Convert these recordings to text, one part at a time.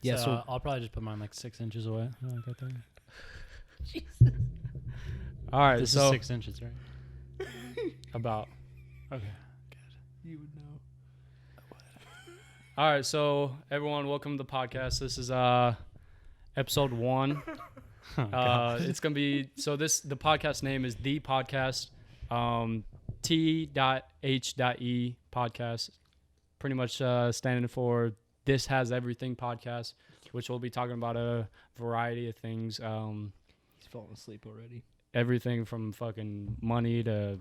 Yeah, so I'll probably just put mine like 6 inches away. Like right there. Jesus. All right, This so is 6 inches, right? about. Okay. You would know. All right, so everyone, welcome to the podcast. This is episode 1. It's gonna be the podcast name is The Podcast, T.H.E Podcast, pretty much standing for This Has Everything Podcast, which we'll be talking about a variety of things. He's falling asleep already. Everything from fucking money to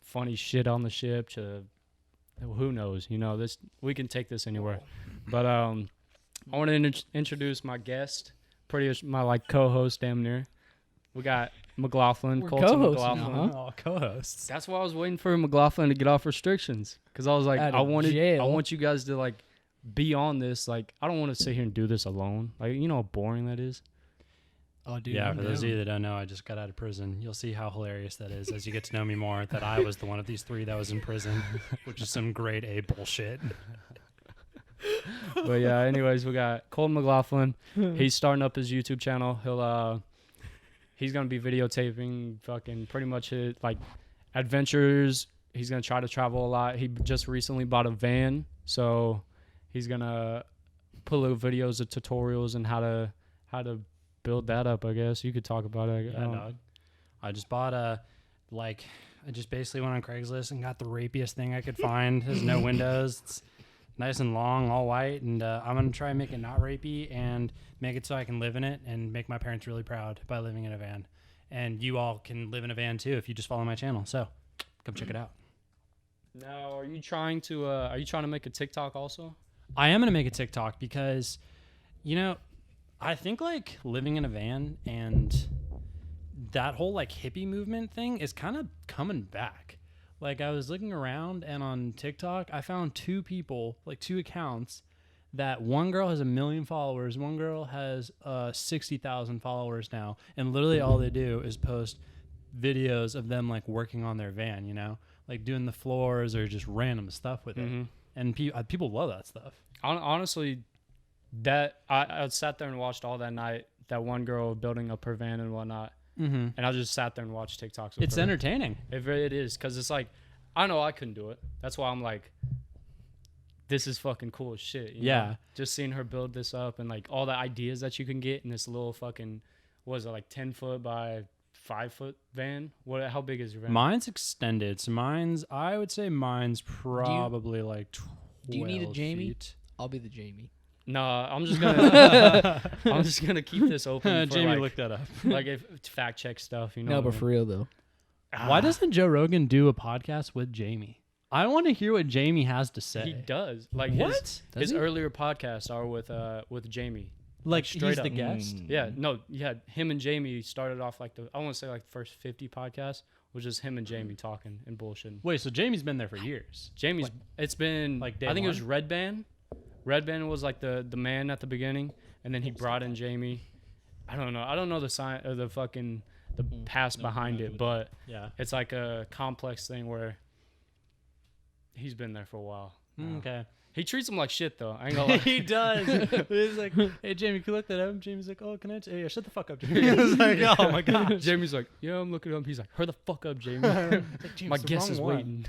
funny shit on the ship to who knows, this we can take this anywhere. But I want to introduce my guest, pretty much my like co-host damn near. We got McLaughlin, We're Colton co-hosts McLaughlin. now, huh? Oh, co-hosts. That's why I was waiting for McLaughlin to get off restrictions, because I was like, Out I of jail. want you guys to like be on this. Like, I don't want to sit here and do this alone. Like, you know how boring that is. Oh, dude. Yeah, I'm for those of down. you that don't know, I just got out of prison. You'll see how hilarious that is as you get to know me more, that I was the one of these 3 that was in prison, which is some grade A bullshit. But yeah, anyways, we got Colton McLaughlin. He's starting up his YouTube channel. He's gonna be videotaping fucking pretty much like adventures. He's gonna try to travel a lot. He just recently bought a van, so he's gonna put little videos of tutorials and how to build that up. I guess you could talk about it. Yeah, dog. I just bought I just basically went on Craigslist and got the rapiest thing I could find. There's no windows. It's nice and long, all white, and I'm going to try and make it not rapey and make it so I can live in it and make my parents really proud by living in a van. And you all can live in a van too if you just follow my channel. So come check it out. Now, are you trying to make a TikTok also? I am going to make a TikTok because, I think like living in a van and that whole like hippie movement thing is kind of coming back. Like, I was looking around and on TikTok, I found 2 people, like 2 accounts, that one girl has 1 million followers, one girl has 60,000 followers now, and literally all they do is post videos of them like working on their van, like doing the floors or just random stuff with it. And people love that stuff. Honestly, that I sat there and watched all that night. That one girl building up her van and whatnot. And I just sat there and watched TikToks. It's entertaining. It is, because it's like, I know I couldn't do it. That's why I'm like, this is fucking cool as shit. You know? Just seeing her build this up and like all the ideas that you can get in this little fucking, what is it, like 10 foot by 5 foot van? How big is your van? Mine's extended. So I would say mine's probably like 12 Do you need a Jamie? feet. I'll be the Jamie. No, I'm just gonna keep this open. For Jamie like, looked that up. like if fact check stuff, No, but for real though. Why doesn't Joe Rogan do a podcast with Jamie? I want to hear what Jamie has to say. he does? Like What? his earlier podcasts are with Jamie. Like straight he's up. the guest? Yeah, no, him and Jamie started off like I want to say like the first 50 podcasts was just him and Jamie talking and bullshitting. Wait, so Jamie's been there for years. Jamie's it's been like day I think it was one? Red Band. Red Band was like the man at the beginning, and then he brought in Jamie. I don't know the sign or the fucking past behind it, but Yeah. it's like a complex thing where he's been there for a while. Okay. He treats him like shit though. I ain't gonna lie. He does. He's like, hey, Jamie, can you look that up? Jamie's like, oh, can I? Yeah, shut the fuck up, Jamie. I was like, oh, my God. Jamie's like, yeah, I'm looking it up. He's like, hurry the fuck up, Jamie. My guest is waiting.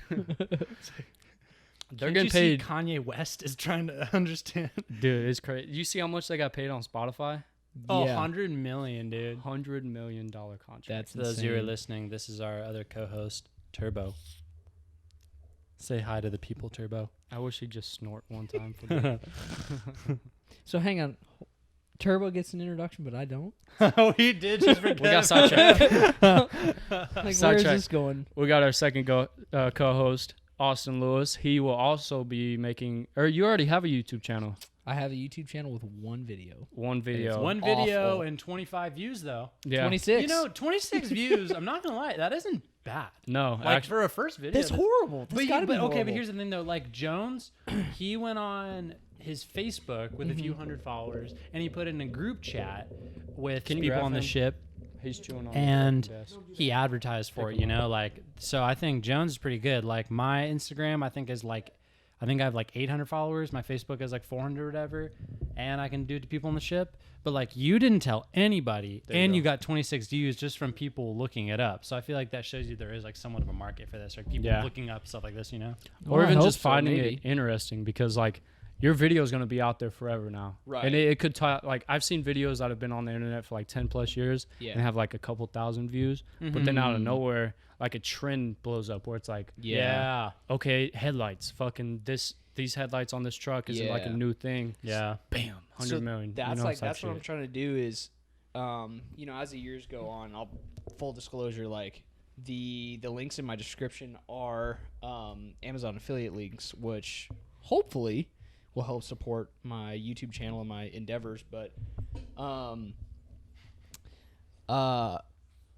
They're getting paid. Kanye West is trying to understand. Dude, it's crazy. You see how much they got paid on Spotify? Oh, Yeah. 100 million, dude. $100 million contract. That's For those of you who are insane. listening, this is our other co-host, Turbo. Say hi to the people, Turbo. I wish he'd just snort one time for me. So hang on. Turbo gets an introduction, but I don't. Oh, he did just forget. We got sidetracked. Like, where is Sidetrack. this going? We got our second co-host, Austin Lewis. He will also be making, or you already have a YouTube channel. I have a YouTube channel with 1 video. One video. It's one video Awful. and 25 views, though. Yeah. 26. 26 views. I'm not gonna lie, that isn't bad. No, Like actually, for a first video. That's horrible. That's gotta be okay, horrible. but here's the thing though. Like Jones, he went on his Facebook with a few hundred followers, and he put in a group chat with Can you people grab on the him? ship, he's chewing on and the desk. he advertised for it. You know, like so. I think Jones is pretty good. Like my Instagram, I think is like I think I have like 800 followers. My Facebook has like 400 or whatever, and I can do it to people on the ship. But like you didn't tell anybody, and you got 26 views just from people looking it up. So I feel like that shows you there is like somewhat of a market for this, like people looking up stuff like this, you know, or Well, I even hope just so, finding maybe. it interesting because like your video is going to be out there forever now, Right. And it could like I've seen videos that have been on the internet for like 10 plus years and have like a couple thousand views, but then out of nowhere, like a trend blows up where it's like, okay, headlights, fucking these headlights on this truck is like a new thing. Yeah. Bam, 100 million. That's you know, like type that's what I'm shit. trying to do is, as the years go on, I'll full disclosure like the links in my description are Amazon affiliate links, which hopefully will help support my YouTube channel and my endeavors. But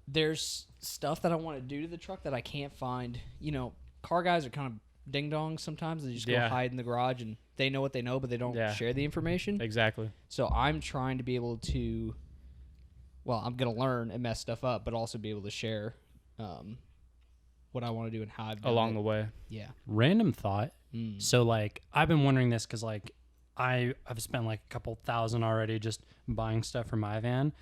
there's stuff that I want to do to the truck that I can't find. You know, car guys are kind of ding dongs sometimes. They just go hide in the garage and they know what they know, but they don't share the information. Exactly. So I'm trying to be able to, well, I'm going to learn and mess stuff up, but also be able to share what I want to do and how I've done Along it. the way. Yeah. Random thought. So like I've been wondering this because like I've spent like a couple thousand already just buying stuff for my van.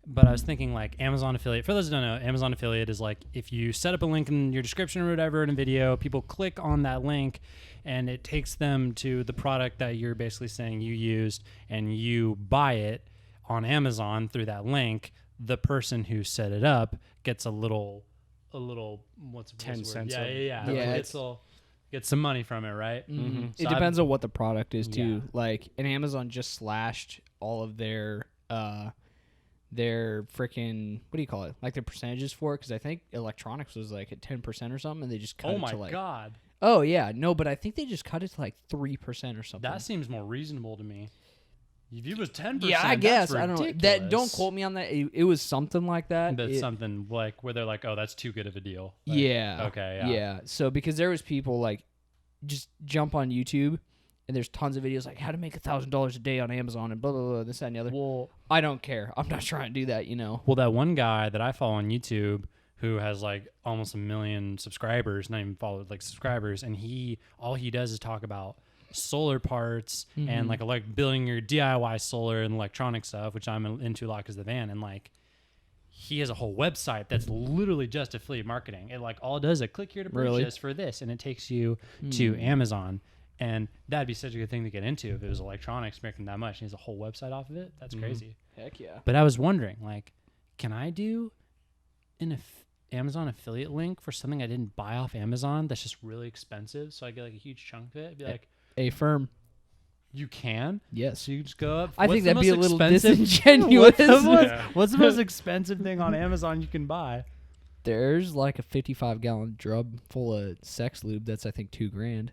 But I was thinking like Amazon affiliate. For those who don't know, Amazon affiliate is like if you set up a link in your description or whatever in a video, people click on that link and it takes them to the product that you're basically saying you used and you buy it on Amazon through that link. The person who set it up gets a little what's 10 word? cents. Yeah. Yeah, Get some money from it, right? Mm-hmm. So It depends on what the product is too. Yeah. Like, and Amazon just slashed all of their freaking, what do you call it? Like their percentages for it, because I think electronics was like at 10% or something, and they just cut Oh it my to like. god, Oh yeah, no, but I think they just cut it to like 3% or something. that seems more reasonable to me. If it was 10%, yeah, I guess that's I don't know. ridiculous. That don't quote me on that. It was something like that. That's It- something like where they're like, "Oh, that's too good of a deal." Like, Yeah. Okay. Yeah. Yeah. So because there was people like just jump on YouTube and there's tons of videos like how to make $1,000 a day on Amazon and blah blah blah, this that and the other. Well, I don't care. I'm not trying to do that, you know. that one guy that I follow on YouTube who has like almost 1 million subscribers, not even followers, like subscribers, and all he does is talk about solar parts and like building your DIY solar and electronic stuff, which I'm into a lot because of the van, and like he has a whole website that's literally just affiliate marketing. It like all it does is click here to purchase for this, and it takes you to Amazon. And that'd be such a good thing to get into if it was electronics making that much. And he has a whole website off of it. That's crazy. Heck yeah. But I was wondering, like, can I do an Amazon affiliate link for something I didn't buy off Amazon that's just really expensive, so I get like a huge chunk of it? It'd be like, A firm. you can? Yes. So you just go up. I what's think the that'd be a most little expensive- disingenuous. What's the most expensive thing on Amazon you can buy? There's like a 55-gallon drum full of sex lube that's I think $2,000.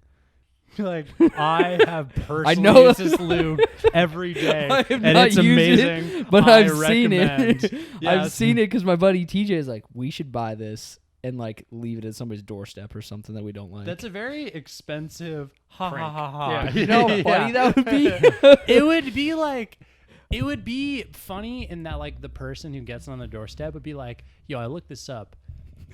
Like, I have personally know. used this lube every day, I have and not it's used amazing. it, but I've seen recommend. it. Yeah, I've seen it because my buddy TJ is like, we should buy this and like leave it at somebody's doorstep or something that we don't like. That's a very expensive ha Prank. ha ha ha. Yeah. You know how funny that would be? It would be like, it would be funny in that like the person who gets on the doorstep would be like, yo, I looked this up.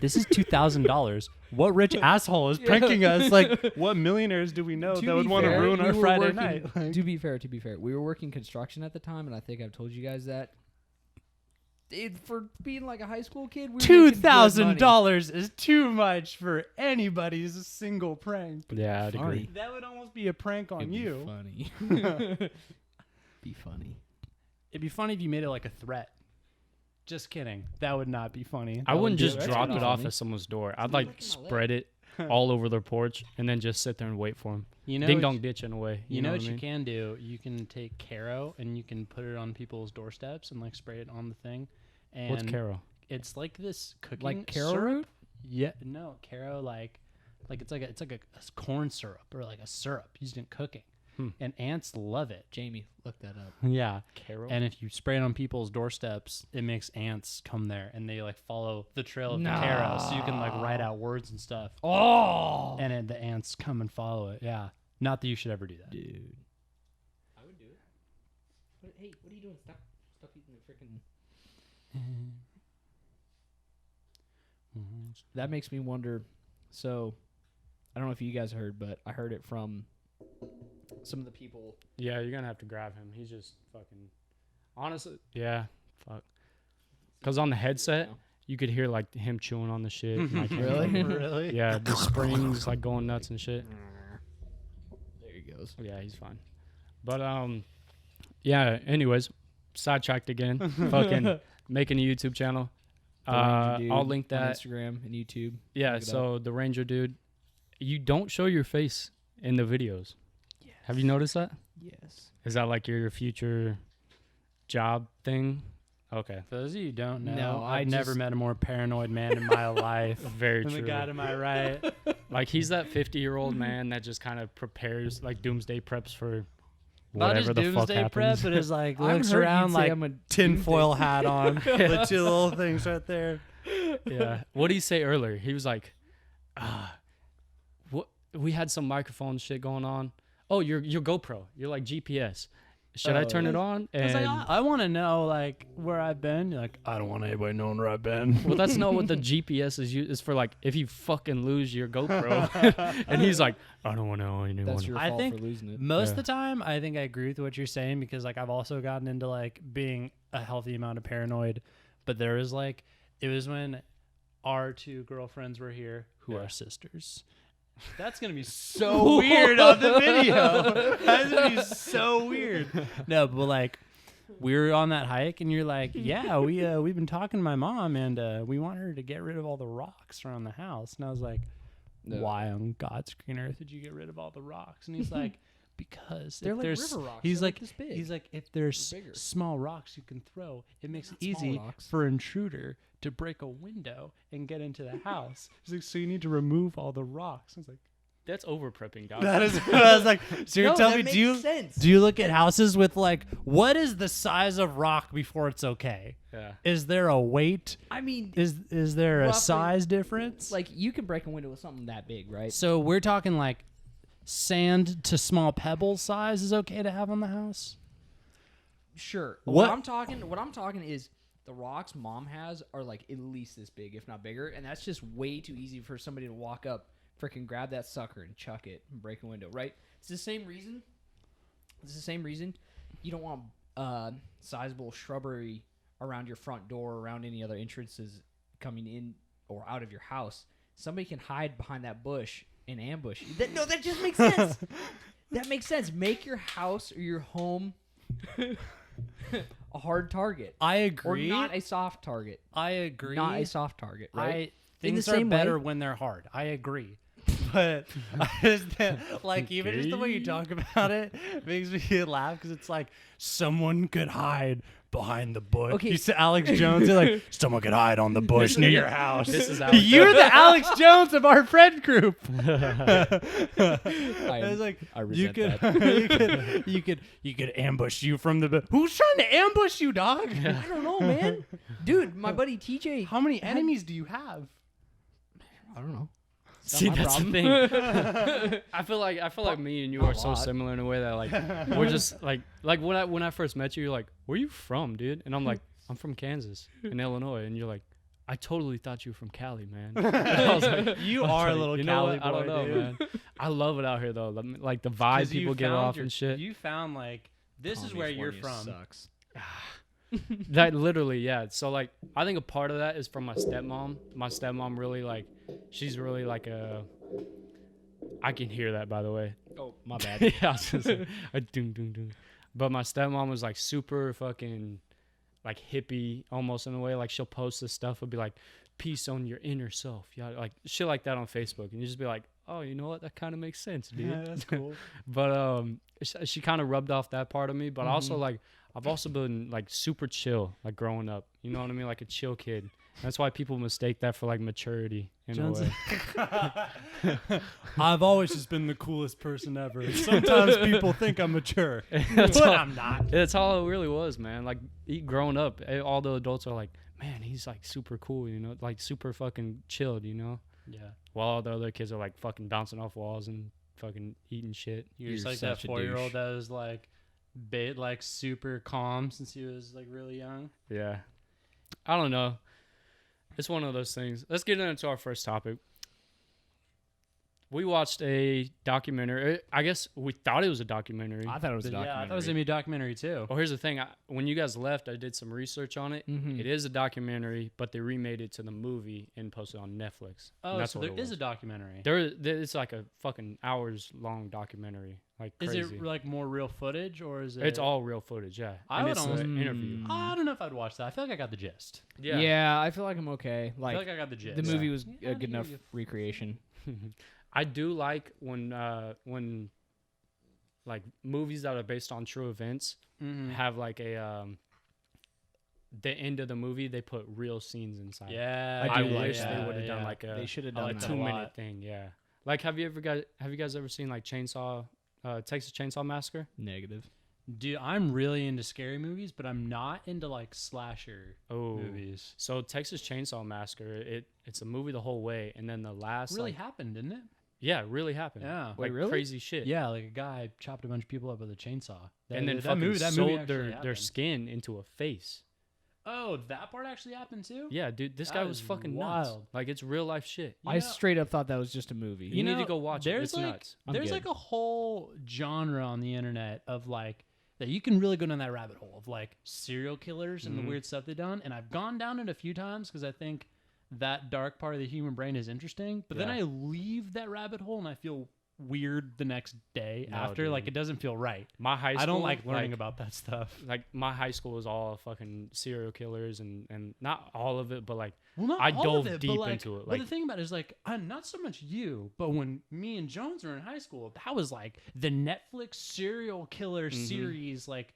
This is $2,000. What rich asshole is pranking us? Like, what millionaires do we know that would want to ruin our Friday night? Like, To be fair, we were working construction at the time, and I think I've told you guys that. For being like a high school kid, we were making good money. $2,000 is too much for anybody's single prank. Yeah, I'd agree. Funny. That would almost be a prank on It'd you. Be funny. Be funny. It'd be funny if you made it like a threat. Just kidding. That would not be funny. I wouldn't just that's drop not it off funny. at someone's door. I'd Dude, like look at my spread it all over their porch and then just sit there and wait for them. You know, Ding what dong ditch in a way. You know what I you mean? can do? You can take Caro and you can put it on people's doorsteps and like spray it on the thing. And What's Caro? It's like this cooking Like Caro syrup. root? Yeah, no, Caro like it's like a corn syrup or like a syrup used in cooking. And ants love it. Jamie, look that up. Yeah. Caro? And if you spray it on people's doorsteps, it makes ants come there and they like follow the trail of the Caro, so you can like write out words and stuff. Oh, And the ants come and follow it. Yeah. Not that you should ever do that. dude. I would do it. But, hey, what are you doing? Stop eating the freaking. That makes me wonder. So, I don't know if you guys heard, but I heard it from some of the people. Yeah, you're gonna have to grab him. He's just fucking. Honestly, yeah, fuck. Cause on the headset, you could hear like him chewing on the shit. And, like, Really? Really? Yeah, the springs like going nuts and shit. There he goes. Yeah, he's fine. But yeah. Anyways, sidetracked again. Fucking making a YouTube channel. The Ranger Dude I'll link on that. Instagram and YouTube. Yeah. Look it So the Ranger Dude, you don't show your face in the videos. Yes. Have you noticed that? Yes. Is that like your future job thing? Okay. For those of you who don't know, No, I've never just- met a more paranoid man in my life. Very than true. the guy to my right. Like he's that 50-year-old man that just kind of prepares like doomsday preps for Not whatever just the fuck doomsday happens. prep, but is like I haven't looks heard around you'd say like I'm a tinfoil hat on with two little things right there. Yeah. What did he say earlier? He was like, what? We had some microphone shit going on. Oh, your GoPro. You're like GPS. Should I turn it on? It's And like, I want to know like where I've been. You're like, I don't want anybody knowing where I've been. well, that's not what the GPS is used. It's for like if you fucking lose your GoPro. And he's like, I don't want to know anyone. That's your I fault think for losing it. Most Yeah. of the time, I think I agree with what you're saying because like I've also gotten into like being a healthy amount of paranoid. But there is like, it was when our two girlfriends were here who Yeah. are sisters. That's gonna be so weird on the video. That's gonna be so weird. No, but like we were on that hike, and you're like, "Yeah, we've been talking to my mom, and we want her to get rid of all the rocks around the house." And I was like, No. "Why on God's green earth did you get rid of all the rocks?" And he's like, "Because They're if like there's," river rocks. he's They're like, this big. he's like, if there's They're bigger. small rocks you can throw, it makes it Not small easy rocks. for intruder to break a window and get into the house. He's like, so you need to remove all the rocks. I was like, That's over prepping, dog. that is. I was like, so you're No, telling me, that do you makes sense. do you look at houses with like, what is the size of rock before it's okay? Yeah. Is there a weight? I mean, Is there a Roughly, size difference? like you can break a window with something that big, right? so we're talking like sand to small pebble size is okay to have on the house. Sure. What- What I'm talking is the rocks mom has are like at least this big, if not bigger, and that's just way too easy for somebody to walk up, freaking grab that sucker and chuck it and break a window, right? It's the same reason. It's the same reason you don't want sizable shrubbery around your front door, around any other entrances coming in or out of your house. Somebody can hide behind that bush and ambush you. That just makes sense. That makes sense. Make your house or your home a hard target. I agree. Or not a soft target. I agree. Not a soft target, right? Things the are same better way- when they're hard. I agree. But like even just the way you talk about it makes me laugh because it's like someone could hide behind the bush. Okay. You said Alex Jones. You're like someone could hide on the bush near your house. This is Alex You're the Alex Jones of our friend group. I It's like I you resent could, that. you could ambush you from the. Who's trying to ambush you, dog? I don't know, man. Dude, my buddy TJ. How many enemies do you have? I don't know. See, my that's problem. the thing. I feel like me and you Not are a so lot. similar in a way that like we're just like when I first met you, you're like, where you from, dude? And I'm like, I'm from Kansas in Illinois, and you're like, I totally thought you were from Cali, man. And I was like, You I was are a like, little you know Cali what? I don't boy, know, dude. man. I love it out here though. Like the 'Cause vibe you people give found off your- and shit. You found like this is where you're from. Sucks. That literally, yeah. So like, I think a part of that is from my stepmom. My stepmom really like, she's really like a. I can hear that, by the way. Oh, my bad. Yeah, I was gonna say, a doom, doom, doom. But my stepmom was like super fucking like hippie almost in a way. Like she'll post this stuff, it'll be like peace on your inner self. Yeah, like shit like that on Facebook, and you just be like, oh, you know what? That kind of makes sense, dude. Yeah, that's cool. But she kind of rubbed off that part of me. But also like I've also been like super chill, like growing up. You know what I mean? Like a chill kid. That's why people mistake that for like maturity in a way. I've always just been the coolest person ever. Sometimes people think I'm mature, but I'm not. That's all it really was, man. Like growing up, all the adults are like, man, he's like super cool, you know, like super fucking chilled, you know. Yeah, While all the other kids are like fucking bouncing off walls and fucking eating shit. you're just You're like that such a 4-year-old douche. that was like, like super calm since he was like really young. Yeah. I don't know. It's one of those things. Let's get into our first topic. We watched a documentary. I guess we thought it was a documentary. I thought it was a Yeah, documentary. I thought it was gonna be a documentary too. Well, here's the thing. When you guys left, I did some research on it. Mhm. It is a documentary, but they remade it to the movie and posted it on Netflix. Oh, And that's so what there it is a was. documentary. It's like a fucking hours-long documentary. Like Is crazy. it like more real footage or is it? It's all real footage, yeah. I And would it's almost- an interview. I don't know if I'd watch that. I feel like I got the gist. Yeah. I feel like I'm okay. I feel Like, like I got the gist. the movie was Yeah, a good I enough hear you. recreation. I do like when like movies that are based on true events Mhm. have like a the end of the movie they put real scenes inside. Yeah, I do like wish they that. would have done like They should have I a done like that. that a 2-minute lot. thing. Yeah. Like have you guys ever seen like Texas Chainsaw Massacre? Negative. Dude, I'm really into scary movies, but I'm not into like slasher Oh. movies. So Texas Chainsaw Massacre, it's a movie the whole way, and then the last Really like, happened, didn't it? yeah, it really happened. Yeah. Like Wait, really? crazy shit. Yeah, like a guy chopped a bunch of people up with a chainsaw. And then that fucking movie sold actually their happened. skin into a face. Oh, that part actually happened too? Yeah, dude, this That guy was is fucking nuts. wild. Like it's real life shit. You I know- straight up thought that was just a movie. You need to go watch it. there's It's like, nuts. I'm There's good. like a whole genre on the internet of like that you can really go down that rabbit hole of like serial killers and the Mhm. weird stuff they've done. And I've gone down it a few times because I think that dark part of the human brain is interesting. But then Yeah. I leave that rabbit hole and I feel weird the next day No, after. Like dude. it doesn't feel right. My high school, I don't like learning about that stuff. like my high school was all fucking serial killers and not all of it, but like Well, not I all dove of it, deep but like, into it, But like- the thing about it is, like, not so much you, but when me and Jones were in high school, that was like the Netflix serial killer Mhm. series, like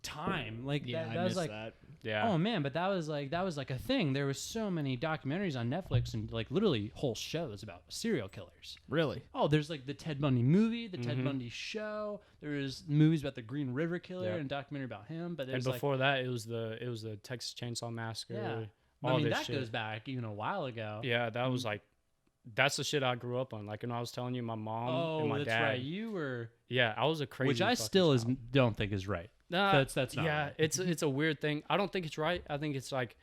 time. Like Yeah, that I was missed like, that. yeah. oh man, but that was like a thing. There was so many documentaries on Netflix and like literally whole shows about serial killers. Really? Oh, there's like the Ted Bundy movie, the Ted Mhm. Bundy show. There's movies about the Green River Killer Yep. and a documentary about him. But And there's like, before that, it was the Texas Chainsaw Massacre. yeah, all I mean this that shit. goes back even a while ago. Yeah, that was like that's the shit I grew up on. Like when I was telling you, my mom Oh, and my that's dad. right. You were. Yeah, I was a crazy. Which I fucking still child. don't think is right. Nah, That's not yeah. right. It's a weird thing. I don't think it's right. I think it's like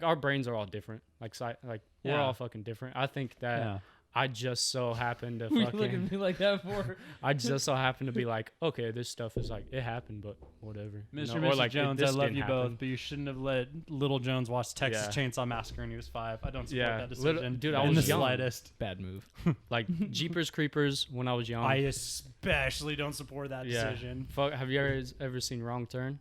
our brains are all different. Like we're Yeah. all fucking different. I think that Yeah. I just so happen to You look fucking. at me like that for. I just so happen to be like, okay, this stuff is like it happened, but whatever. you Mr. know, and or Mrs. like, Jones, I this love didn't you happen. both, but you shouldn't have let little Jones watch Texas Yeah. Chainsaw Massacre when he was 5. I don't support Yeah, that little- decision. dude, I in was the young. slightest. Bad move. Like Jeepers Creepers when I was young. I especially don't support that Yeah. decision. Fuck, have you ever seen Wrong Turn?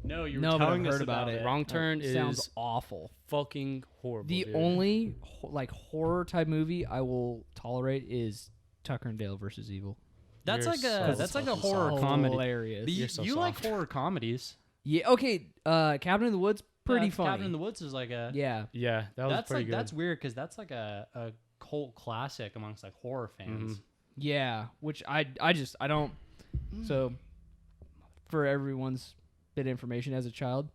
No, you were No, but I've telling us heard about it. Wrong Turn Sounds is awful. fucking horrible. The dude. only like horror type movie I will tolerate is Tucker and Dale versus Evil. That's You're like so that's like a fucking horror soft. comedy. Hilarious. But you You're so you like soft. horror comedies. Yeah. Okay. Cabin in the Woods. Pretty Yeah, funny. Cabin in the Woods is like a Yeah. Yeah, that was that's pretty like good. that's weird because that's like a cult classic amongst like horror fans. Mhm. Yeah. Which I don't. So, for everyone's bit of information, as a child,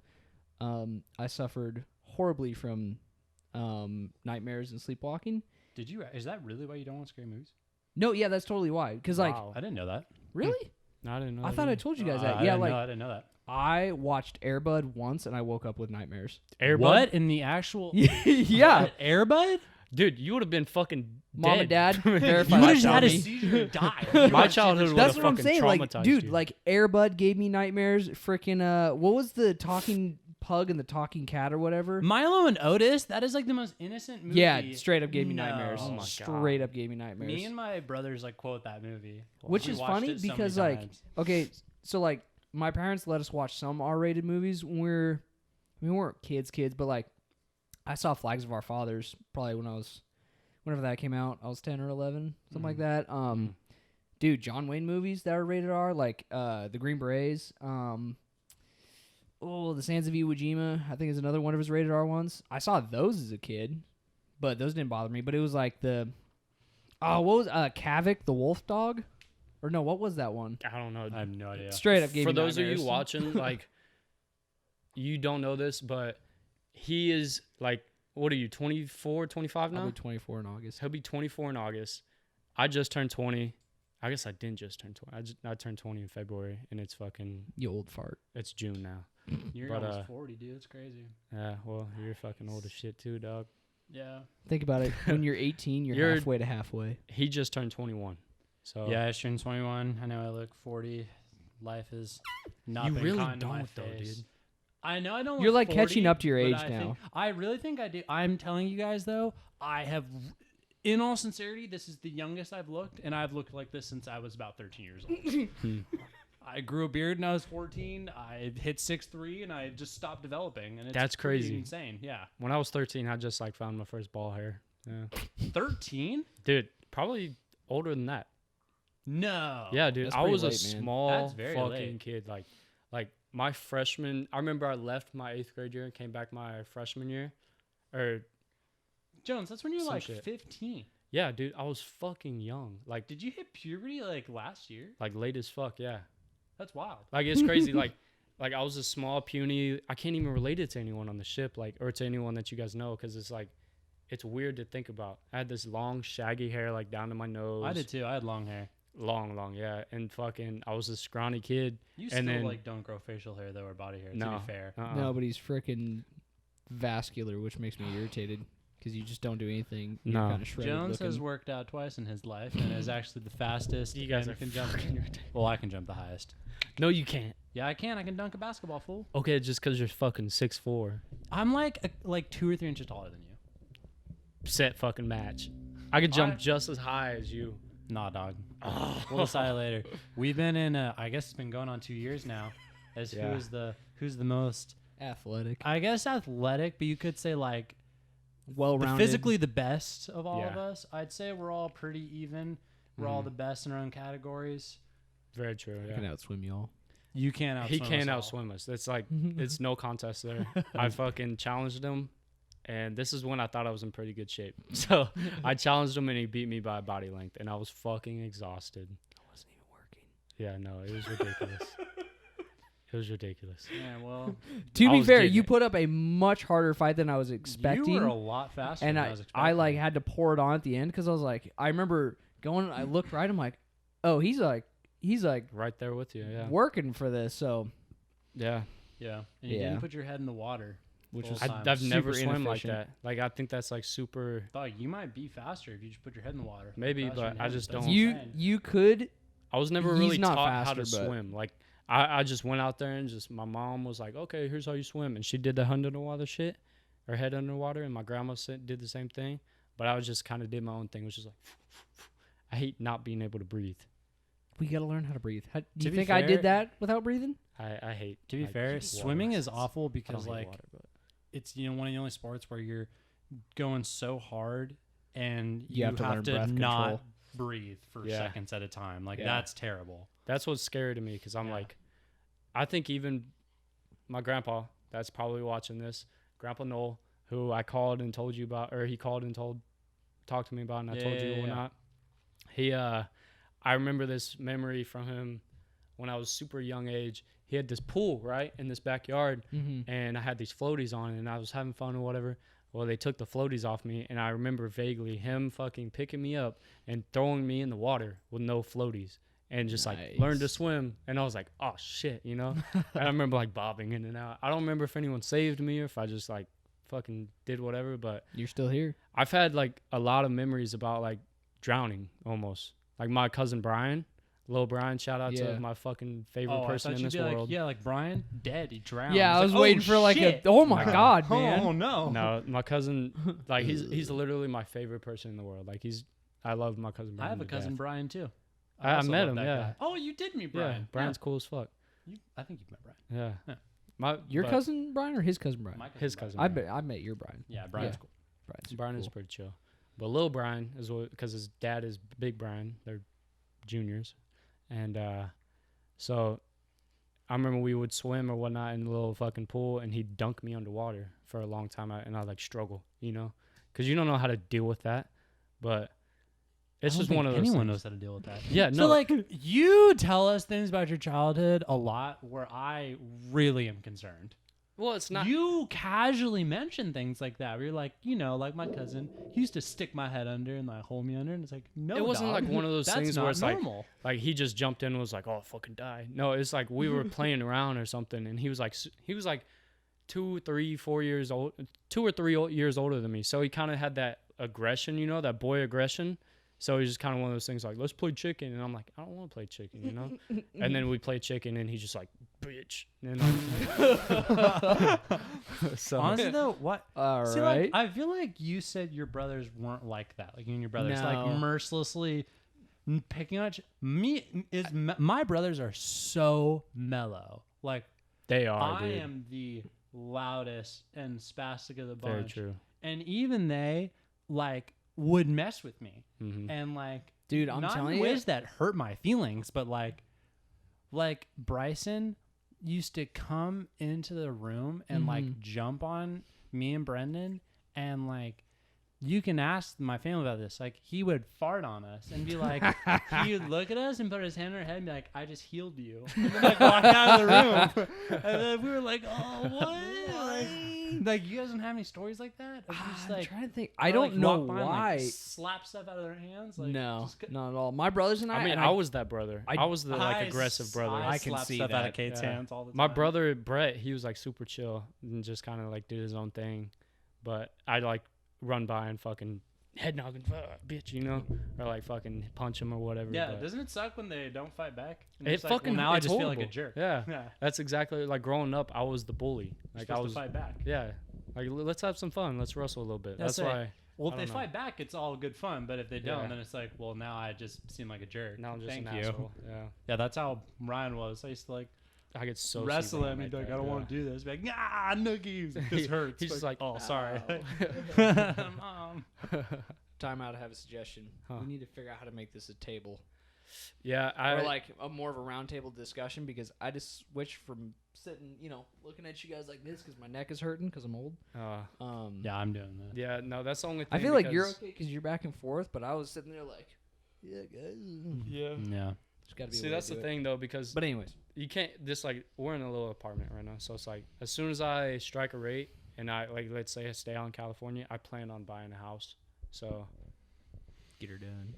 I suffered horribly from nightmares and sleepwalking. Did you? Is that really why you don't want scary movies? No, yeah, that's totally why. Because like, Wow. I didn't know that. really, I didn't know. I that thought I either. told you guys I that. Yeah, didn't like know, I didn't know that. I watched Airbud once and I woke up with nightmares. Air Bud? What in the actual? Yeah. What, Airbud? Dude, you would have been fucking Mom and Dad, dead. verify You that would have shit had on a me. seizure and died. My childhood would That's have what I'm fucking saying. Like, traumatized dude, you. like Airbud gave me nightmares. Freaking, what was the talking pug and the talking cat or whatever? Milo and Otis. That is like the most innocent movie. Yeah, straight up gave me No. nightmares. Oh my God. Straight up gave me nightmares. Me and my brothers like quote that movie, Which We is watched funny it so many because, like, times. okay, so like my parents let us watch some R-rated movies when we weren't kids, but like I saw Flags of Our Fathers probably whenever that came out. I was 10 or 11, something like that. Dude, John Wayne movies that are rated R, like the Green Berets. The Sands of Iwo Jima, I think is another one of his rated R ones. I saw those as a kid, but those didn't bother me. But it was like what was Kavik the wolf dog, or no, what was that one? I don't know. I have no idea. Straight up gave For me those of nightmares. you watching, like, you don't know this, but he is like, what are you, 24, 25 I'll now? be 24 in August. He'll be 24 in August. I just turned 20. I guess I didn't just turn 20. I turned 20 in February, and it's You old fart. it's June now. You're But, almost 40, dude. It's crazy. Yeah, well, you're fucking old as shit too, dog. Yeah. Think about it. When you're 18, you're halfway to halfway. He just turned 21. So Yeah, I turned 21. I know I look 40. Life is not You been really kind to my don't, though, face. dude. I know I don't. You're look like catching 40, up to your but age I now. I really think I do. I'm telling you guys though, I have, in all sincerity, this is the youngest I've looked, and I've looked like this since I was about 13 years old. I grew a beard when I was 14. I hit 6'3", and I just stopped developing. And it's That's pretty crazy. insane. Yeah. when I was 13, I just like found my first ball hair. Yeah. 13? Dude, probably older than that. No. Yeah, dude. That's I pretty was a late, man. small That's very fucking late. kid. Like my freshman. I remember I left my 8th grade year and came back my freshman year. Or Jones, that's when you're Some like shit. 15. yeah, dude. I was fucking young. Like Did you hit puberty like last year? late as fuck. Yeah. That's wild. Like it's crazy. like I was a small puny. I can't even relate it to anyone on the ship. Like or to anyone that you guys know because it's like. It's weird to think about. I had this long, shaggy hair like down to my nose. I did too. I had long hair. Long, yeah. And fucking, I was a scrawny kid. You And still then- like don't grow facial hair though or body hair. To No. be fair. No, but he's freaking vascular, which makes me irritated because you just don't do anything. You're No. kind of shredded Jones has looking. worked out twice in his life and is actually the fastest. You guys and are can jump. fucking ridiculous. Well, I can jump the highest. No, you can't. Yeah, I can. I can dunk a basketball, fool. Okay, just because you're fucking 6'4". I'm like 2 or 3 inches taller than you. Set fucking match. I could jump I- just as high as you. Nah, dog. We'll decide later. We've been in. I guess it's been going on 2 years now. As Yeah. who's the most? Athletic, I guess athletic, but you could say like well-rounded. physically the best of all of Yeah. us. I'd say we're all pretty even. We're all the best in our own categories. Very true, I can yeah. outswim y'all. You can't outswim He can't us all. outswim us. It's like, it's no contest there. I fucking challenged him. And this is when I thought I was in pretty good shape. So I challenged him and he beat me by a body length. And I was fucking exhausted. I wasn't even working. Yeah, no, it was ridiculous. It was ridiculous. Yeah, well, To I be was fair, getting you it. put up a much harder fight than I was expecting. you were a lot faster and than I was I expecting. like had to pour it on at the end because I was like, I remember going. I looked right. I'm like, oh, he's like Right there with you, yeah. working for this. So Yeah. Yeah, and you Yeah. didn't put your head in the water. which Full was time. I've never super swim like inefficient. that. Like, I think that's like super. Dog, you might be faster if you just put your head in the water. Maybe, Faster but than I him. just That's don't. you insane. could. I was never He's really not taught how faster, to but- swim. Like, I just went out there and just, my mom was like, okay, here's how you swim. And she did the underwater shit, her head underwater. And my grandma did the same thing. But I was just kind of did my own thing, which is like, I hate not being able to breathe. We gotta learn how to breathe. Do To you be think I fair- did that without breathing? I hate. To be like, fair, water. swimming is awful I don't because hate like water, but it's one of the only sports where you're going so hard and You have to learn breath not control. breathe for Yeah. seconds at a time. Like Yeah. that's terrible. that's what's scary to me because I'm Yeah. like, I think even my grandpa, that's probably watching this, Grandpa Noel, who I called and told you about, or he called and talked to me about, and I told you Yeah. or not. He, I remember this memory from him when I was super young age. He had this pool right in this backyard, Mm-hmm. and I had these floaties on, and I was having fun or whatever. Well, they took the floaties off me, and I remember vaguely him fucking picking me up and throwing me in the water with no floaties, and just like learned to Nice. swim. And I was like, oh shit, you know. And I remember like bobbing in and out. I don't remember if anyone saved me or if I just like fucking did whatever, but You're still here. I've had like a lot of memories about like drowning almost. Like my cousin Brian, Lil Brian, shout out Yeah. to my fucking favorite Oh, I person thought in you'd this be world. like, yeah, like Brian, dead, he drowned. Yeah, I It's was like, waiting oh, for like shit. oh my No. god, man. Oh no. No, my cousin, like he's literally my favorite person in the world. Like I love my cousin Brian. I have a to cousin death. Brian too. I also met love him, that yeah. guy. Oh, you did meet Brian. Yeah, Brian's cool as fuck. I think you've met Brian. Yeah. Yeah. Your but cousin Brian or his cousin Brian? My cousin His Brian. cousin. I met your Brian. Yeah, Brian's Yeah. cool. Brian's Is cool. pretty chill. But Lil Brian is because his dad is Big Brian. They're juniors. And so I remember we would swim or whatnot in the little fucking pool, and he'd dunk me underwater for a long time, and I'd like struggle, you know? Because you don't know how to deal with that. But it's I don't just one think of those anyone things. knows how to deal with that. Yeah, So no. like you tell us things about your childhood a lot where I really am concerned. well, it's not. You casually mention things like that. Where you're like, like my cousin, he used to stick my head under and like hold me under, and it's like, no, It wasn't dog, like one of those that's things not where it's like- normal. Like he just jumped in and was like, "Oh, fucking die." No, it's like we were playing around or something, and he was like 2, 3, 4 years old, 2 or 3 years older than me. So he kind of had that aggression, you know, that boy aggression. So he's just kind of one of those things like, let's play chicken. And I'm like, I don't want to play chicken, you know? And then we play chicken and he's just like, bitch. And so Honestly though, what? All See, right. like, I feel like you said your brothers weren't like that. Like you and your brothers, No. like mercilessly picking on my brothers are so mellow. Like they are, I dude. am the loudest and spastic of the Very bunch. true. And even they like would mess with me. Mm-hmm. And like, Dude, I'm not telling in you. ways that hurt my feelings, but like Bryson used to come into the room and like jump on me and Brendan, and like you can ask my family about this. Like he would fart on us and be like, he would look at us and put his hand on our head and be like, "I just healed you," and then like walk out of the room. And then we were like, "Oh, what?" Like you guys don't have any stories like that? Of just, I'm like, trying to think. or, I don't like, know walk by and, why. like, slap stuff out of their hands. Like, No, just not at all. My brothers and I. I mean, and I was that brother. I was the like aggressive brother. I can slap see stuff out that. of Kate's Yeah. hands all the time. My brother Brett, he was like super chill and just kind of like did his own thing, but I'd like run by and fucking head knocking, bitch, you know, or like fucking punch him or whatever. Yeah, but doesn't it suck when they don't fight back? And it it's like, fucking well, now I it's just feel like a horrible. jerk. Yeah, Yeah, that's exactly like growing up. I was the bully. you're Like I supposed was. to fight back. Yeah, like let's have some fun. Let's wrestle a little bit. That's That's it. why. Well, if I they don't know. fight back, it's all good fun. But if they don't, Yeah. then it's like, well, now I just seem like a jerk. Now I'm just Thank an you. asshole. Yeah, Yeah, that's how Ryan was. I used to like I get so wrestle him. He'd be like, I don't want to do this. Be like, nah, noogies. This hurts. He's just like, oh, sorry. Mom. Time out. I have a suggestion. Huh. We need to figure out how to make this a table, Yeah, or like a more of a round table discussion. Because I just switched from sitting, looking at you guys like this because my neck is hurting because I'm old. Yeah, I'm doing that. Yeah, no, that's the only thing. I feel like you're because- okay because you're back and forth, but I was sitting there like, yeah, guys. Yeah. Yeah. There's got to be. See, a way that's to the do it. thing though, because But anyways, you can't just like we're in a little apartment right now, so it's like as soon as I strike a rate and I like let's say I stay out in California, I plan on buying a house. So get her done.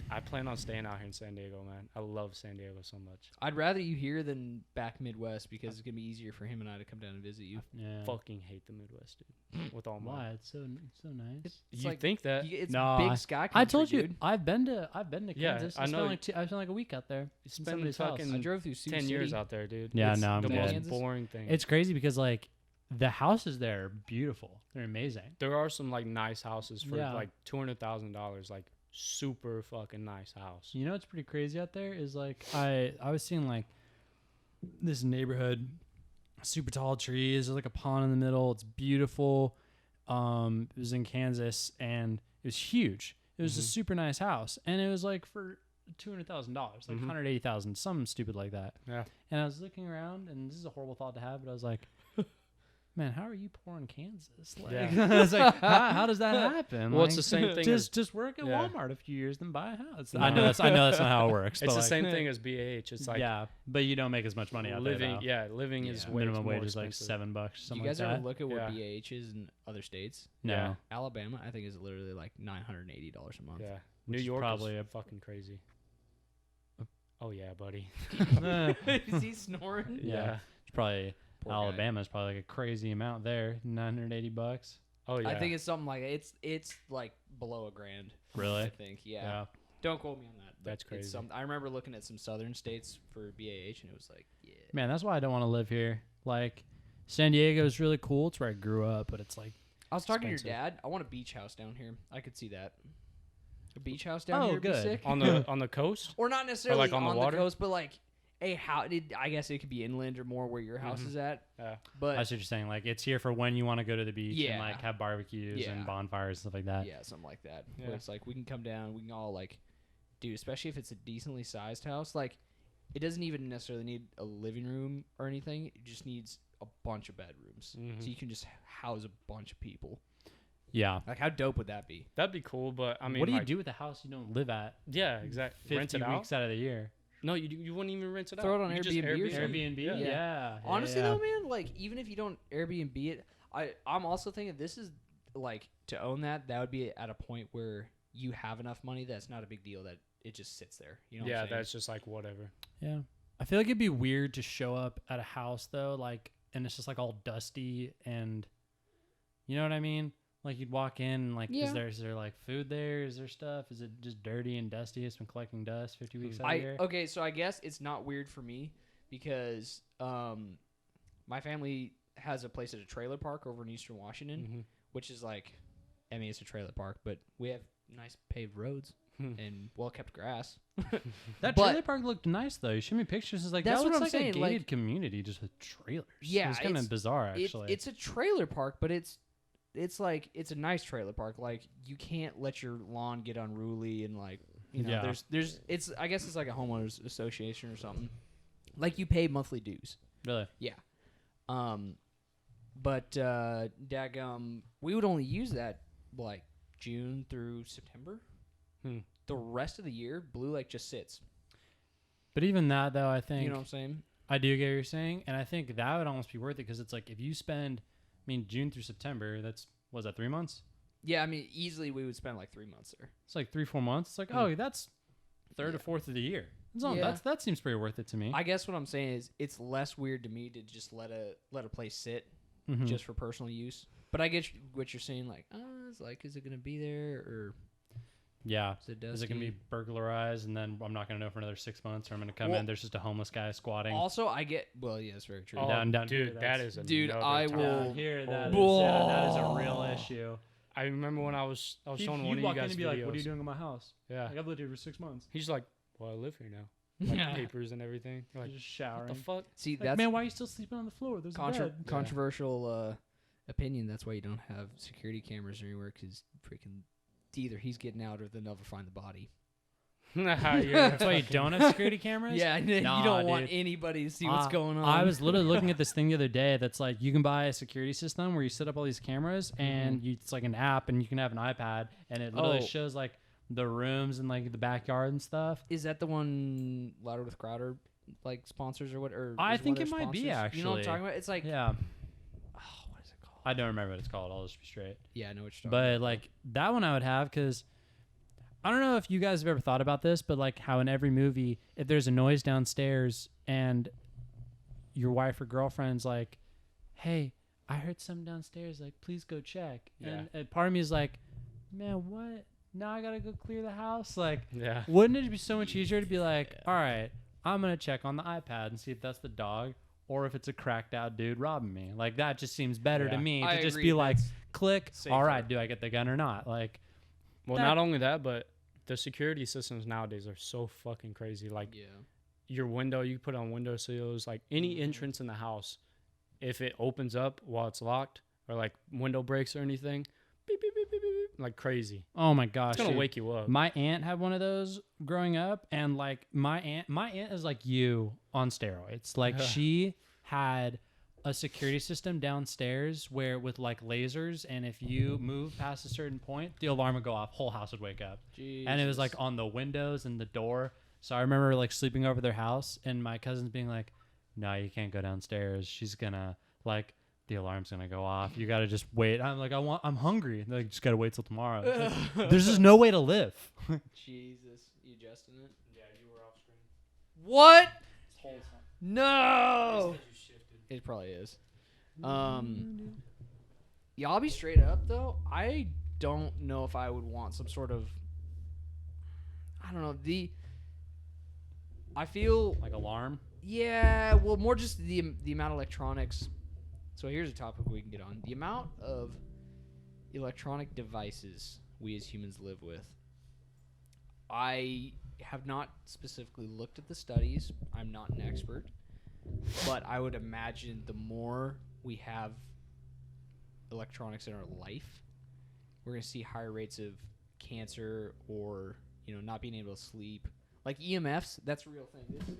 I plan on staying out here in San Diego, man. I love San Diego so much. I'd rather you here than back Midwest because it's gonna be easier for him and I to come down and visit you. Yeah. Fucking hate the Midwest, dude. With all my Why? It's so nice. It's you like think that? it's No, big sky country, I told you, dude. I've been to Yeah, Kansas. I know. I spent like a week out there. You in spend somebody's fucking house. I drove through Sioux 10 City. years out there, dude. Yeah, It's no, I'm the good. most Kansas? boring thing. It's crazy because like the houses there are beautiful. They're amazing. There are some like nice houses for Yeah. like $200,000, like super fucking nice house. You know what's pretty crazy out there is like I was seeing like this neighborhood, super tall trees. There's like a pond in the middle. It's beautiful. It was in Kansas and it was huge. It was a super nice house, and it was like for $200,000, like Mhm. $180,000, something stupid like that. Yeah. And I was looking around, and this is a horrible thought to have, but I was like, man, how are you poor in Kansas? Like, Yeah. I was like, how does that happen? Well, it's Like, the same thing Just work at yeah. Walmart a few years, then buy a house. No. I know that's not how it works. It's but the like, same thing as BAH. It's like yeah, but you don't make as much money out living. there. Living is Yeah. way Minimum more wage is like expensive. $7, Do something you guys like ever that. look at what Yeah. BAH is in other states? No. Yeah. Alabama, I think, is literally like $980 a month. Yeah, New is York probably is a- fucking crazy. Oh yeah, buddy. Is he snoring? Yeah. It's probably Poor guy. Alabama is probably like a crazy amount there. $980. Oh yeah. I think it's something like it's like below $1,000. Really? I think. Yeah. Yeah. Don't quote me on that. but That's it's crazy. I remember looking at some southern states for BAH, and it was like, yeah. Man, that's why I don't want to live here. Like, San Diego is really cool. It's where I grew up, but it's like, I was talking to expensive. your dad. I want a beach house down here. I could see that. A beach house down Oh, here would be good. sick. on the coast. Or not necessarily like, on the water? coast, but like a house. I guess it could be inland or more where your house Mhm. is at. Yeah. But that's what you're saying. Like, it's here for when you want to go to the beach Yeah. and like have barbecues Yeah. and bonfires and stuff like that. yeah, something like that. Yeah. Where it's like we can come down, we can all like, dude. Especially if it's a decently sized house, like it doesn't even necessarily need a living room or anything. It just needs a bunch of bedrooms, Mhm. so you can just house a bunch of people. Yeah. Like, how dope would that be? That'd be cool, but I mean, what do you like, do with a house you don't live at Yeah, exactly. 50 Rent it out. weeks out of the year? No, you wouldn't even rent it out. Throw it on You just Airbnb or something. Airbnb? Yeah. Yeah. Honestly, yeah. though, man, like even if you don't Airbnb it, I'm also thinking this is like to own that would be at a point where you have enough money that's not a big deal that it just sits there. You know? What Yeah, I'm saying? that's just like whatever. Yeah. I feel like it'd be weird to show up at a house though, like and it's just like all dusty and you know what I mean? Like you'd walk in and like, Yeah. is there like food there? Is there stuff? Is it just dirty and dusty? It's been collecting dust 50 weeks out of the year. Okay, so I guess it's not weird for me because my family has a place at a trailer park over in Eastern Washington, which is like, I mean, it's a trailer park, but we have nice paved roads and well kept grass. That But- trailer park looked nice though. You showed me pictures. It's like That's that what looks I'm like saying, a like- gated community just with trailers. Yeah, it's kind it's- of bizarre actually. It's a trailer park, but it's like it's a nice trailer park. Like you can't let your lawn get unruly and like you know Yeah. there's it's I guess it's like a homeowners association or something. Like you pay monthly dues. really. Yeah. But daggum, we would only use that like June through September. The rest of the year, Blue Lake just sits. But even that though, I think You know what I'm saying? I do get what you're saying, and I think that would almost be worth it because it's like if you spend, I mean, June through September, that's was that 3 months? Yeah, I mean, easily we would spend like 3 months there. It's like 3-4 months. It's like oh, that's third or fourth of the year. Yeah. That seems pretty worth it to me. I guess what I'm saying is it's less weird to me to just let a place sit Mhm. just for personal use. But I get what you're saying. Like, it's like, is it gonna be there or yeah. is it dusty? Is it gonna be burglarized and then I'm not gonna know for another 6 months, or I'm gonna come Well, in, there's just a homeless guy squatting. Also, I get. Well, yeah, that's very true. Oh, Down here, dude, that that's- is Dude, another I topic. will- Down here, that Whoa. is a real issue. I remember when I was showing one You'd of walk you in guys and be videos. like, "What are you doing in my house? Yeah, Like, I've lived here for 6 months. he's like, well, I live here now. Like Yeah. papers and everything. You're like, Just what showering. the fuck? See, Like, that's man, why are you still sleeping on the floor? There's a bed. controversial opinion. That's why you don't have security cameras anywhere because freaking either he's getting out or they'll never find the body. That's why you don't have security cameras? Yeah, you Nah, don't want dude. anybody to see what's going on. I was literally looking at this thing the other day that's like you can buy a security system where you set up all these cameras and it's like an app and you can have an iPad and it literally Oh. shows like the rooms and like the backyard and stuff. Is that the one Louder with Crowder like sponsors or what? Or I is one think of it their might be, sponsors? You know what I'm actually. talking about? It's like Yeah. what is it called? I don't remember what it's called. I'll just be straight. Yeah, I know what you're talking But about. like that one I would have because I don't know if you guys have ever thought about this, but like how in every movie, if there's a noise downstairs and your wife or girlfriend's like, "Hey, I heard something downstairs. Like, please go check." Yeah. And part of me is like, "Man, what? Now I gotta go clear the house." Like, Yeah. wouldn't it be so much easier to be like, "All right, I'm gonna check on the iPad and see if that's the dog." Or if it's a cracked out dude robbing me. Like, that just seems better to Yeah. me I to just agree, be like, that's click, safer. all right, do I get the gun or not? Like, Well, That- not only that, but the security systems nowadays are so fucking crazy. Like yeah. your window, you put on window sills, like any entrance in the house, if it opens up while it's locked or like window breaks or anything, beep, beep, beep, beep, beep, beep, like crazy. oh my gosh. It's gonna dude. wake you up. My aunt had one of those growing up, and like my aunt is like you on steroids. Like she had a security system downstairs where with like lasers, and if you move past a certain point, the alarm would go off, whole house would wake up. And it was like on the windows and the door. So I remember like sleeping over their house and my cousins being like, "No, you can't go downstairs. She's gonna like the alarm's gonna go off. You gotta just wait." I'm like, I'm hungry. And they're like, "Just gotta wait till tomorrow." It's like, there's just no way to live. Jesus, you adjusting it? Yeah, you were off screen. What? No. It probably is. Yeah, I'll be straight up though. I don't know if I would want some sort of. I don't know I feel Like alarm. yeah. Well, more just the amount of electronics. So here's a topic we can get on: the amount of electronic devices we as humans live with. I have not specifically looked at the studies. I'm not an expert. But I would imagine the more we have electronics in our life, we're going to see higher rates of cancer or, not being able to sleep. Like EMFs, that's a real thing.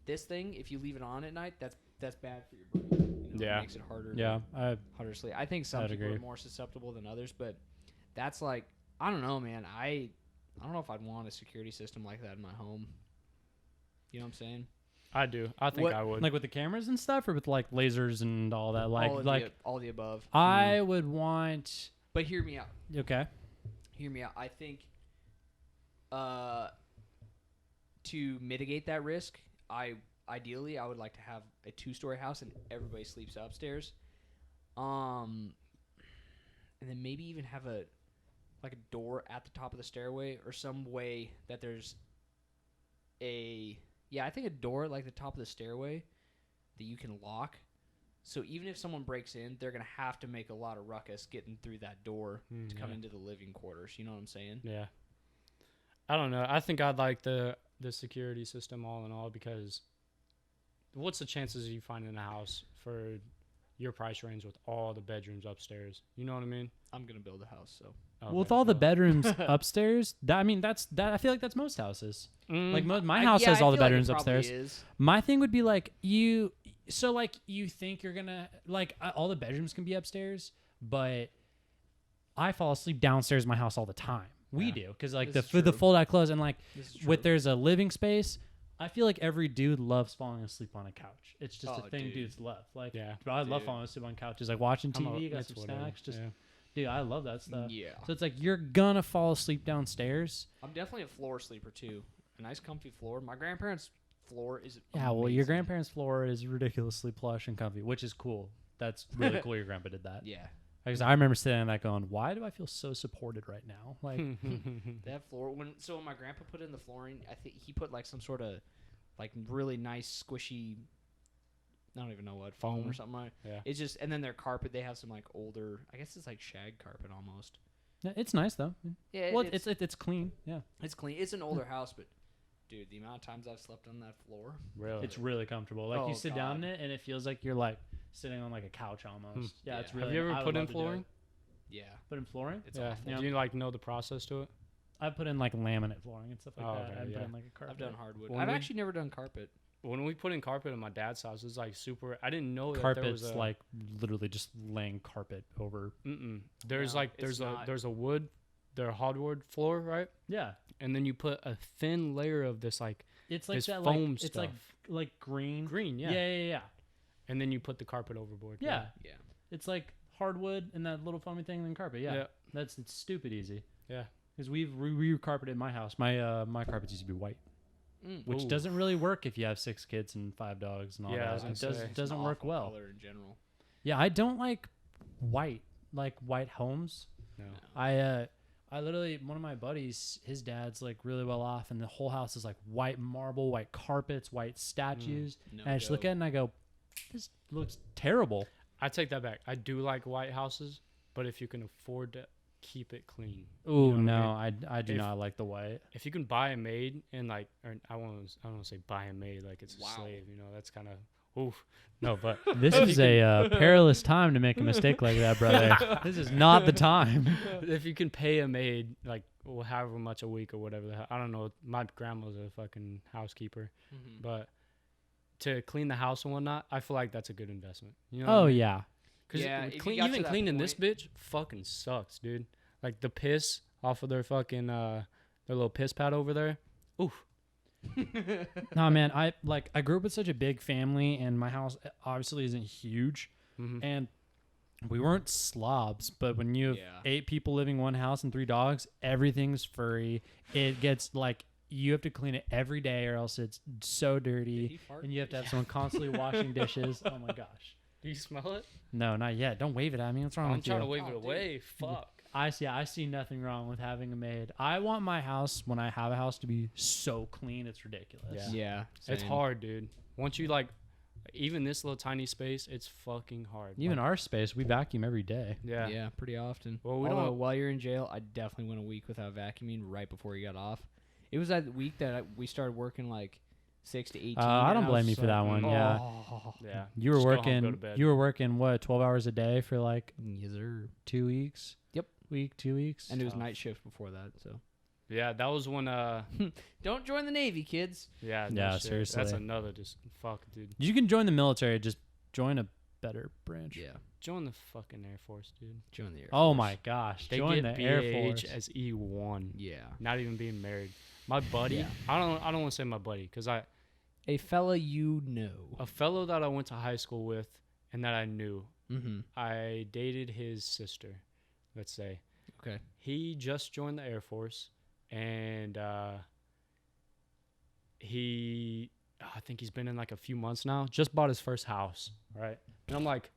This thing, if you leave it on at night, that's bad for your brain. Yeah. It makes it harder. Yeah. Harder to sleep. I think some I'd people agree. are more susceptible than others, but that's like, I don't know, man. I don't know if I'd want a security system like that in my home. You know what I'm saying? I do. I think What- I would. Like with the cameras and stuff, or with like lasers and all that. all the above. I would want. But hear me out. Okay. Hear me out. I think to mitigate that risk, I ideally, I would like to have a 2-story house and everybody sleeps upstairs. And then maybe even have a door at the top of the stairway or some way that there's I think a door at like the top of the stairway that you can lock. So even if someone breaks in, they're going to have to make a lot of ruckus getting through that door to come into the living quarters. You know what I'm saying? Yeah. I don't know. I think I'd like the security system all in all, because what's the chances of you finding a house for your price range with all the bedrooms upstairs? You know what I mean? I'm going to build a house, so. Okay, With all the well. bedrooms upstairs, I feel like that's most houses. Like my house Yeah, has I all the feel like it bedrooms probably upstairs. is. My thing would be like you think you're gonna like all the bedrooms can be upstairs, but I fall asleep downstairs in my house all the time. We do because like This is the true. fold out clothes and like This is with true. there's a living space. I feel like every dude loves falling asleep on a couch. It's just Oh, a thing dude. dudes love. Like, Yeah. bro, I love Dude. falling asleep on couches, like watching TV, got it's some whatever. snacks. Just, Yeah. dude, I love that stuff. Yeah. So it's like you're gonna fall asleep downstairs. I'm definitely a floor sleeper, too. A nice, comfy floor. My grandparents' floor is Yeah, well, your amazing. grandparents' floor is ridiculously plush and comfy, which is cool. That's really cool. Your grandpa did that. Yeah. Because I remember sitting on that going, why do I feel so supported right now? Like, That floor, when my grandpa put in the flooring, I think he put like some sort of like really nice squishy, I don't even know what, foam or Foam? something like. Yeah. It's just, and then their carpet, they have some like older, I guess it's like shag carpet almost. yeah, it's nice though. Yeah, Well, it's clean. Yeah, it's clean. It's an older house, but dude, the amount of times I've slept on that floor. Really? it's really comfortable. Like you Oh, sit down in God. it, and it feels like you're like sitting on like a couch almost. Yeah, Yeah. it's really. Have you ever I would put in love to do it. flooring? Yeah. Put in flooring? It's Yeah. awful. Yeah. Do you like know the process to it? I put in like laminate flooring and stuff like Oh, that. okay, I put yeah. in like a carpet. I've done hardwood. When I've we- actually never done carpet. When we put in carpet at my dad's house, it was like super. I didn't know that there was Carpet's a, like literally just laying carpet over. There's No, like it's not. there's a wood, there's a hardwood floor, right? Yeah, And then you put a thin layer of this like it's like This that. foam Like it's like green. green, Yeah, yeah, yeah. and then you put the carpet overboard. Yeah. Yeah. It's like hardwood and that little foamy thing and then carpet. Yeah. Yeah. It's stupid easy. Yeah. Because we've re-carpeted my house. My carpets used to be white, which Ooh. doesn't really work if you have 6 kids and 5 dogs and all Yeah, I was that. gonna It say. It's doesn't an work awful well. color in general. Yeah, I don't like white homes. No. I literally, one of my buddies, his dad's like really well off, and the whole house is like white marble, white carpets, white statues. No and I just look go. at it and I go, this looks terrible. I take that back. I do like white houses, but if you can afford to keep it clean, Ooh, what I no, I do If- not like the white. if you can buy a maid and like, or I want to say buy a maid like it's Wow. a slave, you know, that's kind of oof. No, but This is a perilous time to make a mistake like that, brother. This is not the time. if you can pay a maid like however much a week or whatever the hell, I don't know. My grandma's a fucking housekeeper, Mhm. but to clean the house and whatnot, I feel like that's a good investment. You know? Oh yeah. Because Yeah, if you got to even that cleaning this point- bitch fucking sucks, dude. Like the piss off of their fucking their little piss pad over there. Oof. No, man, I grew up with such a big family, and my house obviously isn't huge, Mm-hmm. and we weren't slobs. But when you have Yeah. 8 people living in one house and 3 dogs, everything's furry. It gets like you have to clean it every day, or else it's so Did dirty, he fart? and you have to have someone constantly washing dishes. Oh my gosh. Do you smell it? No, not yet. Don't wave it at me. What's wrong I'm with trying you? to wave Oh, it dude. away. Fuck. I see nothing wrong with having a maid. I want my house, when I have a house, to be so clean it's ridiculous. Yeah. Yeah. It's same. hard, dude. Once you like, even this little tiny space, it's fucking hard. Even Like, our space, we vacuum every day. yeah. Yeah, pretty often. Well, we Although, don't- while you're in jail, I definitely went a week without vacuuming right before you got off. It was that week that we started working like 6 to 18. I and don't blame was you just for that like, one. Yeah. "Oh." Yeah. You were Just go home, go to working. bed. You were working what 12 hours a day for like Yes, sir. 2 weeks. Yep. Week, 2 weeks. And it was tough. night shift before that, so. Yeah, that was when Don't join the Navy, kids. yeah, no Yeah, shit. seriously. That's another just fuck, dude. You can join the military. Just join a better branch. Yeah, Join the fucking Air Force, dude. join the Air Oh Force. my gosh. They join get the Air BAH Force. as E1. Yeah. Not even being married. My buddy, Yeah. I don't want to say my buddy because A fella you know. a fellow that I went to high school with and that I knew, Mm-hmm. I dated his sister. Let's say Okay. he just joined the Air Force and he I think he's been in like a few months now. Just bought his first house, right? And I'm like,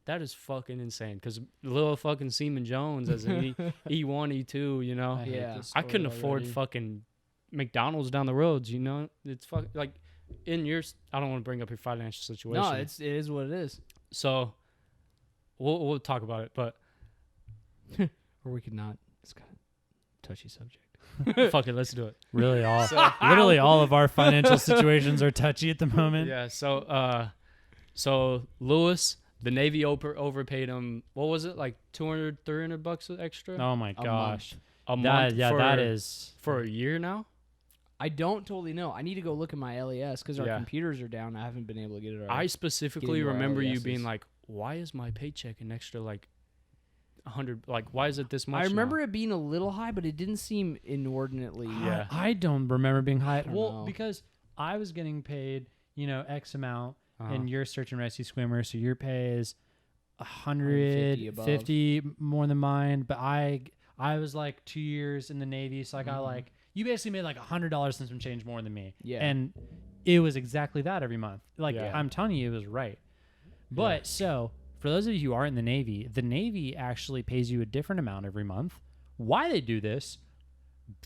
that is fucking insane. Because little fucking Seaman Jones as an E1, E2, you know? Yeah. I couldn't afford fucking McDonald's down the roads, you know? It's like in your, I don't want to bring up your financial situation. No, it is what it is. So we'll talk about it, but Or we could not. It's kind of touchy subject. fuck it, let's do it. Really, literally all of our financial situations are touchy at the moment. Yeah. So Lewis, the Navy overpaid him. What was it, like $200-$300 extra Oh my A gosh. a month? That is for a year now. I don't totally know. I need to go look at my LES because our Yeah. computers are down. I haven't been able to get it. I specifically getting to our remember you LESs. being like, "Why is my paycheck an extra like 100? Like, why is it this much?" I remember now? it being a little high, but it didn't seem inordinately. Yeah. I don't remember being high. don't Well, know. because I was getting paid, X amount, Uh-huh. and you're search and rescue swimmer, so your pay is 150 above. 150 more than mine. But I was like 2 years in the Navy, so I got like, you basically made like $100 and some change more than me. Yeah. And it was exactly that every month. Like, Yeah. I'm telling you, it was right. But so for those of you who are in the Navy actually pays you a different amount every month. Why they do this?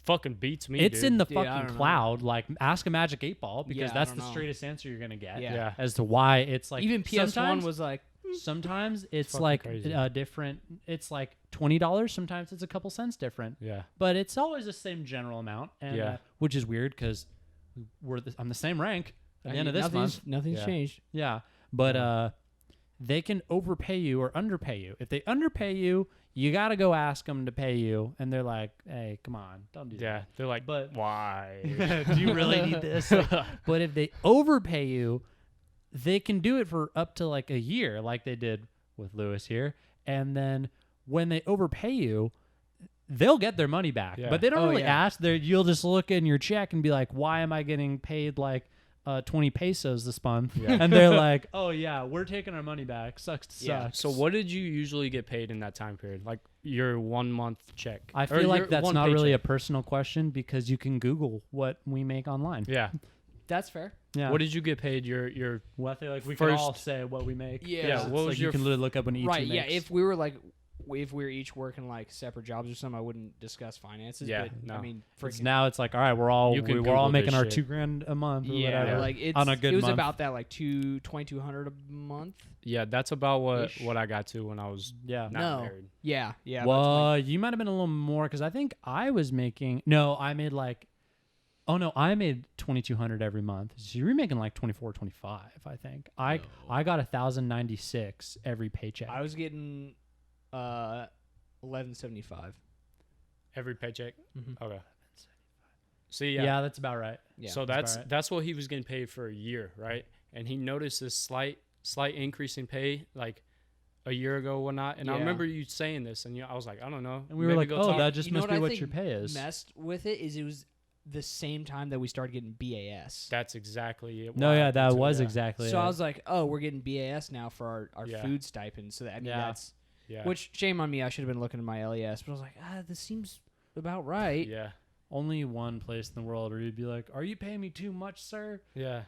Fucking beats me. It's dude. in the Dude, I fucking don't know. cloud. Like, ask a Magic 8 Ball, because Yeah, I that's don't the know. straightest answer you're gonna get. Yeah. As to why it's like Even PS1 sometimes- was like, Sometimes it's fucking like crazy. different. It's like $20. Sometimes it's a couple cents different. Yeah. But it's always the same general amount. And, Yeah. which is weird because I'm the same rank at the end of this month. nothing's Yeah. changed. Yeah. But they can overpay you or underpay you. If they underpay you, you got to go ask them to pay you. And they're like, hey, come on, don't do Yeah. They're like, But why? do you really need this? But if they overpay you, they can do it for up to like a year, like they did with Lewis here. And then when they overpay you, they'll get their money back. Yeah. But they don't Oh, really yeah. ask. You'll just look in your check and be like, why am I getting paid like 20 pesos this month? Yeah. And they're like, oh, yeah, we're taking our money back. Sucks to Yeah. suck. So what did you usually get paid in that time period? Like your 1 month check? I Or feel your like that's one not really a paycheck? personal question because you can Google what we make online. Yeah. That's fair. Yeah. What did you get paid your Well, I feel like we first- can all say what we make. Yeah. Yeah, It's what was like your you can literally look up when each Right. makes. Yeah. If we were like, if we were each working like separate jobs or something, I wouldn't discuss finances. Yeah, But, no. I mean, It's freaking. now it's like, all right, we're all You can we're all Google making this our shit. $2,000 a month. Or Yeah, whatever. like it's on a good it was month. about that like $2,200 a month. Yeah, that's about Ish. what I got to when I was Yeah. not No. married. Yeah, yeah. that's Well, you might have been a little more because I think I was making. No, I made like. Oh no, I made 2,200 every month. So you were making like 24, 25, I think. I got 1,096 every paycheck. I was getting $11.75. Every paycheck. Mhm. Okay. See, yeah. that's about right. Yeah. So that's that's about right. what he was getting paid for a year, right? And he noticed this slight increase in pay like a year ago, or whatnot. And I Yeah. remember you saying this, and I was like, I don't know. And we were Maybe like, go oh, talk- that just You know must what be I what think your pay is. messed with it was the same time that we started getting BAS. That's exactly it. No, Why yeah, happened that to was it. exactly So it. I was like, oh, we're getting BAS now for our Yeah. food stipend. So that, I mean, Yeah. that's Yeah. which shame on me. I should have been looking at my LES, but I was like, this seems about right. Yeah. only one place in the world where you'd be like, are you paying me too much, sir? Yeah.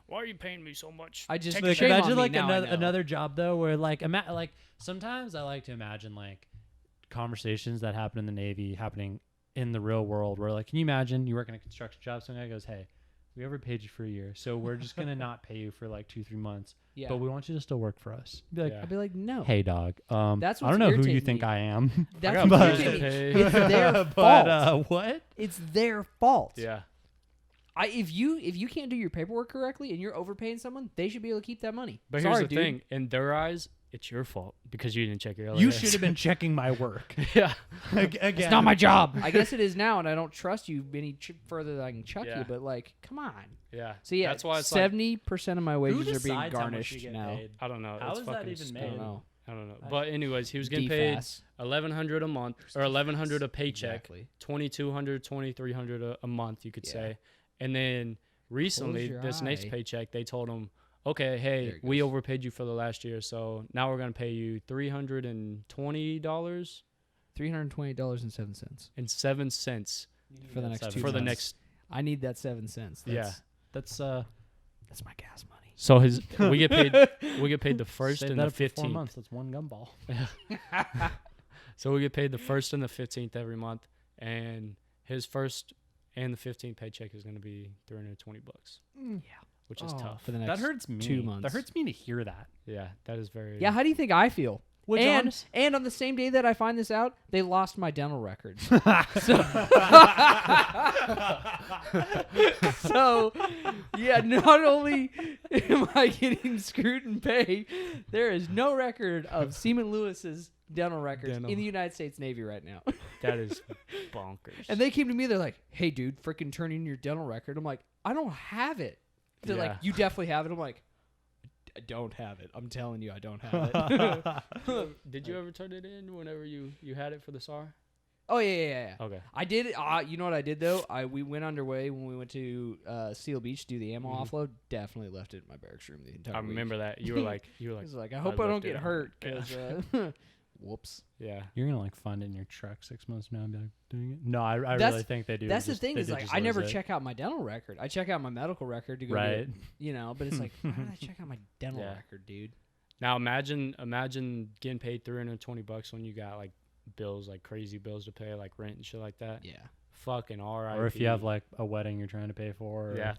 Why are you paying me so much? I just Like, shame on imagine me, like now I know. another job though, where like like sometimes I like to imagine like conversations that happen in the Navy happening in the real world, where like, can you imagine you work in a construction job, some guy goes, hey, we ever paid you for a year, so we're just gonna not pay you for like 2-3 months, Yeah. but we want you to still work for us. Be like, Yeah. I'd be like, no. hey dog, That's I what's don't know who you irritating think me. I am. That's got what's bills to irritating me. pay. It's their fault. But what? It's their fault. Yeah. If you can't do your paperwork correctly and you're overpaying someone, they should be able to keep that money. But Sorry, here's the dude. thing: in their eyes, it's your fault because you didn't check your. You LAS. should have been checking my work. Yeah. Again. It's not my job. I guess it is now, and I don't trust you any further than I can chuck Yeah. you. But like, come on. Yeah. So yeah, That's why it's like 70% of my Who wages are being decides how much garnished you get now. paid? I don't know. How it's is that fucking even I made? don't know. I don't know. But anyways, he was getting paid DFAS. $1,100 a month or $1,100 a paycheck, Exactly. $2,200, $2,300 a month, you could Yeah. say. And then recently, your this next eye. paycheck, they told him, okay, There hey, it we goes. overpaid you for the last year, so now we're gonna pay you $320.07 $320.07 for the next 2 for the months. next. I need that 7 cents. Yeah. That's, That's That's my gas money. So we get paid the first Save and that the up for 4 15th. months. That's one gumball. So we get paid the 1st and the 15th every month, and his first and the 15th paycheck is going to be $320, which is tough. For the next That hurts me. 2 months. That hurts me to hear that. Yeah, that is very. Yeah, how do you think I feel? Which and on the same day that I find this out, they lost my dental records. So, yeah, not only am I getting screwed in pay, there is no record of Seaman Lewis's dental records in the United States Navy right now. That is bonkers. And they came to me, they're like, "Hey, dude, freaking turn in your dental record." I'm like, "I don't have it." They're like, "You definitely have it." I'm like, "I don't have it. I'm telling you, I don't have it." Did you ever turn it in whenever you had it for the SAR? Oh yeah. Okay. I did. You know what I did though? We went underway when we went to Seal Beach to do the ammo offload. Definitely left it in my barracks room the entire I week. remember that. You were like, I was like, I hope I don't get hurt because, whoops. yeah. You're gonna like find it in your truck 6 months from now and be like doing it. No, I really think they do. That's Just- the thing they is did like just I never lose it. check out my dental record. I check out my medical record to go Right. get, you know. But it's like, why did I check out my dental Yeah. record, dude? Now imagine getting paid $320 when you got like bills, like crazy bills to pay, like rent and shit like that. Yeah. Fucking alright. Or if you have like a wedding you're trying to pay for. Or yeah,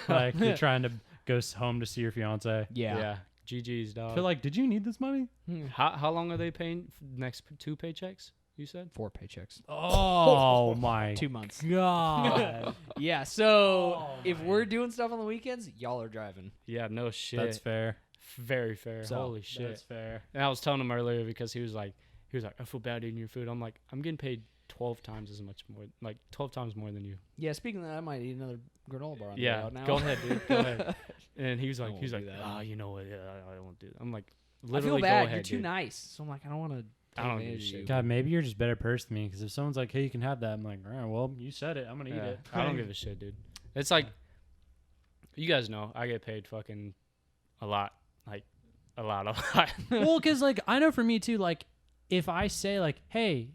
like you're trying to go home to see your fiance. yeah. GG's dog. I feel like, did you need this money? How long are they paying for the next 2 paychecks? You said 4 paychecks. Oh my 2 months. god. Yeah. So if we're doing stuff on the weekends, y'all are driving. yeah, no shit. That's fair. very fair. So, Holy shit. That's fair. And I was telling him earlier because he was like, I feel bad eating your food. I'm like, I'm getting paid 12 times as much more, like 12 times more than you. Yeah. Speaking of that, I might eat another granola bar on the way Yeah, out now. go ahead, dude. Go ahead. And he was like, won't do that. oh, you know what? Yeah, I won't do that. I'm like, I literally, feel bad. go ahead, You're too dude. nice. So I'm like, I don't want to. I don't give a shit. God, maybe you're just a better person than me. Because if someone's like, "Hey, you can have that," I'm like, "All right, well, you said it. I'm gonna eat Yeah, it." I don't give a shit, dude. It's like, you guys know, I get paid fucking a lot. Like, a lot. Well, because like I know for me too. Like, if I say like, "Hey,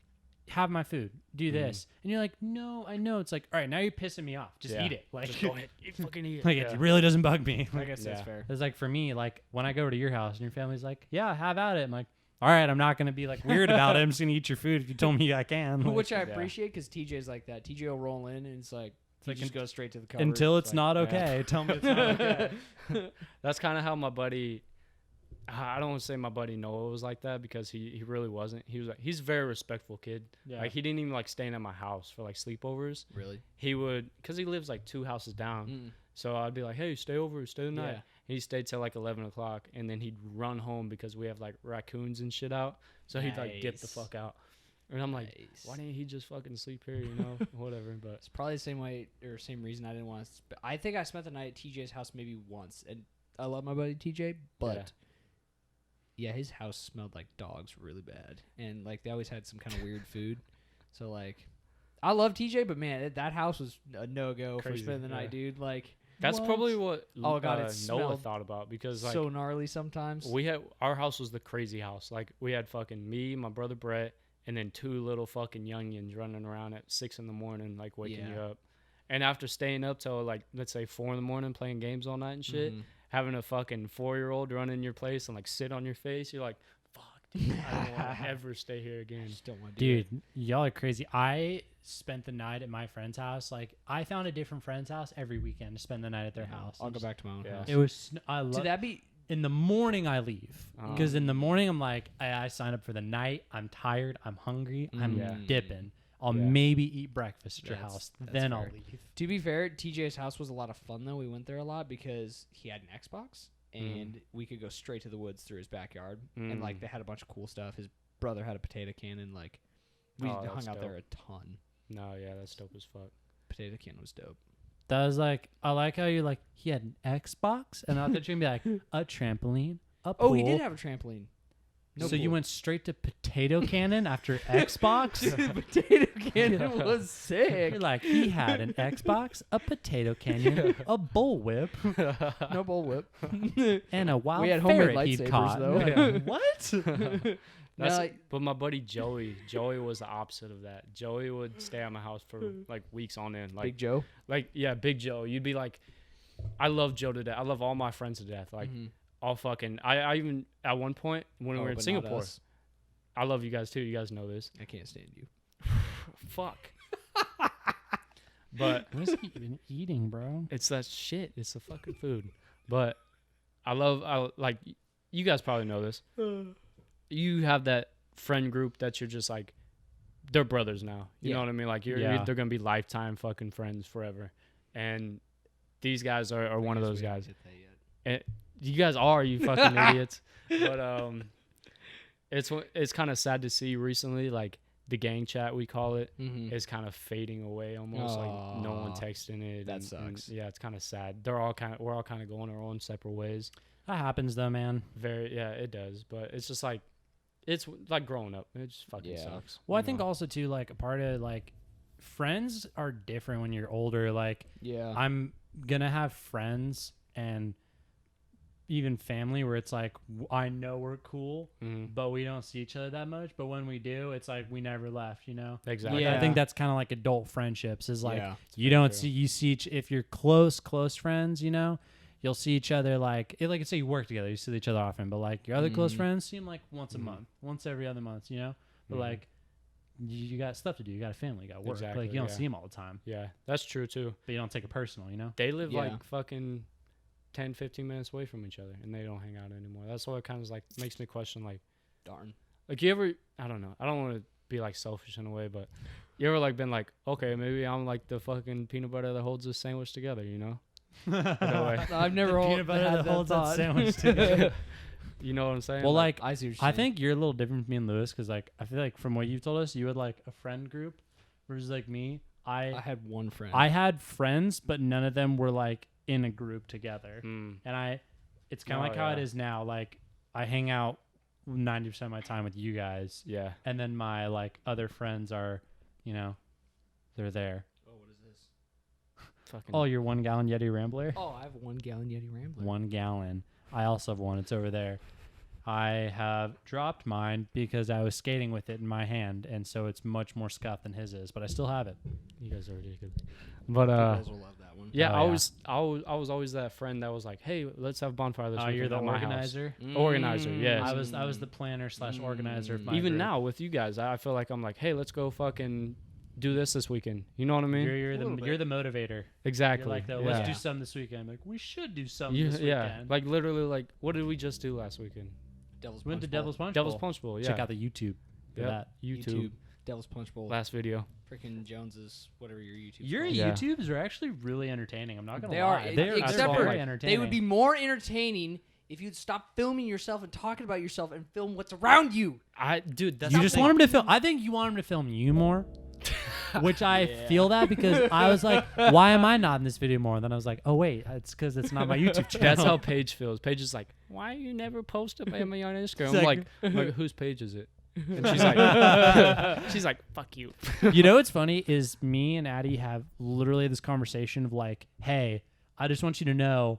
have my food, do this," and you're like, "No, I know," it's like, "All right, now you're pissing me off. Just Yeah. eat it. Like, Just go ahead. Fucking eat it. like it really doesn't bug me." I guess that's Yeah. fair. It's like for me, like when I go to your house and your family's like, "Yeah, have at it," I'm like, "All right, I'm not gonna be like weird about it. I'm just gonna eat your food if you told me I can." Like, Which I Yeah. appreciate because TJ's like that. TJ will roll in and it's like, he like just goes straight to the cover. until it's like, not yeah. okay. Tell me it's not okay. That's kind of how my buddy, I don't want to say my buddy Noah was like that because he really wasn't. He was like, he's a very respectful kid. Yeah. Like he didn't even like staying at my house for like sleepovers. Really? He would, cause he lives like 2 houses down. So I'd be like, hey, stay over, stay the night. Yeah. He stayed till like 11 o'clock and then he'd run home because we have like raccoons and shit out. So he'd like dip the Nice. fuck out. And I'm like, Nice. why didn't he just fucking sleep here, you know? Whatever. But It's probably the same way or same reason I didn't want to. I think I spent the night at TJ's house maybe once, and I love my buddy TJ, but yeah, his house smelled like dogs really bad, and like they always had some kind of weird food. So like, I love TJ, but man, that house was a no go for Crazy, spending the yeah. night, dude. Like, that's what? probably what Oh, God, it Noah smelled thought about because like so gnarly sometimes. we had our house was the crazy house. Like we had fucking me, my brother Brett, and then 2 little fucking youngins running around at 6 in the morning, like waking you Yeah. up. And after staying up till like let's say 4 in the morning playing games all night and shit, Mhm. having a fucking 4-year-old run in your place and like sit on your face, you're like, fuck, dude, I don't want to ever stay here again. Just don't want to do it. Dude, y'all are crazy. I spent the night at my friend's house. Like, I found a different friend's house every weekend to spend the night at their house. I'll go back to my own Yeah. house. It was. I To love. that be In the morning, I leave Um, because in the morning I'm like, I sign up for the night. I'm tired. I'm hungry. I'm Yeah. dipping. I'll Yeah. maybe eat breakfast at your That's- house. that's Then I'll fair. leave. To be fair, TJ's house was a lot of fun though. We went there a lot because he had an Xbox and we could go straight to the woods through his backyard. And like Mm. they had a bunch of cool stuff. His brother had a potato cannon. Like we Oh, hung that's out there dope. a ton. No, yeah, that's dope as fuck. Potato cannon was dope. That was like, I like how you're like, he had an Xbox, and I thought you were gonna be like a trampoline, a pool. Oh, he did have a trampoline. No so you pool. went straight to potato cannon after Xbox? potato cannon was sick. You're like, he had an Xbox, a potato cannon, a bullwhip, No bullwhip. and a wild We had homemade ferret he'd lightsabers, caught. though. You're like, what? That's, No, but my buddy Joey was the opposite of that. Joey would stay at my house for like weeks on end. Like Big Joe. Like yeah, Big Joe. You'd be like, I love Joe to death. I love all my friends to death. Like all fucking. I even at one point when we were in Singapore. I love you guys too. You guys know this. I can't stand you. Fuck. But What is he even eating, bro? it's that shit. It's the fucking food. But I like you guys probably know this. You have that friend group that you're just like they're brothers now. You know what I mean? Like they're gonna be lifetime fucking friends forever. And these guys are one of those guys. And you guys are, you fucking idiots. But it's kind of sad to see recently, like the gang chat we call it is kind of fading away almost. Like no one texting it. That sucks. And yeah, it's kind of sad. We're all kind of going our own separate ways. That happens though, man. Yeah, it does. But it's just like it's like growing up. It just fucking sucks. Well, I think also too, like a part of like friends are different when you're older. Like I'm gonna have friends and even family where it's like I know we're cool, but we don't see each other that much. But when we do, it's like we never left. You know, Exactly. Like, I think that's kind of like adult friendships. Is like you very don't true. see if you're close friends. You know, you'll see each other like say you work together, you see each other often. But like your other close friends, see them like once a month, once every other month. You know, but like you got stuff to do. You got a family. You got work. Exactly, Like you don't see them all the time, Yeah, that's true too. but you don't take it personal. You know. They live Yeah. like fucking 10, 15 minutes away from each other, and they don't hang out anymore. That's what kind of like makes me question, like, Darn. like you ever, I don't know, I don't want to be like selfish in a way, but you ever like been like, okay, maybe I'm like the fucking peanut butter that holds this sandwich together, you know? In a way. I've never peanut butter that holds that sandwich together. You know what I'm saying? Well, like I see what you're I saying. think you're a little different from me and Lewis because like I feel like from what you've told us, you had like a friend group versus like me. I had one friend. I had friends, but none of them were like in a group together. And it's kind of like how it is now. Like I hang out 90% of my time with you guys. Yeah. And then my like other friends are, you know, they're there. Oh, what is this? Fucking. Oh, your 1 gallon Yeti Rambler? Oh, I have a 1 gallon Yeti Rambler. 1 gallon. I also have one. It's over there. I have dropped mine because I was skating with it in my hand, and so it's much more scuffed than his is, but I still have it. You guys are ridiculous. But You guys will love that one. yeah, Oh, I was always that friend that was like, hey, let's have bonfire this Oh, weekend you're the at my house. organizer? Organizer, yes. I was the planner / organizer of my Even group. now with you guys, I feel like I'm like, hey, let's go fucking do this weekend. You know what I mean? You're the motivator. Exactly. You're like, let's do something this weekend. I'm like, we should do something this weekend. Like literally, like what did we just do last weekend? Devil's Went to Devil's Punch Devil's Bowl. Punch Bowl. Yeah. Check out the YouTube for Yep. that. YouTube. Devil's Punch Bowl. Last video. Freaking Jones's, whatever your YouTube. Your Yeah. YouTubes are actually really entertaining. I'm not gonna They lie. are. They are Except actually for very entertaining. they would be more entertaining if you'd stop filming yourself and talking about yourself and film what's around you. Dude, that's You the just thing. want him to film. I think you want him to film you more. Which I feel that because I was like, why am I not in this video more? And then I was like, oh wait, it's because it's not my YouTube channel. That's how Paige feels. Paige is like, why you never post about me on Instagram? I'm like, whose page is it? And she's like, fuck you. You know what's funny is me and Addie have literally this conversation of like, hey, I just want you to know,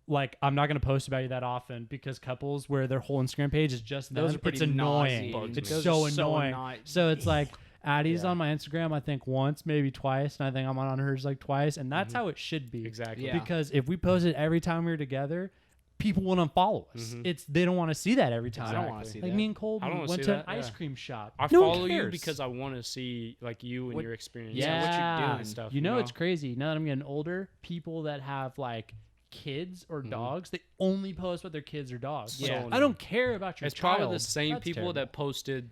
like, I'm not going to post about you that often because couples where their whole Instagram page is just them, Those are pretty it's annoying. nauseating. It's Those so are so annoying. annoying. So it's like, Addie's on my Instagram, I think once, maybe twice, and I think I'm on hers like twice, and that's how it should be. Exactly. Yeah. Because if we post it every time we were together, people will unfollow us. They don't want to see that every time. I don't want to see Like that. me and Cole I don't wanna went see to that, an ice yeah. cream shop. I No one follow you cares. because I want to see like you and What- your experience. Yeah, what you're doing and stuff. You know, it's crazy. Now that I'm getting older, people that have like kids or dogs, they only post about their kids or dogs. Yeah. Like, I don't care about your It's child. probably the same That's people terrible. that posted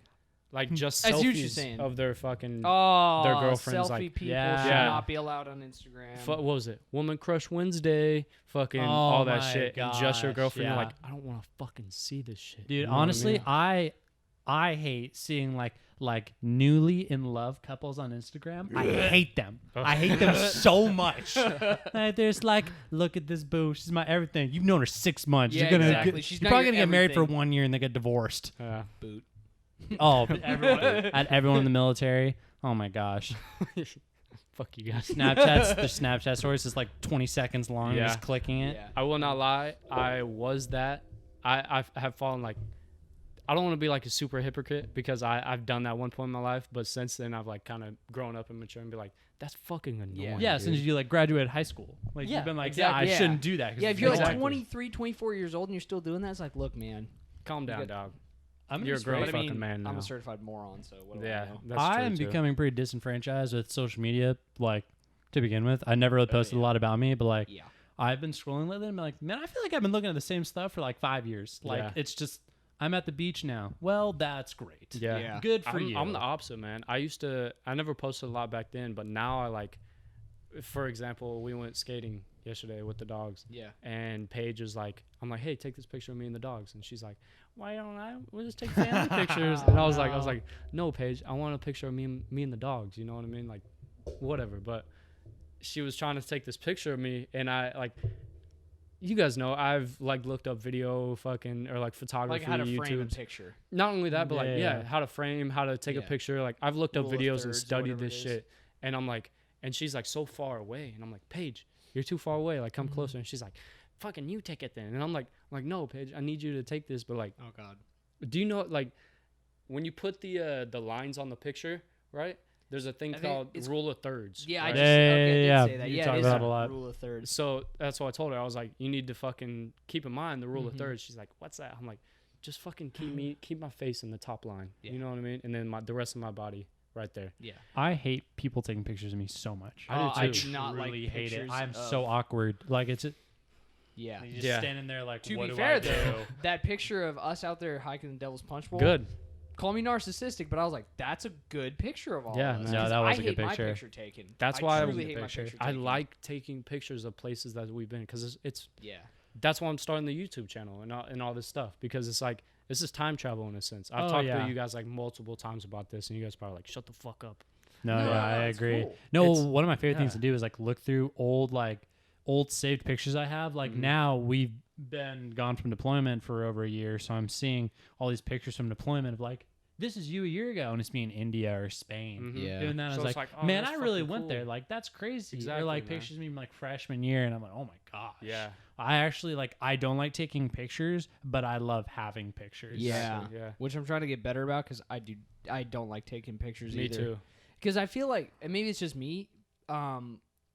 like just I see what you're selfies saying. of their fucking Oh, their girlfriends, selfie like, people Yeah. should Yeah. not be allowed on Instagram. what was it? Woman Crush Wednesday, fucking Oh all that my shit, and just your gosh, girlfriend. You're yeah. like, I don't want to fucking see this shit. Dude, You know what I honestly, mean? I hate seeing like newly in love couples on Instagram. I hate them. I hate them so much. Like, there's like, look at this boo. She's my everything. You've known her 6 months. Yeah, you're gonna exactly. get, She's you're not probably your gonna get married for everything. 1 year and then get divorced. Boot. Oh, everyone in the military. Oh my gosh. Fuck you guys. The Snapchat stories is like 20 seconds long. Yeah. Just clicking it. Yeah. I will not lie. I was that. I have fallen like. I don't want to be like a super hypocrite because I've done that one point in my life, but since then I've like kind of grown up and matured and be like, that's fucking annoying. Yeah, dude. since you like graduated high school, like Yeah, you've been like, exactly, yeah, I yeah. shouldn't do that. 'cause Yeah, if you're like exactly. 23, 24 years old and you're still doing that, it's like, look, man, Calm down, good. dog. I'm You're a grown But I fucking mean, man now. I'm a certified moron, so what do Yeah, I know? that's I true am too. becoming pretty disenfranchised with social media, like to begin with. I never really posted a lot about me, but like Yeah. I've been scrolling lately and been like, man, I feel like I've been looking at the same stuff for like 5 years. Like Yeah. it's just I'm at the beach now. Well, that's great. Yeah. Yeah. Good for I'm, you. I'm the opposite, man. I never posted a lot back then, but now I like, for example, we went skating yesterday with the dogs. Yeah. And Paige was like, I'm like, hey, take this picture of me and the dogs. And she's like, why don't I? We'll just take family pictures. And I was like, no, Paige, I want a picture of me and the dogs. You know what I mean? Like, whatever. But she was trying to take this picture of me, and I like, you guys know, I've like looked up video fucking or like photography, Like how to frame a YouTube. picture. Not only that, but like, Yeah. how to frame, how to take a Yeah. picture. Like, I've looked up Rule of videos and thirds or studied whatever this it is. shit. And I'm like, and she's like so far away. And I'm like, Paige, you're too far away. Like, come closer. And she's like, fucking you take it then. And I'm like, no, Paige, I need you to take this. But like, Oh God. do you know, like, when you put the lines on the picture, right? There's a thing I think called it's- rule of thirds. Yeah, I right? just Yeah, okay, I did yeah, say that. you Yeah, talk it is about it a lot. rule of thirds. So that's what I told her. I was like, you need to fucking keep in mind the rule of Mhm. thirds. She's like, what's that? I'm like, just fucking keep my face in the top line. Yeah. You know what I mean? And then the rest of my body right there. Yeah. I hate people taking pictures of me so much. I do I too. do not like truly hate it. pictures I'm of- so awkward. Like it's Yeah. just Yeah. standing there like, To what be do fair I do? though, that picture of us out there hiking the Devil's Punch Bowl. Good. Call me narcissistic, but I was like, that's a good picture of all Yeah, of us. man. No, 'Cause that was I a good hate picture. my picture taken. That's I why truly hate my picture I taken. like taking pictures of places that we've been because it's Yeah. that's why I'm starting the YouTube channel and all this stuff because it's like this is time travel in a sense. I've Oh, talked yeah. to you guys like multiple times about this, and you guys probably like shut the fuck up. No, No, yeah, I it's agree. cool. No, It's- one of my favorite things yeah. to do is like look through old saved pictures I have. Like Mhm. now we've been gone from deployment for over a year, so I'm seeing all these pictures from deployment of like, this is you a year ago, and it's me in India or Spain. Mhm. Yeah. Doing that, I So was it's like, like, oh, man, that's I really fucking went cool. there. Like that's crazy. Exactly, or like man. pictures of me from like freshman year, and I'm like, oh my gosh. Yeah. I actually like. I don't like taking pictures, but I love having pictures. Yeah. Exactly, yeah. Which I'm trying to get better about because I don't like taking pictures Me either. too. Because I feel like, and maybe it's just me,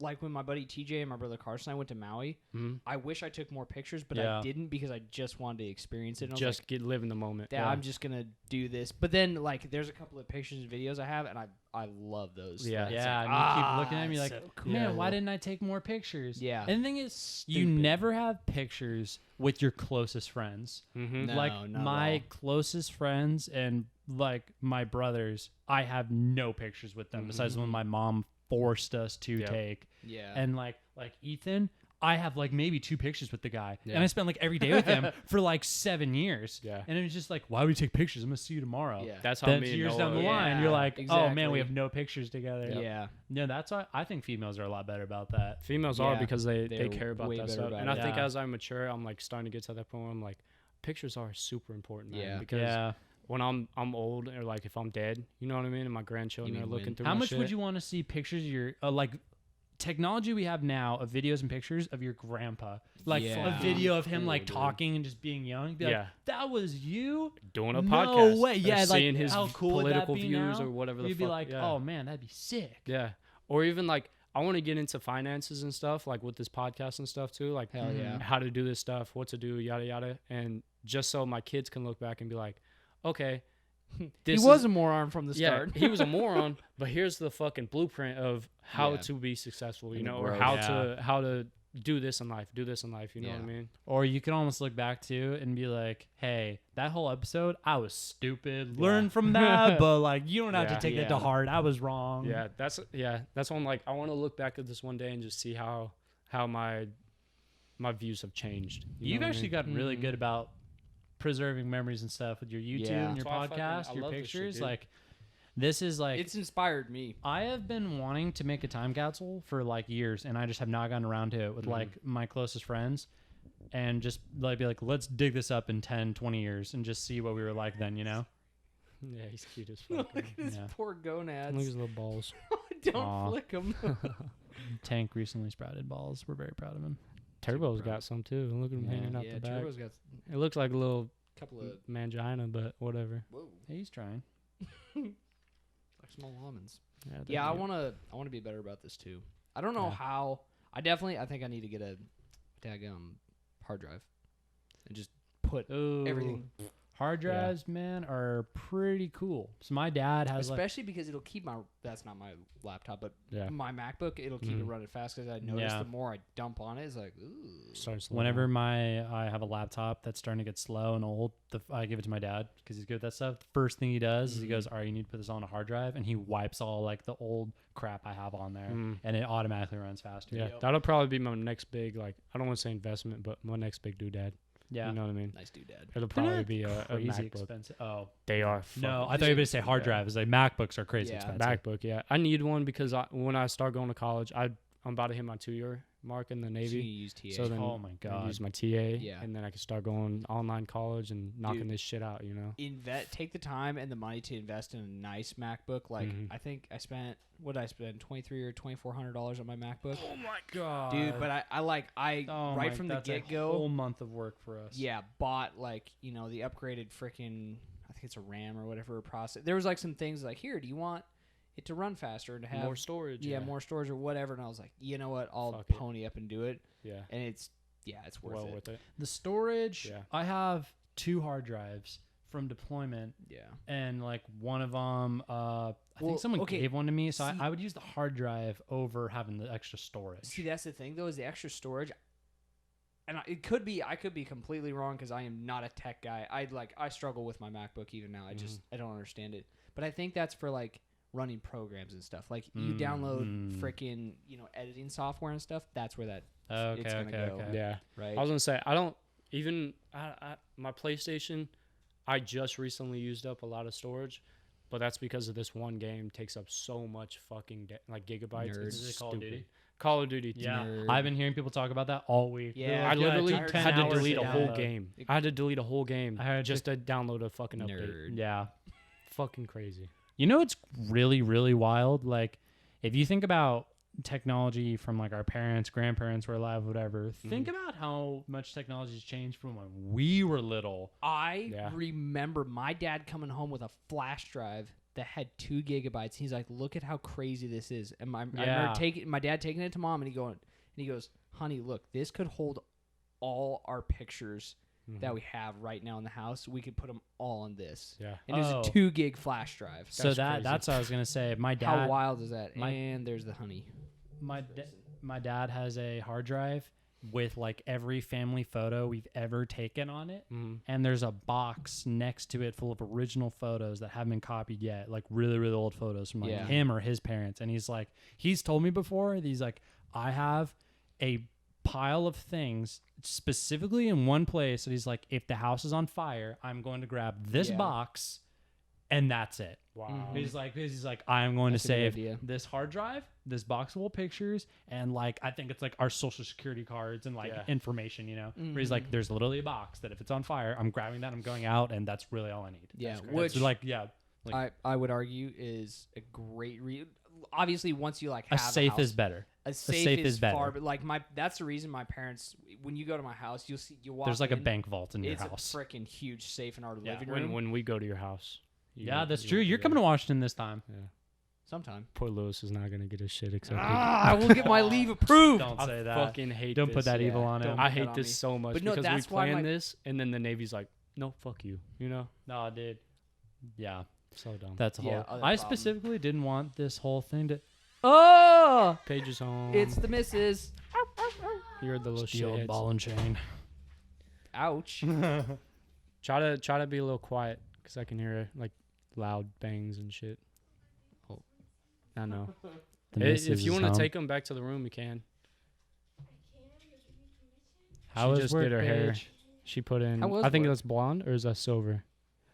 like when my buddy TJ and my brother Carson and I went to Maui, Mm-hmm. I wish I took more pictures, but Yeah. I didn't because I just wanted to experience it. And I was Just like, live in the moment. yeah, I'm just gonna do this. But then like there's a couple of pictures and videos I have, and I love those. Yeah. It's Yeah, like, and you keep looking at me it's like, so cool. man, why didn't I take more pictures? Yeah. And the thing is, you Stupid. never have pictures with your closest friends. Mm-hmm. No, like not at my all. closest friends and like my brothers, I have no pictures with them besides when my mom forced us to Yeah. take. Yeah. And like Ethan, I have like maybe 2 pictures with the guy, Yeah. and I spent like every day with him for like 7 years. Yeah. And it was just like, why would we take pictures? I'm gonna see you tomorrow. Yeah. That's how Then me and years Noah down the are. line, you're Yeah, like, oh man, exactly. we have no pictures together. Yeah. No, that's why I think females are a lot better about that. Females are Yeah, because they they're care about way that better stuff. about And it. I think Yeah. as I mature, I'm like starting to get to that point where I'm like, pictures are super important, man. Yeah. Because Yeah. when I'm old or like if I'm dead, you know what I mean, and my grandchildren You are mean looking when? through How my much shit, would you want to see pictures of your like technology we have now of videos and pictures of your grandpa? Like Yeah. a video of him Cool, like dude. talking and just being young. Be like, Yeah. that was you? doing a No podcast? way. or Yeah, like seeing his how cool would that political be views now? or whatever the You'd fuck. be like, yeah. oh man, that'd be sick. Yeah. Or even like I want to get into finances and stuff, like with this podcast and stuff too. Like Hell yeah. how to do this stuff, what to do, yada yada. And just so my kids can look back and be like, okay, He this was is- a moron from the yeah, start. he was a moron, but here's the fucking blueprint of how Yeah. to be successful, you And the know, or growth. how to do this in life, you know what I Yeah. mean? Or you can almost look back to and be like, hey, that whole episode, I was stupid. Learn from that, but like you don't have Yeah. to take it to Yeah. heart. I was wrong. Yeah, that's why I'm like I want to look back at this one day and just see how my views have changed. You know You've what I actually mean? gotten really Mhm. good about preserving memories and stuff with your YouTube Yeah. and your That's why I podcast, your love this shit, pictures. dude. Like this is like It's inspired me. I have been wanting to make a time capsule for like years, and I just have not gotten around to it with like my closest friends, and just like be like, let's dig this up in 10, 20 years and just see what we were like then, you know? Yeah, he's cute as Look fuck. at his Yeah. poor Look at gonads. his little balls. Don't Aw. flick them. Tank recently sprouted balls. We're very proud of him. Turbo's got some too. Look at him Yeah. hanging out Yeah, the back. Turbo's got. It looks like a little couple of mangina, but whatever. whoa, He's trying. like small almonds. Yeah, Yeah, I they're wanna be better about this too. I don't know Yeah. how. I think I need to get a hard drive and just put Ooh. everything. Hard Yeah. drives, man, are pretty cool. So my dad has like, Especially because it'll keep that's not my laptop, but Yeah. my MacBook, it'll keep it Mhm. running fast because I notice Yeah. the more I dump on it, it's like, ooh. starting to slow whenever down. I have a laptop that's starting to get slow and old, I give it to my dad because he's good at that stuff. The first thing he does is he goes, "All right, you need to put this on a hard drive," and he wipes all like the old crap I have on there, and it automatically runs faster. Yeah, Yep. that'll probably be my next big, like, I don't want to say investment, but my next big doodad. Yeah. You know what I mean? Nice dude, Dad. It'll They're probably not be a crazy MacBook. expensive. Oh They are. no, fucking- I thought you were going to say hard Yeah. drive. It's like MacBooks are crazy Yeah. expensive. MacBook, yeah. I need one because when I start going to college, I'm about to hit my 2-year mark in the So you Navy. use T.H.E. So then Oh my I God. use my TA, Yeah. and then I can start going online college and knocking Dude. this shit out, you know? Take the time and the money to invest in a nice MacBook. Like Mhm. I think I spent $2300 or $2400 on my MacBook, Oh my God, dude. But I right from the that's a get go. whole month of work for us. Yeah, bought like the upgraded freaking I think it's a RAM or whatever process. There was like some things like here, do you want it to run faster and to have More storage. yeah more storage or whatever? And I was like, you know what, I'll Fuck it. pony up and do it. Yeah. And it's worth Well it. worth it. The storage, Yeah. I have 2 hard drives from deployment, Yeah. and like one of them, I Well, think someone okay, gave one to me, so see- I would use the hard drive over having the extra storage. See, that's the thing though, is the extra storage. And I could be completely wrong because I am not a tech guy. I struggle with my MacBook even now. I don't understand it. But I think that's for like running programs and stuff. Like you download freaking editing software and stuff. That's where that Okay, it's gonna go. okay. Yeah. right. I was gonna say I don't even my PlayStation. I just recently used up a lot of storage, but that's because of this one game takes up so much fucking like gigabytes. Nerd. It's Is it Call of stupid. Duty? Call of Duty. Yeah, Nerd. I've been hearing people talk about that all week. Yeah. They're I like, literally it took 10 had to hours delete a whole download. game. I had to delete a whole game I heard just to download a fucking update. Nerd. Yeah. Fucking crazy. You know, it's really, really wild. Like, if you think about technology from like our parents, grandparents were alive, whatever, think about how much technology's changed from when we were little. I Yeah. remember my dad coming home with a flash drive that had 2 gigabytes. He's like, "Look at how crazy this is." And I Yeah. remember my dad taking it to mom, and he goes, "Honey, look, this could hold all our pictures that we have right now in the house. We could put them all on this." Yeah. And it was Oh. a 2 gig flash drive. So That's that's crazy. what I was gonna say. My How dad, wild is that? my- And there's the honey. my dad has a hard drive with like every family photo we've ever taken on it. And there's a box next to it full of original photos that haven't been copied yet, like really, really old photos from like Yeah. him or his parents. And he's told me before, he's like, I have a pile of things specifically in one place that he's like, if the house is on fire, I'm going to grab this Yeah. box and that's it. Wow. He's like, I'm going That's to a good save idea. this hard drive, this box full of pictures, and like I think it's like our social security cards and like Yeah. information, Where he's like, there's literally a box that if it's on fire, I'm grabbing that, I'm going out, and that's really all I need. Yeah, That's which like like I would argue is a great obviously once you like a have safe house, is better. a safe, safe is is better. far, but like that's the reason my parents, when you go to my house, you walk There's like a in, bank vault in your it's house. a freaking huge safe in our Yeah. living room. When we go to your house. Yeah, that's true. You're coming to Washington this time. Yeah. Sometime. Poor Lewis is not gonna get his shit accepted. I will get my leave approved. Don't I say that. fucking hate Don't this. put that Yeah, evil on don't- him. I that hate on this me. so much But no, because we that's why plan my- this and then the Navy's like, no, fuck you. You know? No, dude. Yeah, So dumb. that's a whole. Yeah, other I problem. specifically didn't want this whole thing to Oh, Paige is home. it's the missus. You're the little steal shit. ball and chain. Ouch. Try to be a little quiet because I can hear like loud bangs and shit. Oh, I know. If you want to take them back to the room, you can. How She is just work, did her hair. Paige? She put in. How was I think work? that's blonde or is that silver?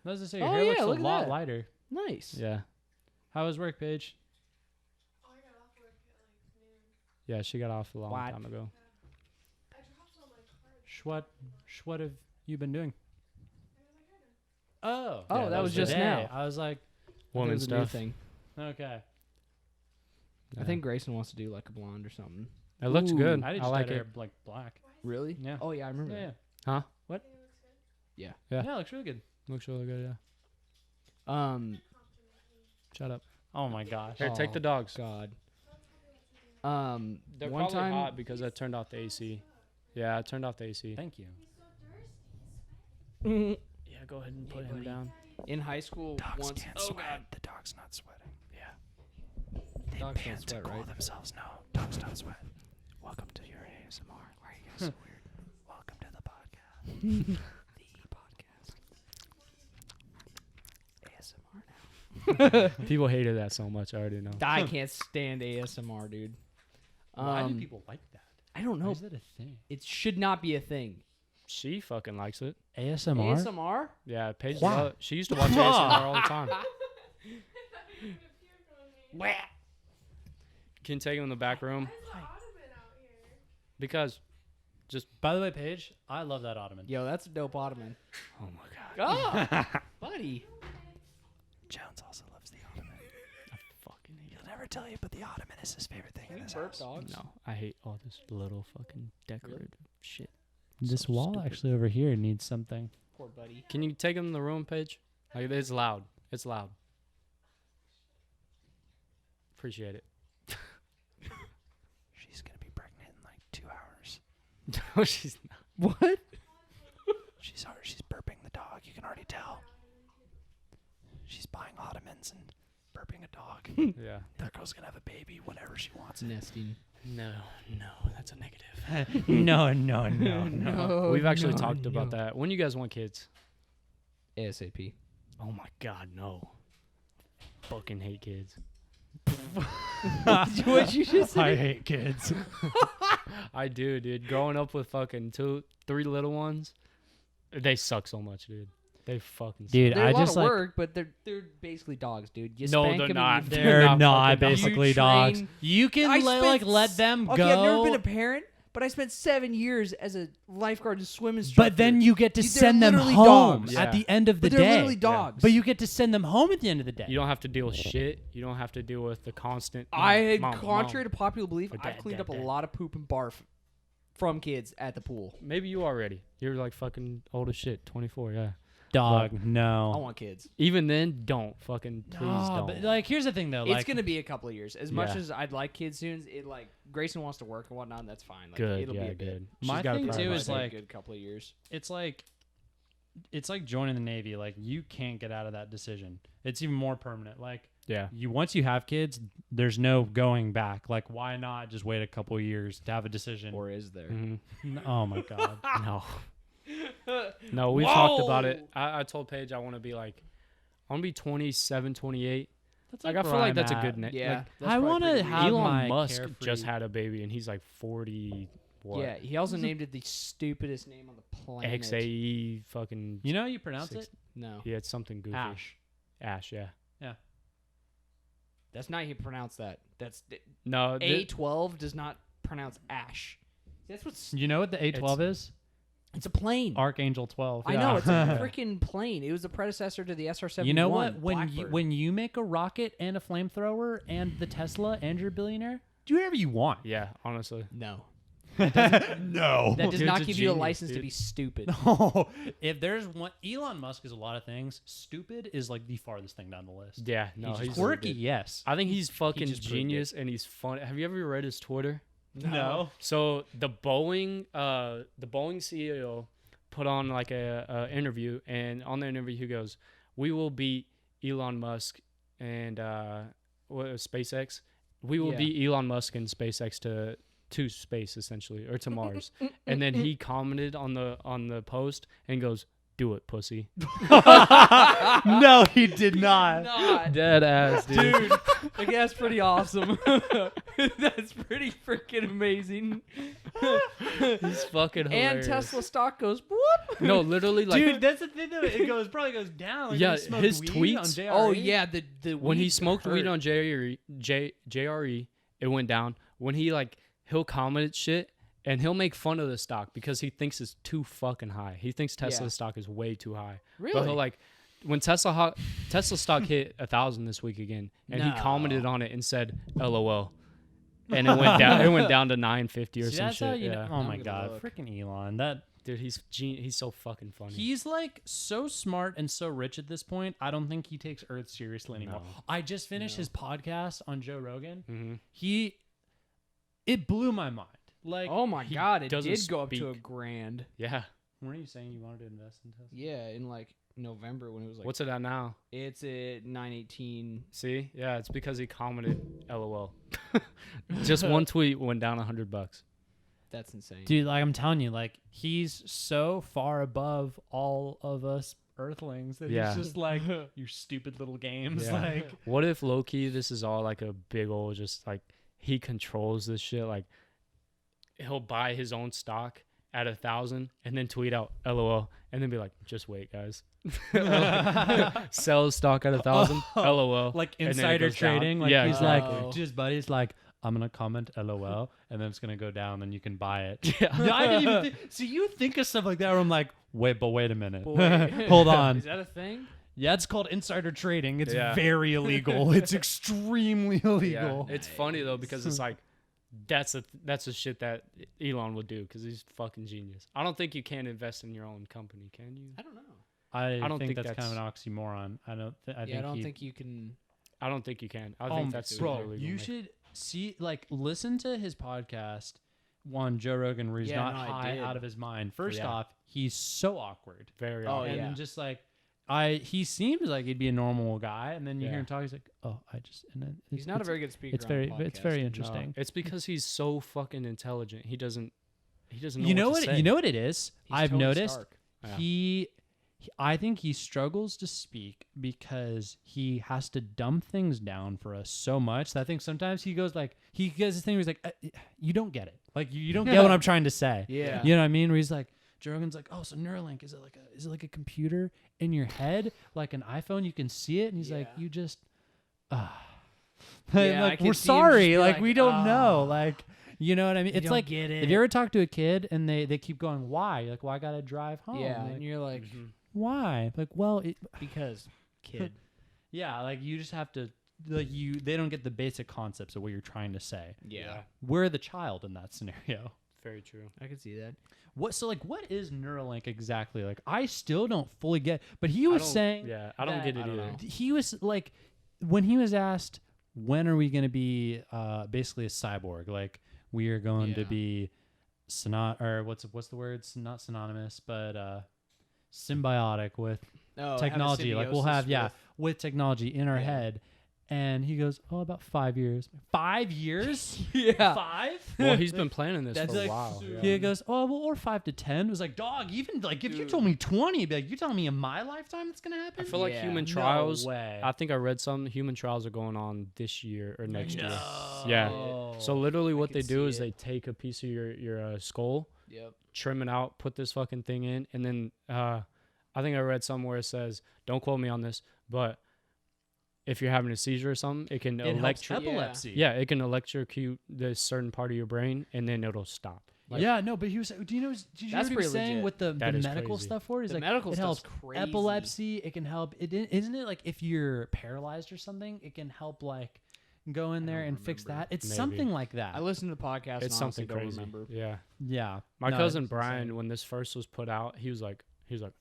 I was gonna say your Oh, hair yeah, looks a look at lot that. lighter. Nice. Yeah. How was work, Paige? Yeah, she got off a long What? time ago. What have you been doing? Oh, Oh, that was just today. now. I was like, Woman It was a new stuff. thing. okay. I think Grayson wants to do like a blonde or something. it looks Ooh, good. I I just like dyed it. hair like black. Really? Yeah. Oh yeah, I remember. Yeah, that. yeah. Huh? What? Yeah. Yeah, it looks really good. Looks really good. Yeah. Shut up. Oh my gosh. Here, take the dogs. God. They're one probably time, hot because I turned off the AC. Yeah, I turned off the AC. Thank you. Yeah, go ahead and Hey, put him buddy. down. in high school, once. Oh God. The dog's not sweating. Dogs don't sweat, right? themselves no. Dogs don't sweat. Welcome to your ASMR. Why are you guys so weird? Welcome to the podcast. the podcast. ASMR now. People hated that so much. I already know. I can't stand ASMR, dude. Why do people like that? I don't Why know. is that a thing? It should not be a thing. She fucking likes it. ASMR? ASMR? Yeah, Paige. Wow. She used to watch ASMR all the time. Can you take him in the back room? Because, By the way, Paige, I love that ottoman. Yo, that's a dope ottoman. oh my god, Oh, buddy. Jones also loves the ottoman. I fucking hate He'll never tell you, but the ottoman is his favorite thing in his Burp house. dogs. No, I hate all this little fucking decorative shit. This So wall stupid. actually over here needs something. Poor buddy. Can you take him in the room, Paige? Like, it's loud. It's loud. Appreciate it. She's gonna be pregnant in like 2 hours. No, she's not. What? She's burping the dog. You can already tell. She's buying ottomans and burping a dog. Yeah. That girl's gonna have a baby whenever she wants it. Nesting. No, that's a negative. no. We've actually no, talked about no. that. When you guys want kids? ASAP. Oh my god, no. Fucking hate kids. What you just said? I hate kids. I do, dude. Growing up with fucking 2, 3 little ones, they suck so much, dude. They fucking suck. Dude, They're I a lot just of like work, but they're basically dogs, dude. You No, spank they're them not. And you, they're not fucking dogs. basically You dogs. train- You can I let spent them okay, go. I've never been a parent, but I spent 7 years as a lifeguard and swim instructor. But then you get to They're send them literally home dogs. Yeah. at the end of the But they're day. literally dogs. But you get to send them home at the end of the day. You don't have to deal with shit. You don't have to deal with the constant. I had, Mom, contrary to popular belief, Or I dad, cleaned dad, up a dad. lot of poop and barf from kids at the pool. Maybe you already. You're like fucking old as shit. 24, yeah. Dog, I no. want kids. Even then, don't fucking please No, don't. but like, here's the thing though. Like, It's gonna be a couple of years. As much Yeah. as I'd like kids soon, it like Grayson wants to work and whatnot. And that's fine. Like, Good, it'll yeah, be a bit. good. My She's got a thing, pride too, of is herself. like- a good couple of years. it's like joining the Navy. Like, you can't get out of that decision. It's even more permanent. Like, yeah. once you have kids, there's no going back. Like, why not just wait a couple years to have a decision? Or is there? Mhm. Oh my god. No. No, we've talked about Whoa. it. I told Paige I want to be like, I want to be 27, 28. That's Like, I feel where like I'm that's a at. good name. Yeah, Like, that's I probably wanna pretty have reasonable. my Elon Musk carefree- just had a baby and he's like 40. What? Yeah, he also named it the stupidest name on the planet. XAE fucking. You know how you pronounce Six- it? No, Yeah, it's something goofy. Ash. Ash, yeah. that's not how you pronounce that. That's No, A12 does not pronounce ash. That's what's. You know what the A12 is? It's a plane. Archangel 12. I know it's a freaking plane. It was a predecessor to the SR-71. You know what? Blackbird. When you make a rocket and a flamethrower and the Tesla and you're a billionaire, do whatever you want. yeah, honestly. no, No. that does Dude's not a give you a genius, license to dude. be stupid. No. If there's one, Elon Musk is a lot of things. Stupid is like the farthest thing down the list. Yeah, no, just he's Quirky, yes. I think he's fucking just proved genius and he's fun. Have you ever read his Twitter? No. So the Boeing CEO put on like a interview, and on the interview he goes, "We will beat Elon Musk and what was SpaceX. We will Yeah. beat Elon Musk and SpaceX to space essentially, or to Mars." And then he commented on the post and goes, "Do it, pussy." No, he did not. Not. Dead ass, dude. Like, that's pretty awesome. That's pretty freaking amazing. He's fucking And hilarious. Tesla stock goes whoop. No, literally, like, Dude, that's the thing though. It probably goes down. Like Yeah, when he smoked his weed tweets- on JRE. Oh yeah, the when he weed smoked weed hurt. on JRE, it went down. When he he'll comment shit and he'll make fun of the stock because he thinks it's too fucking high. He thinks Tesla Yeah. stock is way too high. Really? But he'll when Tesla stock hit 1,000 this week again, and he commented No. on it and said LOL, and it went down. It went down to 950 or See, some that's how shit. you Yeah. know. Oh my gonna god, look. freaking Elon. That Dude, he's so fucking funny. He's like so smart and so rich at this point. I don't think he takes Earth seriously anymore. No. I just finished his podcast on Joe Rogan. Mm-hmm. It blew my mind. Like, Oh my God! It doesn't did go up to speak. $1,000. Yeah. weren't you saying you wanted to invest in Tesla? Yeah, in like November when it was like. What's it at now? It's at 918. See? Yeah, it's because he commented LOL. Just one tweet went down $100. That's insane. Dude, like I'm telling you, like he's so far above all of us Earthlings that Yeah. he's just like your stupid little games. Yeah. Like, What if low key this is all like a big old just like he controls this shit? Like he'll buy his own stock at 1,000 and then tweet out LOL and then be like, just wait, guys. Sell his stock at 1,000. LOL. like And then it insider goes down. trading. Like Yeah, he's exactly. like to his buddies, like I'm gonna comment LOL and then it's gonna go down. Then you can buy it. Yeah. I didn't even see you think of stuff like that. Where I'm like, wait a minute, Wait. hold on. Is that a thing? Yeah, it's called insider trading. It's Yeah. very illegal. It's extremely illegal. It's funny though because it's like that's the shit that Elon would do because he's fucking genius. I don't think you can invest in your own company, can you? I don't know. I don't think think that's kind of an oxymoron. I don't. I think you can. I don't think you can. I think that's bro. illegal. You should see listen to his podcast. One Joe Rogan, where he's Yeah, not no, I high did. out of his mind. First Yeah. off, he's so awkward, very. Oh, awkward. yeah. and just like he seems like he'd be a normal guy, and then you hear Yeah. him talk. He's like, oh, and then He's not a very good speaker. It's on very a it's podcast. very No, interesting. it's because he's so fucking intelligent. He doesn't know. You know what? what? To say. You know what it is. He's I've Tony noticed Stark. Yeah. I think he struggles to speak because he has to dumb things down for us so much that I think sometimes he goes this thing where he's like, you don't get it. Like you don't get what I'm trying to say. Yeah. You know what I mean? Where he's like, Joe Rogan's like, oh, so Neuralink, is it like a computer in your head? Like an iPhone, you can see it? And he's like, Yeah. you just Yeah, I like, can we're see him just sorry. be Like like, we don't know. "Ah." Like you know what I mean? You It's don't like get if it. you ever talk to a kid and they keep going, why? Like, why I gotta drive home? Yeah, Like, and you're like, why? Like, well, because kid. yeah, like you just have to they don't get the basic concepts of what you're trying to say. Yeah, We're the child in that scenario. Very true. I can see that. What is Neuralink exactly? Like I still don't fully get, but he was saying Yeah, I don't that- get it I don't either. know. he was like when he was asked when are we going to be basically a cyborg, like we are going to Yeah. be what's the word, not synonymous but symbiotic with Oh, technology, like we'll have with technology in our Yeah. head. And he goes, oh, about 5 years. 5 years? Yeah. 5? Well, he's been planning this That's for a like while. so- Yeah. He goes, oh, well, or 5 to 10. It was like, dog, even like if you told me 20, you'd be like, you're telling me in my lifetime it's gonna I happen? feel like Yeah. human No trials. way. I think I read some human trials are going on this year or next year. No. Yeah. Oh. So literally, what can they do see is it. they take a piece of your skull, Yep. trim it out, put this fucking thing in, and then I think I read somewhere it says, don't quote me on this, but if you're having a seizure or something, it can It helps electrocute. epilepsy. Yeah, it can electrocute this certain part of your brain, and then it'll stop. Like, yeah, no, but he was. Do you know? Did you hear That's what he was pretty saying legit. with the That is medical crazy. stuff for it? He's The like, medical it stuff's helps crazy. epilepsy. It can help. Isn't it like if you're paralyzed or something, it can help like go in there don't and fix remember. that. It's Maybe. something like that. I listened to the podcast. it's and honestly something don't crazy. Remember. Yeah. Yeah, My No, cousin it's Brian, insane. when this first was put out, he was like,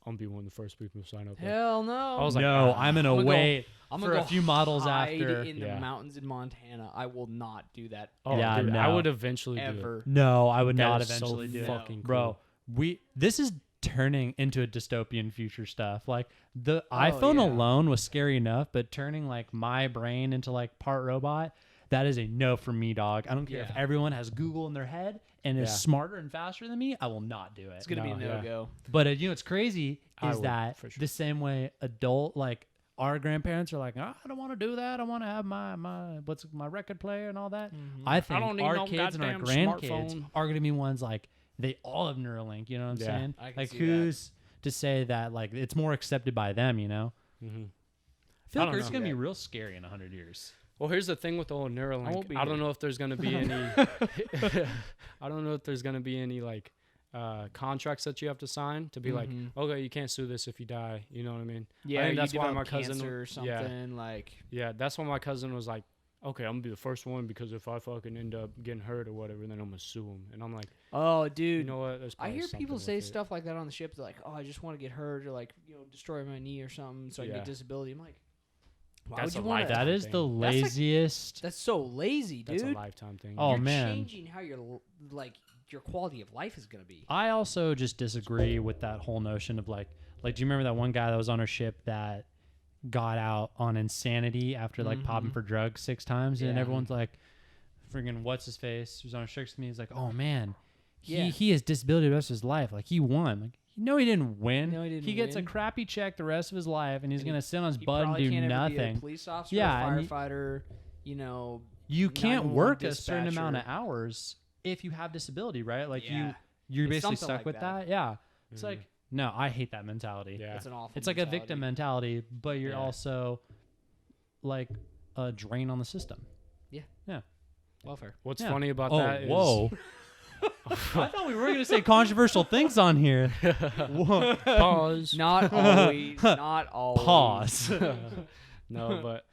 I'm be one of the first people to sign up. Hell no. I was like, no, ah. I'm gonna I'm gonna go- wait I'm for gonna a go few models hide after. in the Yeah. mountains in Montana. I will not do that Oh, Yeah, dude, I no. would eventually do it. ever. No, I would That not is so eventually do it. fucking Bro, cool. this is turning into a dystopian future stuff. Like the Oh, iPhone yeah. alone was scary enough, but turning like my brain into like part robot, that is a no for me, dog. I don't care if Yeah. everyone has Google in their head and is Yeah. smarter and faster than me. I will not do it. It's gonna be a No, yeah. no-go. But you know what's crazy I is would, that for sure. the same way adult like our grandparents are like, oh, I don't want to do that. I want to have my record player and all that. I think don't need our no kids and our goddamn grandkids smartphone. are gonna be ones like they all have Neuralink. You know what I'm Yeah. saying? I can Like see who's to say that like it's more accepted by them? You know? Mm-hmm. I feel I like don't it's know. gonna be real scary in 100 years. Well, here's the thing with the whole won't Neuralink. be I don't here. know if there's gonna be any. I don't know if there's gonna be any like contracts that you have to sign to be like, Mhm. okay, you can't sue this if you die. You know what I mean? Yeah, I think you that's why develop my cousin. cancer or something like. Yeah, that's why my cousin was like, okay, I'm gonna be the first one because if I fucking end up getting hurt or whatever, then I'm gonna sue him. And I'm like, Oh, dude. you know what? There's I probably hear people something say with it. stuff like that on the ship. They're like, "Oh, I just want to get hurt or like, destroy my knee or something so I can Yeah. get disability." I'm like, why That's would a you want lifetime That is thing. the That's like- laziest. That's so lazy, dude. That's a lifetime thing. Oh, You're man. changing how your your quality of life is gonna be. I also just disagree with that whole notion of like, do you remember that one guy that was on our ship that got out on insanity after like popping for drugs 6 times, and Yeah. everyone's like, friggin' what's his face? Who's on our ship's me? He's like, oh man, Yeah. he has disability the rest of his life. Like he won. Like no, he didn't win. No, he didn't gets a win. crappy check the rest of his life, and he's And gonna sit on his You butt and probably do can't ever be a nothing. police officer, Yeah, or and firefighter. You can't 911 work a certain amount of dispatcher. hours if you have disability, right? Like Yeah. you're It's basically something stuck like with that. that. Yeah. It's like, no, I hate that mentality. Yeah. It's an awful. It's like a victim mentality, but you're Yeah. also like a drain on the system. welfare. What's Yeah. funny about Oh, that is whoa. I thought we were going to say controversial things on here. Whoa. pause. Not always. Not always. Pause. No, but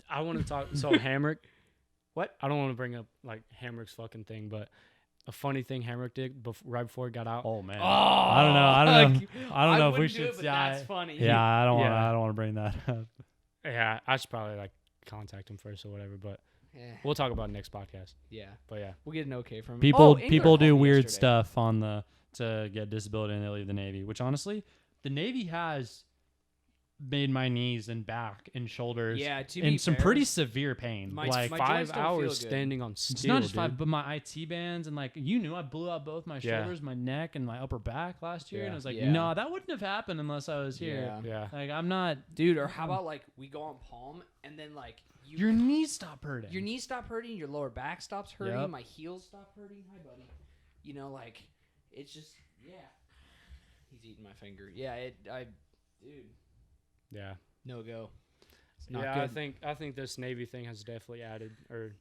I want to talk. So Hamrick, What? I don't want to bring up like Hamrick's fucking thing, but a funny thing Hamrick did right before he got out. Oh man. Oh, I don't know. I don't know if we wouldn't do should. it, but yeah, that's funny. yeah, I don't want. Yeah. I don't want to bring that up. Yeah, I should probably like contact him first or whatever, but Yeah. we'll talk about it next podcast. Yeah. But yeah, We'll get an okay from him. People Oh, England people do called me weird yesterday. stuff on the to get disability and they leave the Navy, which honestly, the Navy has made my knees and back and shoulders Yeah, to be in some fair, pretty severe pain. My- like my 5 joints don't feel hours good. standing on it's steel. not just dude. 5, but my IT bands and like you knew I blew out both my Yeah. shoulders, my neck, and my upper back last year, and Yeah. I was like, Yeah. no, that wouldn't have happened unless I was here. Yeah. Yeah. Like I'm not. Dude, or how about like we go on Palm and then like Your knees stop hurting. your knees stop hurting, your lower back stops hurting, Yep. my heels stop hurting. Hi, buddy. Like it's just He's eating my finger. Yeah, dude, Yeah. no go. It's not Yeah, good. I think this Navy thing has definitely added or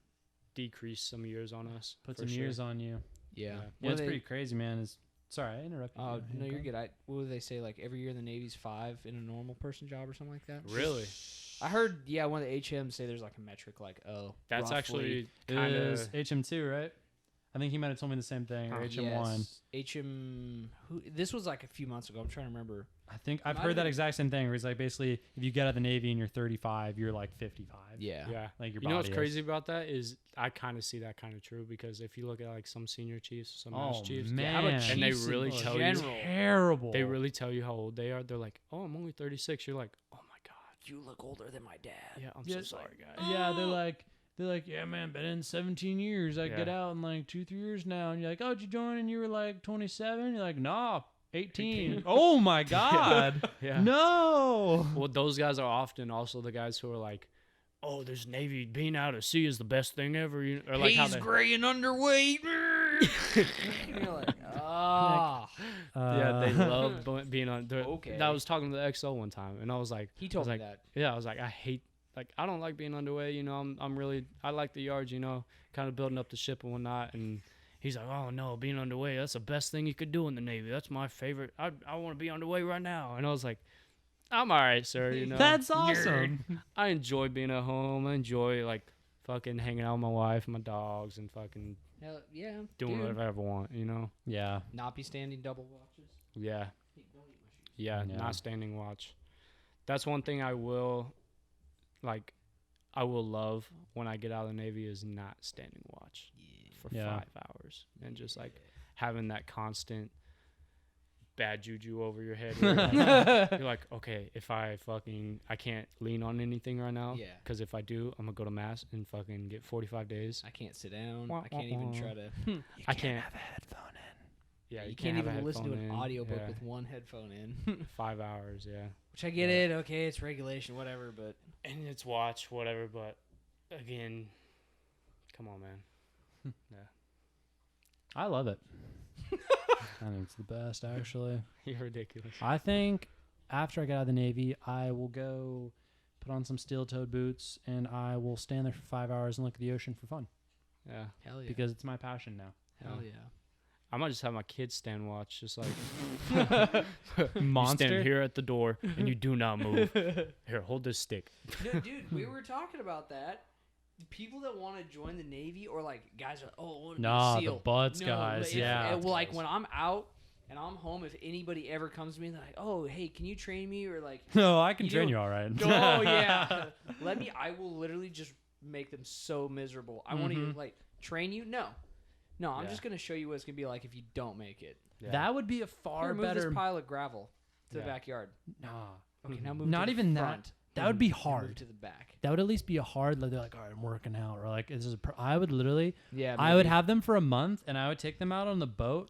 decreased some years on us. Put for some sure. years on you. Yeah. Yeah. What Yeah, it's do they- pretty crazy, man. Sorry, I interrupted. Oh you. no, you're good. What do they say? Like every year the Navy's 5 in a normal person job or something like that. Really? I heard. Yeah, one of the HMs say there's like a metric. Like That's roughly. actually It kind is of HM2, right? I think he might have told me the same thing, or Huh. HM1. Yes. HM. This was like a few months ago. I'm trying to remember. I think I've Might heard have that been- exact same thing, where it's like basically if you get out of the Navy and you're 35, you're like 55. Yeah. yeah. Like your You know what's body is. crazy about that is I kind of see that kind of true because if you look at like some senior chiefs, some Oh master chiefs, man, How about And they chiefs really in tell you- general? terrible. they really tell you how old they are. They're like, "Oh, I'm only 36." You're like, "Oh my god." You look older than my dad. Yeah, I'm Yeah, so it's sorry, guys. Yeah, they're like, yeah, man, been in 17 years. I get Yeah. out in like 2-3 years now, and you're like, oh, did you join? And you were like 27. You're like, nah, 18. Oh my god, Yeah. no. Well, those guys are often also the guys who are like, "Oh, this Navy being out at sea is the best thing ever." Or like how He's they, gray and underweight. You're like, ah. yeah, they love being on. Okay. I was talking to the XO one time, and I was like, He told I me was that. Yeah, I was like, I don't like being underway. I'm really, I like the yards. Kind of building up the ship and whatnot. And he's like, "Oh no, being underway, that's the best thing you could do in the Navy. That's my favorite. I want to be underway right now." And I was like, "I'm all right, sir. That's awesome. I enjoy being at home. I enjoy like fucking hanging out with my wife and my dogs and fucking Hell, yeah. doing dude. whatever I ever want. Yeah, Not be standing double watches. Yeah. Hey, don't eat my shoes. Yeah, Yeah. not standing watch. That's one thing I will love when I get out of the Navy is not standing watch for Yeah. 5 hours and just like having that constant bad juju over your head. where you're like, okay, if I can't lean on anything right now. Yeah. Because if I do, I'm gonna go to mass and fucking get 45 days. I can't sit down. Wah, I can't wah, even wah. try to. I can't. have a headphone in. Yeah, you can't have a even listen to headphone an in. audiobook Yeah. with one headphone in. 5 hours. Yeah. Which I get Yeah. it. Okay, it's regulation, whatever. But And it's watch, whatever, but again, come on, man. Yeah. I love it. I think it's the best, actually. You're ridiculous. I think after I get out of the Navy, I will go put on some steel-toed boots and I will stand there for 5 hours and look at the ocean for fun Yeah. hell yeah, because it's my passion now. hell yeah. I might just have my kids stand watch, just like you Monster. stand here at the door and you do not move. Here, hold this stick. No, dude, we were talking about that. People that want to join the Navy or like guys are Nah, the SEAL. buds No, guys. but Yeah. well, like when I'm out and I'm home, if anybody ever comes to me, they're like, "Oh, hey, can you train me?" Or like, No, I can You train don't- you all right. "Oh yeah, I will literally just make them so miserable. I won't even Mhm. like train you. No, I'm Yeah. just gonna show you what it's gonna be like if you don't make it. Yeah. That would be a far Here, move better. this pile of gravel to the Yeah. backyard. Nah. Okay, Mhm. now move. Not to even the that. front. That would be Now move hard. to the back. That would at least be a hard. Like, they're like, all right, I'm working out, or like, this is. I would literally. Yeah, I would have them for a month, and I would take them out on the boat,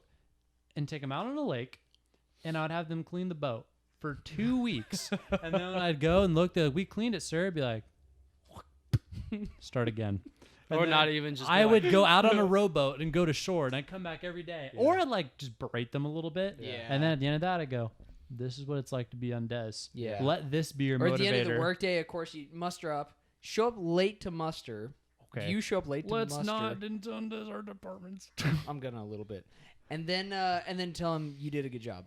and take them out on a lake, and I would have them clean the boat for 2 weeks, and then when I'd go and look, they're like, we cleaned it, sir. I'd be like, start again. And Or then not even just. I be would like, go out on a rowboat and go to shore, and I'd come back every day, Yeah. or I'd like just berate them a little bit, Yeah. and then at the end of that, I go, this is what it's like to be on des. Yeah. Let this be your Or motivator. at the end of the workday, of course, you muster up. Show up late to muster. Okay. If you show up late to Let's muster, not intend as our departments. I'm gonna a little bit, and then tell them you did a good job,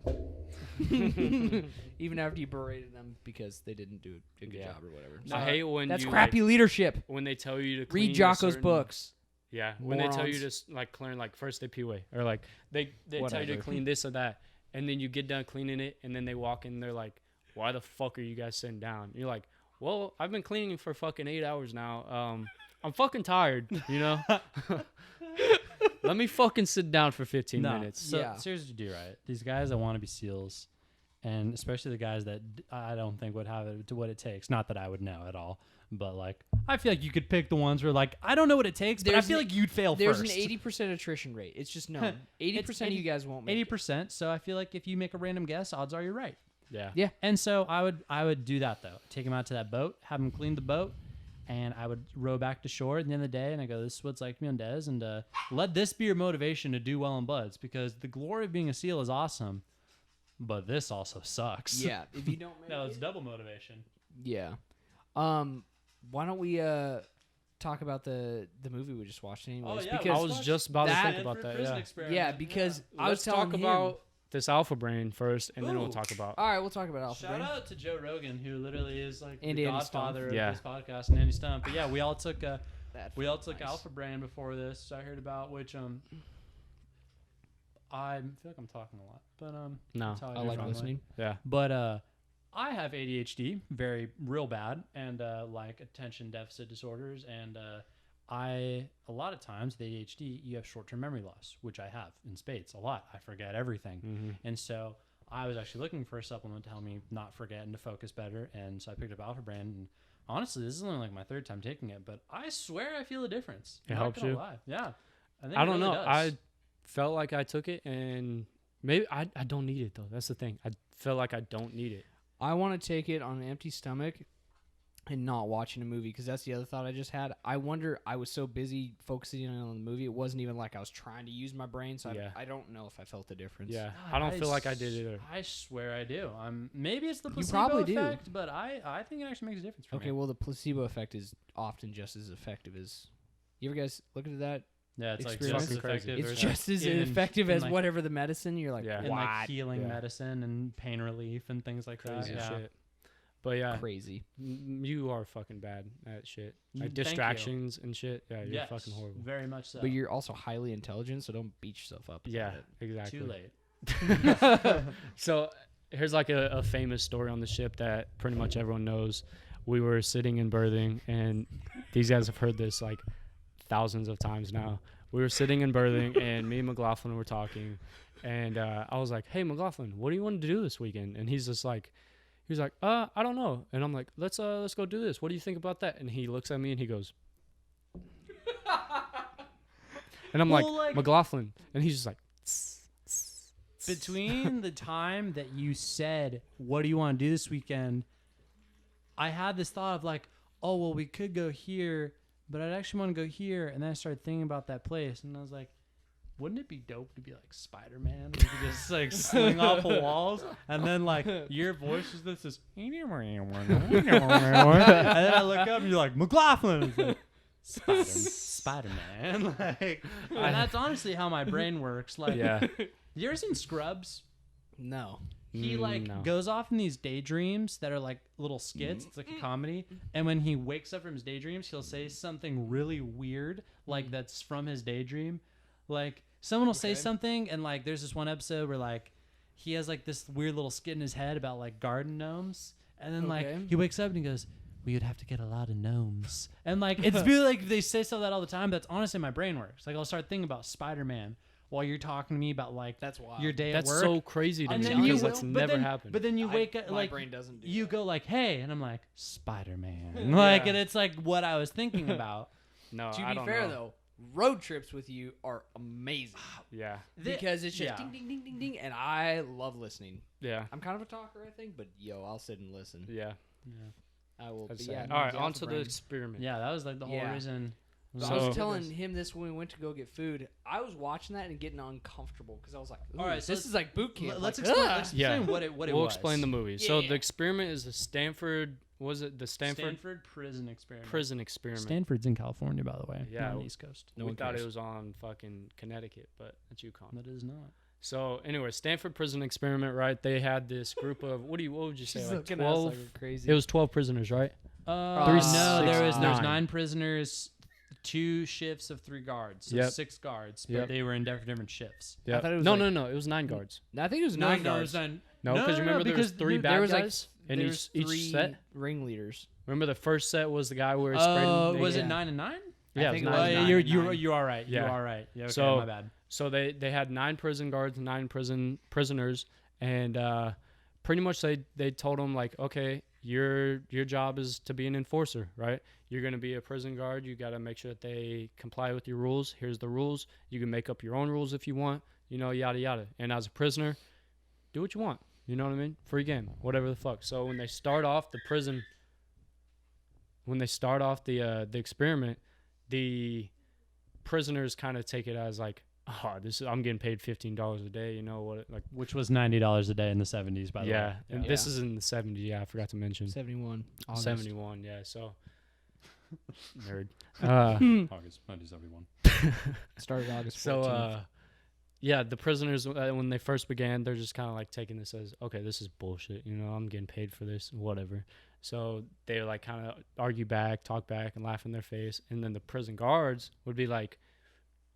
even after you berated them because they didn't do a good Yeah. job or whatever. I hate when That's you crappy leadership. when they tell you to clean Read a Jocko's certain- books. Yeah, when they tell you to Morons. like clean, like first they pee away, or like they tell you to Whatever. clean this or that, and then you get done cleaning it, and then they walk in, and they're like, "Why the fuck are you guys sitting down?" And you're like, "Well, I've been cleaning for fucking 8 hours now. I'm fucking tired, you know. Let me fucking sit down for 15 minutes." So Yeah. seriously, do right. These guys that want to be SEALs, and especially the guys that I don't think would have it to what it takes. Not that I would know at all, but like I feel like you could pick the ones where like I don't know what it takes, but I There's feel an- like you'd fail There's first. an 80% attrition rate. It's just known. 80% of you guys won't make 80%. So I feel like if you make a random guess, odds are you're right. Yeah. Yeah. And so I would do that though. Take them out to that boat, have them clean the boat, and I would row back to shore at the end of the day. And I go, this is what it's like to be on Des, and let this be your motivation to do well in buds, because the glory of being a SEAL is awesome, but this also sucks. it. Yeah, if you don't make No, it. it's double motivation. Yeah. Why don't we talk about the movie we just watched anyways? yeah, because I was just about to that- think about that. Yeah. yeah, because I was Let's telling talk him, about this alpha brain first, and then we'll Ooh. talk about. all right, we'll talk about Alpha Shout Brain. out to Joe Rogan, who literally is like And the Andy godfather Stump. of this podcast, and Andy Stump. But yeah, we all took That we felt nice. Alpha Brain before this. I heard about which I feel like I'm talking a lot, but No, that's how I do like normally. listening. yeah, But I have ADHD, very real bad, and like attention deficit disorders, and a lot of times with ADHD you have short-term memory loss, which I have in spades a lot. I forget everything, mm-hmm. and so I was actually looking for a supplement to help me not forget and to focus better, and so I picked up Alpha Brand. And honestly, this is only like my third time taking it, but I swear I feel a difference. It I'm not helps gonna you? lie. Yeah, think I it don't really know. does. I felt like I took it, and maybe I don't need it though. That's the thing. I feel like I don't need it. I want to take it on an empty stomach and not watching a movie, because that's the other thought I just had. I wonder, I was so busy focusing on the movie, it wasn't even like I was trying to use my brain, so Yeah. I don't know if I felt the difference. Yeah, God, I don't feel like I did either. I swear I do. Maybe it's the You placebo probably do. effect, but I think it actually makes a difference for Okay, me. well, the placebo effect is often just as effective as. You ever guys look into that? Yeah, it's like Experience. just as Fucking crazy. effective. It's or just as in- effective in, as like, whatever the medicine. You're like, Yeah. in what? like healing Yeah. medicine and pain relief and things like Crazy that. Yeah. shit. But yeah, Crazy. you are fucking bad at shit. You- Like thank you. distractions and shit. Yeah, you're Yes, fucking horrible. Very much so. But you're also highly intelligent, so don't beat yourself up. about Yeah, it. exactly. too late. So here's like a famous story on the ship that pretty much everyone knows. We were sitting in berthing, and these guys have heard this like thousands of times now. We were sitting in berthing, and me and McLaughlin were talking, and I was like, "Hey, McLaughlin, what do you want to do this weekend?" And he's like, I don't know. And I'm like, let's go do this. What do you think about that? And he looks at me and he goes, and I'm Well, like, like- McLaughlin, and he's just like, Between the time that you said, "What do you want to do this weekend?" I had this thought of like, "Oh, well, we could go here, but I'd actually want to go here." And then I started thinking about that place, and I was like, wouldn't it be dope to be like Spider-Man? You could just like sling off the walls, and then like your voice is this and then I look up and you're like, McLaughlin. It's like, Spider-Man. Like, and that's honestly how my brain works. Like, Yeah. you ever seen Scrubs? No. He like No. goes off in these daydreams that are like little skits. It's like a comedy. And when he wakes up from his daydreams, he'll say something really weird, like that's from his daydream. Like someone will say something, and like there's this one episode where like he has like this weird little skit in his head about like garden gnomes, and then like he wakes up and he goes, "We would have to get a lot of gnomes," and like it's really like they say stuff that all the time. That's honestly my brain works. Like I'll start thinking about Spider-Man while you're talking to me about like That's wild. your day That's at work. so crazy to And me then you because will- that's but never then- happened. But then you wake up my like brain doesn't do you that. go like, "Hey," and I'm like, "Spider-Man," like, Yeah. and it's like what I was thinking about. no, To I be don't fair know. though, road trips with you are amazing Yeah. because it's just yeah. ding ding ding ding ding, and I love listening. Yeah. I'm kind of a talker, I think, but yo, I'll sit and listen. Yeah. I will. That's But yeah, sad. no, All right, get on off to the the brain. experiment. Yeah, that was like the whole Yeah. reason. I So- was telling him this when we went to go get food. I was watching that and getting uncomfortable because I was like, All right, so this is like boot camp. Let's like, explain, ugh. let's Yeah. explain what it We'll was. explain the movie. So Yeah. the experiment is the Stanford. Was it the Stanford prison experiment. prison experiment? Stanford's in California, by the way. Yeah. not on the East Coast. we one thought cares. it was on fucking Connecticut, but it's UConn. That is not. So anyway, Stanford prison experiment, right? They had this group of what would you say? She's Like looking at us 12. like we're crazy. It was 12 prisoners, right? No, six, there's nine. 9 prisoners, 2 shifts of 3 guards, so Yep. 6 guards, but Yep. they were in different shifts. Yeah. thought it was no, like- no, no. It was 9 guards. I think it was nine guards. No, because remember there was 3 bad there was guys in there was each 3 set. ringleaders. Remember the first set was the guy where it sprayed him? Was Yeah. it 9 and 9? Yeah, I think it it was was 9. nine. You are right. Yeah. You are right. Yeah, okay, So- my bad. So they had 9 prison guards, 9 prisoners, and pretty much they told them like, okay, your job is to be an enforcer, right? You're gonna be a prison guard. You gotta make sure that they comply with your rules. Here's the rules. You can make up your own rules if you want. You know, yada yada. And as a prisoner, do what you want. You know what I mean? Free game, whatever the fuck. So when they start off the experiment, the prisoners kind of take it as like, oh, I'm getting paid $15 a day. You know what? Like, Which was $90 a day in the 70s, by the way. yeah. And Yeah. this is in the 70s. Yeah, I forgot to mention 71. August. 71. Yeah. So nerd. August 1971. Started August 14th. So yeah, the prisoners when they first began, they're just kind of like taking this as, okay, this is bullshit. You know, I'm getting paid for this, whatever. So they like kind of argue back, talk back, and laugh in their face. And then the prison guards would be like,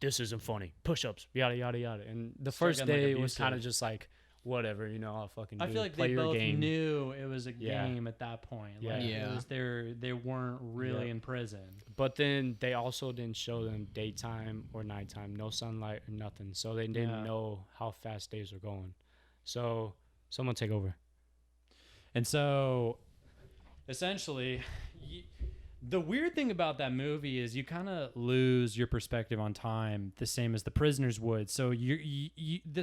this isn't funny. Push-ups, yada yada yada. And the Start first getting, like, day was kind of abusive. just like, whatever, you know, I'll fucking do I it. feel like Play they your both game. knew it was a Yeah. game at that point. Yeah. Like, Yeah. It was they weren't really Yeah. in prison. But then they also didn't show them daytime or nighttime, no sunlight or nothing. So they didn't Yeah. know how fast days were going. So someone take over. And so, essentially, the weird thing about that movie is you kind of lose your perspective on time, the same as the prisoners would. So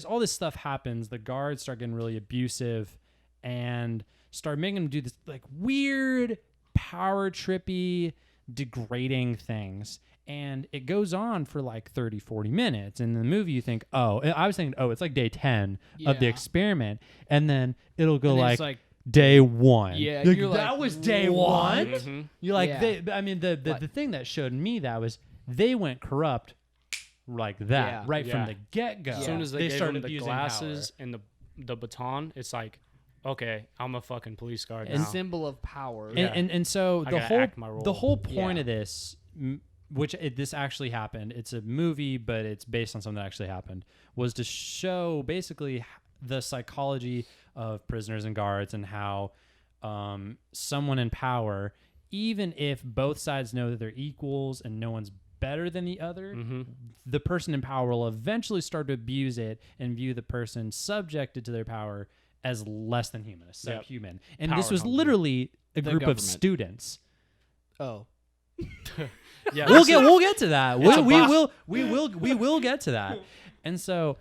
all this stuff happens. The guards start getting really abusive, and start making them do this like weird, power trippy, degrading things. And it goes on for like 30, 40 minutes. And in the movie, you think, I was thinking, it's like day 10 of the Yeah. experiment. And then it'll go And like it's like day 1. Yeah, Like, you're that like, was day what? 1. Mhm. You're like, Yeah. the thing that showed me that was they went corrupt like that Yeah. right Yeah. from the get go. As soon as they gave started them the abusing glasses and the baton, it's like, okay, I'm a fucking police guard a now. symbol of power. power. Yeah. And so I the gotta whole act my role. the whole point Yeah. of this, this actually happened. It's a movie, but it's based on something that actually happened. Was to show basically the psychology of prisoners and guards and how someone in power, even if both sides know that they're equals and no one's better than the other, Mm-hmm. the person in power will eventually start to abuse it and view the person subjected to their power as less than human, as Yep. subhuman. And Power this was hungry. literally a The group of government. students. Oh. Yeah, We'll get to that. It's a We boss. will get to that. And so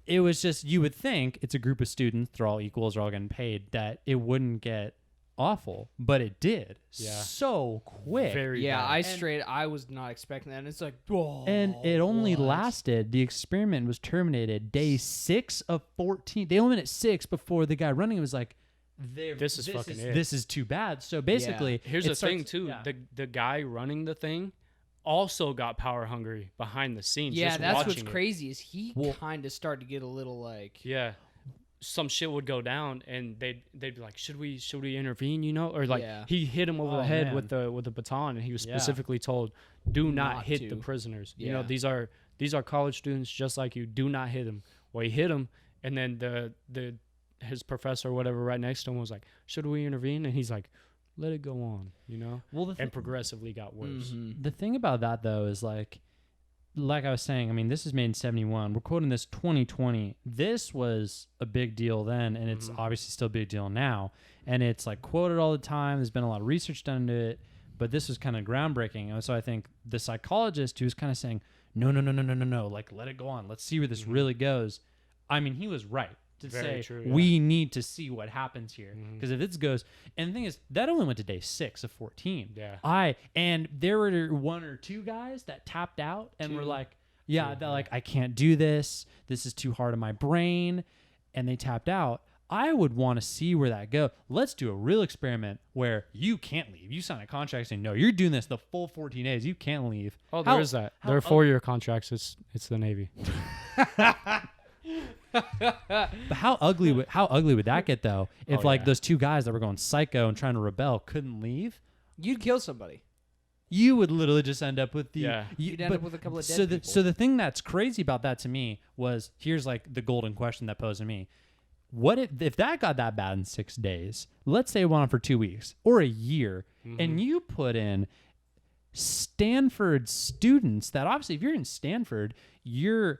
it was just, you would think it's a group of students, they're all equals, they're all getting paid, that it wouldn't get awful, but it did. Yeah. So quick. very Yeah, bad. I was not expecting that. And it's like, oh, And it only what? lasted, the experiment was terminated day 6 of 14. They only went at 6 before the guy running it was like, This is fucking it. This is too bad. So basically, Here's it the thing starts- too. yeah. The guy running the thing also got power hungry behind the scenes. Yeah, just that's what's watching it. crazy is he Well- kind of started to get a little like. Yeah. Some shit would go down and they'd be like, should we intervene, you know? Or like Yeah. he hit him over Oh, the head man. with the baton, and he was Yeah. specifically told, do not Not hit to. the prisoners. You know, Yeah. these are college students just like you. Do not hit them. Well, he hit him, and then his professor or whatever right next to him was like, should we intervene? And he's like, let it go on, you know? Well, the And progressively got worse. Mhm. The thing about that though is like I was saying, I mean, this is made in 71. We're quoting this 2020. This was a big deal then, and it's obviously still a big deal now. And it's like quoted all the time. There's been a lot of research done into it, but this was kind of groundbreaking. And so I think the psychologist who was kind of saying, no, like let it go on. Let's see where this really goes. I mean, he was right to Very say true, yeah. we need to see what happens here. Because if this goes, and the thing is, that only went to day 6 of 14. Yeah. And there were 1 or 2 guys that tapped out and were Two. like, yeah, they're like, I can't do this. This is too hard on my brain. And they tapped out. I would want to see where that goes. Let's do a real experiment where you can't leave. You sign a contract saying, no, you're doing this the full 14 days. You can't leave. Oh, How- there is that. how There are ug- 4-year contracts. It's the Navy. But how ugly would that get though? If Oh, like yeah. those 2 guys that were going psycho and trying to rebel couldn't leave? You'd kill somebody. You would literally just end up with the Yeah. You'd end up with a couple of dead so people. so the thing that's crazy about that to me was here's like the golden question that posed to me. What if that got that bad in 6 days? Let's say it went on for 2 weeks or a year, and you put in Stanford students that obviously if you're in Stanford, you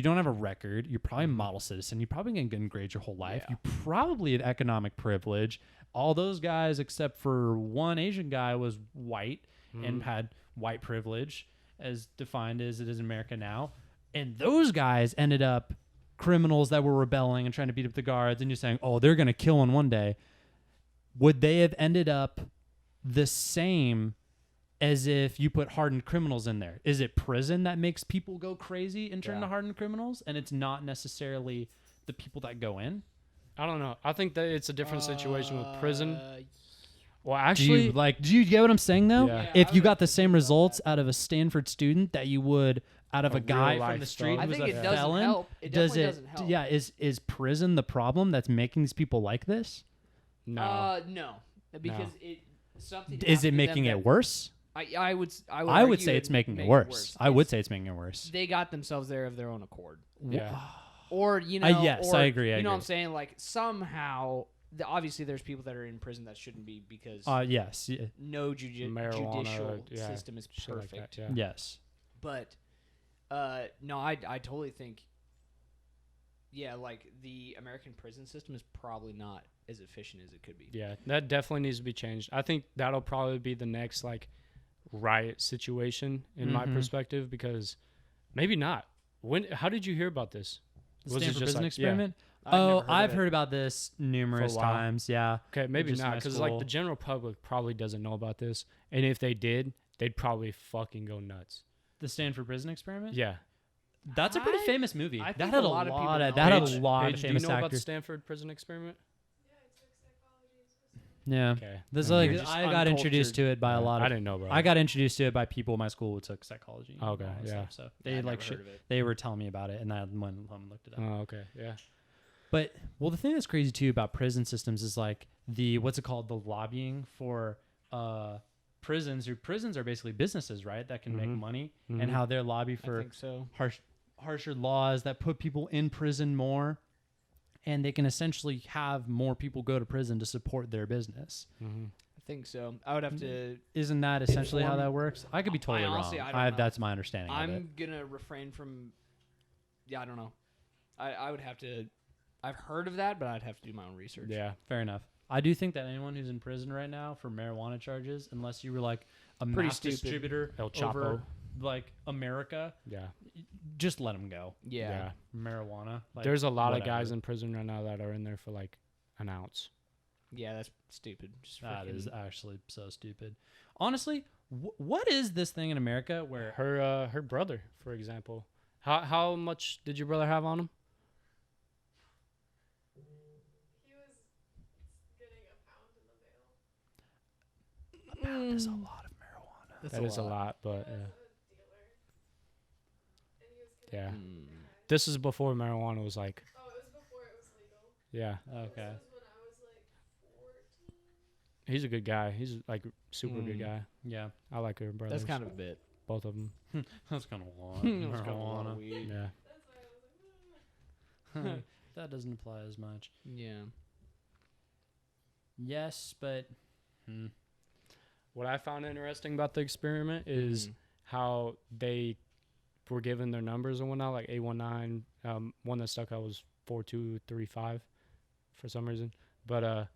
don't have a record. You're probably a model citizen. You're probably going to get good grades your whole life. Yeah. You probably have economic privilege. All those guys, except for one Asian guy, was white and had white privilege as defined as it is in America now. And those guys ended up criminals that were rebelling and trying to beat up the guards. And you're saying, oh, they're going to kill one day. Would they have ended up the same as if you put hardened criminals in there? Is it prison that makes people go crazy and turn Yeah. to hardened criminals, and it's not necessarily the people that go in? I don't know. I think that it's a different situation with prison. Well, Do actually, you get what I'm saying though? Yeah. If you got the same results out of a Stanford student that you would out of A a guy real from life the street thug. I who was think a it doesn't felon, help. It does definitely it? doesn't help. Yeah, is prison the problem that's making these people like this? no. No, because it something. Is it happened to making them it that- worse? I would. I would. I would argue say it it's making it make worse. I would It's- say it's making it worse. they got themselves there of their own accord, Yeah. or yes, or, I agree, I you know what I'm agree. saying? Like somehow, obviously, there's people that are in prison that shouldn't be because Yes, no Marijuana, judicial yeah, system is shit like perfect. that, yeah. yes. But no, I totally think. Yeah, like the American prison system is probably not as efficient as it could be. Yeah, that definitely needs to be changed. I think that'll probably be the next like riot situation in my Mhm. perspective, because maybe not. How did you hear about this? The Was it Stanford just prison like- yeah. experiment? I've Oh, never heard of I've it. heard about this numerous For a while. times. Yeah. Okay, maybe just not, my because like school. the general public probably doesn't know about this, and if they did, they'd probably fucking go nuts. The Stanford prison experiment? Yeah. That's a pretty I- famous movie. I That think had a a lot of people lot know of that had Paige, a lot Paige, of do you famous know about the actors. Stanford prison experiment? Yeah. Okay. This Yeah. like You're just I got introduced to it by a lot I of didn't know, bro. I got introduced to it by people in my school who took psychology. and Okay, all that yeah. stuff, so they Yeah, I've like never heard of it. they were telling me about it, and I went home and looked it up. Oh, okay. Yeah. But well, the thing that's crazy too about prison systems is like the what's it called, the lobbying for prisons. Or prisons are basically businesses, right? That can make Mhm. money, Mhm. and how they're lobby I for think so. harsher laws that put people in prison more, and they can essentially have more people go to prison to support their business. Mm-hmm. I think so. I would have to. Isn't that essentially how Inform- that works? I could be totally honestly, wrong. I don't know. That's my understanding of it. I'm gonna refrain from. Yeah, I don't know. I would have to. I've heard of that, but I'd have to do my own research. Yeah. Fair enough. I do think that anyone who's in prison right now for marijuana charges, unless you were like a Pretty mass stupid. distributor El over Chapo. like America, Yeah. just let them go. Yeah. Marijuana. Like, There's a lot of whatever. guys in prison right now that are in there for like an ounce. Yeah, that's stupid. Just That freaking- is actually so stupid. Honestly, what is this thing in America where Her brother, for example. How much did your brother have on him? He was getting a pound in the mail. a pound is a lot of marijuana? That is a lot, but yeah. Mm. This is before marijuana was like. Oh, it was before it was legal. Yeah. Okay. This was when I was like 14. He's a good guy. He's like super good guy. Yeah. I like her brothers. That's kind of a bit. both of them. That's kind of a lot. That's kind of a lot of Marijuana. weed. Yeah. That's why I was like, That doesn't apply as much. Yeah. Yes, but What I found interesting about the experiment is Mhm. how they were given their numbers and whatnot, like 819. One that stuck out was 4235 for some reason. But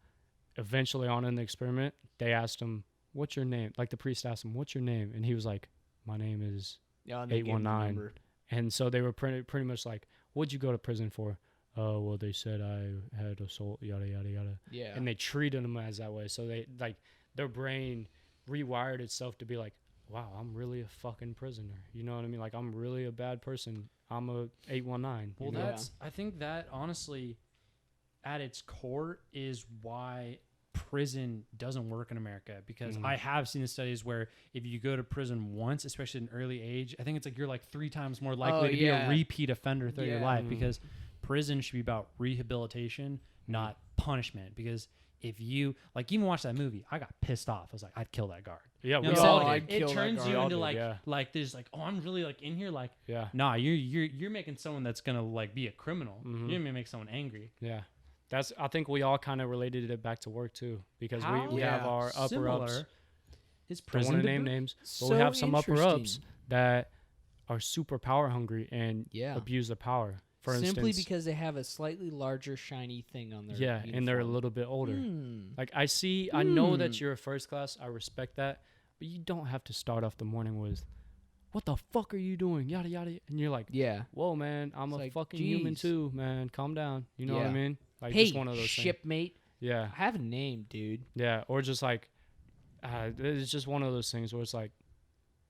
eventually on in the experiment, they asked him, "What's your name?" Like the priest asked him, "What's your name?" And he was like, "My name is." Yeah, and they gave him the 819. number. And so they were pretty much like, "What'd you go to prison for?" "Oh, well, they said I had assault, yada yada yada." Yeah. And they treated them as that way. So they like their brain rewired itself to be like, "Wow, I'm really a fucking prisoner." You know what I mean? Like I'm really a bad person. I'm a 819. well, you know? that's I think that honestly, at its core, is why prison doesn't work in America, because Mhm. I have seen the studies where if you go to prison once, especially at an early age, I think it's like you're like 3 times more likely to be yeah. a repeat offender throughout your Yeah. life, Mhm. because prison should be about rehabilitation, not punishment. Because if you like even watch that movie, I got pissed off. I was like, I'd kill that guard. Yeah, You know we what I'm all saying? I'd did. It kill that turns guard. you We all into did, like yeah. like there's like, oh, I'm really like in here like, Yeah, nah, you're making someone that's gonna like be a criminal. Mhm. You're gonna make someone angry. yeah. That's I think we all kind of related it back to work too, because How we have Yeah. our upper Similar ups. is Don't prison want to to name boot. names, but So we have some upper ups interesting. that are super power hungry and Yeah. abuse the power. For Simply instance, because they have a slightly larger shiny thing on their yeah, and they're a uniform. little bit older. Hmm. Like I know that Hmm. you're a first class. I respect that, but you don't have to start off the morning with, "What the fuck are you doing?" Yada yada, and you're like, Yeah. "Whoa, man, I'm It's a like, fucking human geez. too, man. Calm down." You know what I Yeah. mean? Like Hey, just one of those things. shipmate. I Yeah, have a name, dude. yeah, or just like, it's just one of those things where it's like,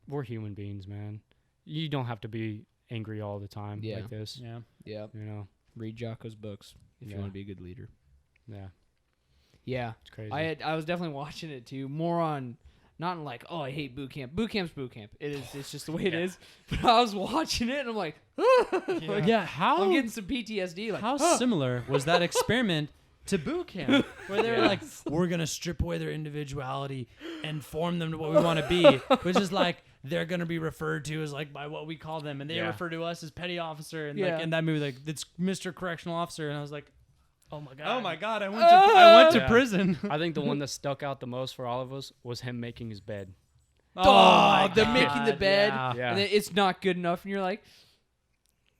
we're human beings, man. You don't have to be angry all the time Yeah. like this. Yeah. Yeah. You know? Read Jocko's books if you Yeah. want to be a good leader. Yeah, Yeah. it's crazy. I was definitely watching it too. More on not in like, oh, I hate boot camp. Boot camp's boot camp. It's just the way it is. But I was watching it and I'm like, like, Yeah. How I'm getting some PTSD. Like, how similar was that experiment to boot camp, where they were Yeah. like, we're gonna strip away their individuality and form them to what we want to be, which is like they're gonna be referred to as like by what we call them, and they Yeah. refer to us as petty officer, and Yeah. like in that movie, like it's Mr. Correctional Officer, and I was like, oh my god. oh my god, I went to Yeah. prison. I think the one that stuck out the most for all of us was him making his bed. Dog, they're God, making the bed, yeah. Yeah. and then it's not good enough, and you're like,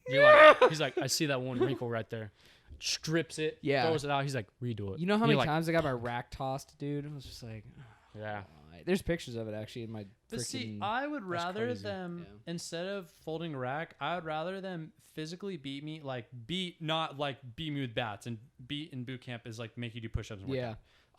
You're like, he's like, I see that one wrinkle right there. Strips it, Yeah. throws it out. He's like, redo it. you know how And many you're like, times I got my rack tossed, dude? I was just like, Yeah. there's pictures of it actually in my. But see, frickin- I would rather crazy. them Yeah. instead of folding a rack, I would rather them physically beat me, like not like beat me with bats, and beat in boot camp is like make you do push-ups and work yeah,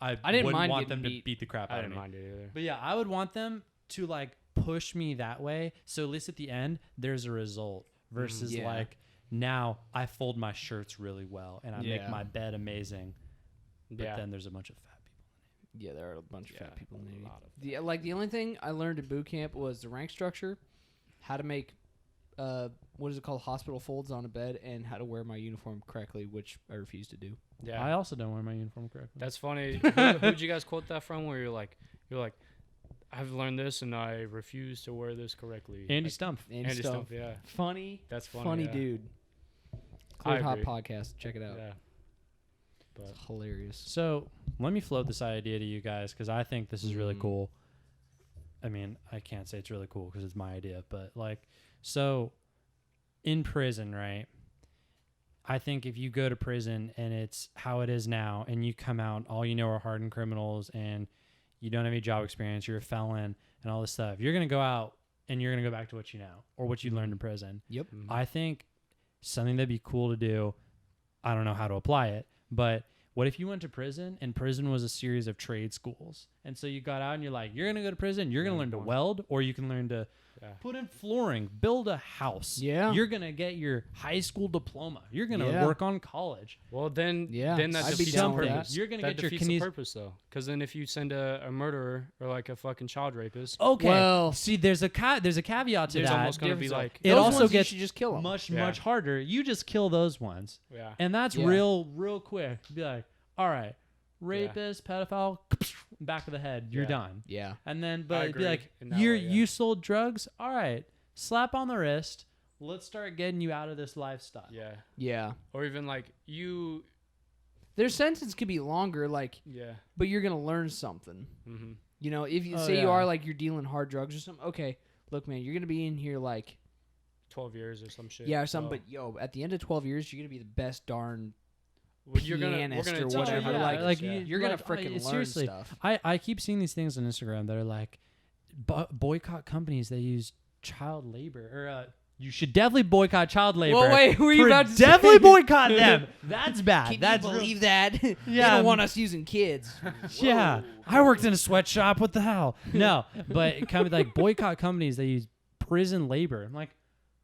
out. I didn't wouldn't mind want getting them beat. to beat the crap I out of didn't me. mind it either. But yeah, I would want them to like push me that way, so at least at the end there's a result versus Yeah. like now I fold my shirts really well and I Yeah. make my bed amazing, but Yeah. then there's a bunch of fat people. yeah, there are a bunch of Yeah, fat people in the a Navy. lot of The only thing I learned at boot camp was the rank structure, how to make, what is it called, hospital folds on a bed, and how to wear my uniform correctly, which I refuse to do. Yeah. I also don't wear my uniform correctly. That's funny. Who'd you guys quote that from? Where you're like, I've learned this and I refuse to wear this correctly. Andy Like, Stumpf. Andy Stumpf. Yeah. Funny, That's funny. funny yeah. dude. I Clear Hot agree. Podcast, check it out. Yeah. But It's hilarious. So let me float this idea to you guys because I think this is really Mm. cool. I mean, I can't say it's really cool because it's my idea, but like, so in prison, right? I think if you go to prison and it's how it is now, and you come out, all you know are hardened criminals, and you don't have any job experience, you're a felon, and all this stuff. You're gonna go out and you're gonna go back to what you know or what you learned in prison. Yep. mm, I think something that'd be cool to do. I don't know how to apply it, but what if you went to prison and prison was a series of trade schools And so you got out and you're like, you're going to go to prison. You're going to learn to weld, or you can learn to put in flooring, build a house. Yeah. You're going to get your high school diploma. You're going to Yeah. work on college. Well, then Yeah, that I'd be defeats down the with that. purpose. You're gonna that get your defeats the kines- purpose though, because then if you send a murderer or like a fucking child rapist, Okay. Well- see, there's a caveat to there's that. almost gonna be Difference, like It Those also ones you gets should just kill 'em. much Yeah. much harder. You just kill those ones, and that's Yeah. real quick. Be like, all right, rapist, pedophile, back of the head, you're Yeah. done. Yeah. And then, I but be agree like, in that you way, yeah. you sold drugs. All right, slap on the wrist. Let's start getting you out of this lifestyle. yeah, Yeah. or even like you, Their sentence could be longer, like, yeah, but you're gonna learn something. mm-hmm. You know, if you Oh, say you yeah. are like you're dealing hard drugs or something. Okay, look, man, you're gonna be in here like 12 years or some shit. yeah or something. So, But yo, at the end of 12 years, you're gonna be the best darn well, we're gonna pianist do or whatever. whatever, Yeah, like yeah. you're gonna like, freaking learn seriously, stuff. I keep seeing these things on Instagram that are like boycott companies that use child labor, or you should definitely boycott child labor. Well, wait, were you For about to definitely say- boycott them? That's bad. Can That's you believe that? They Yeah. don't want us using kids. Yeah, I worked in a sweatshop. What the hell? No, but kind of like boycott companies that use prison labor. I'm like,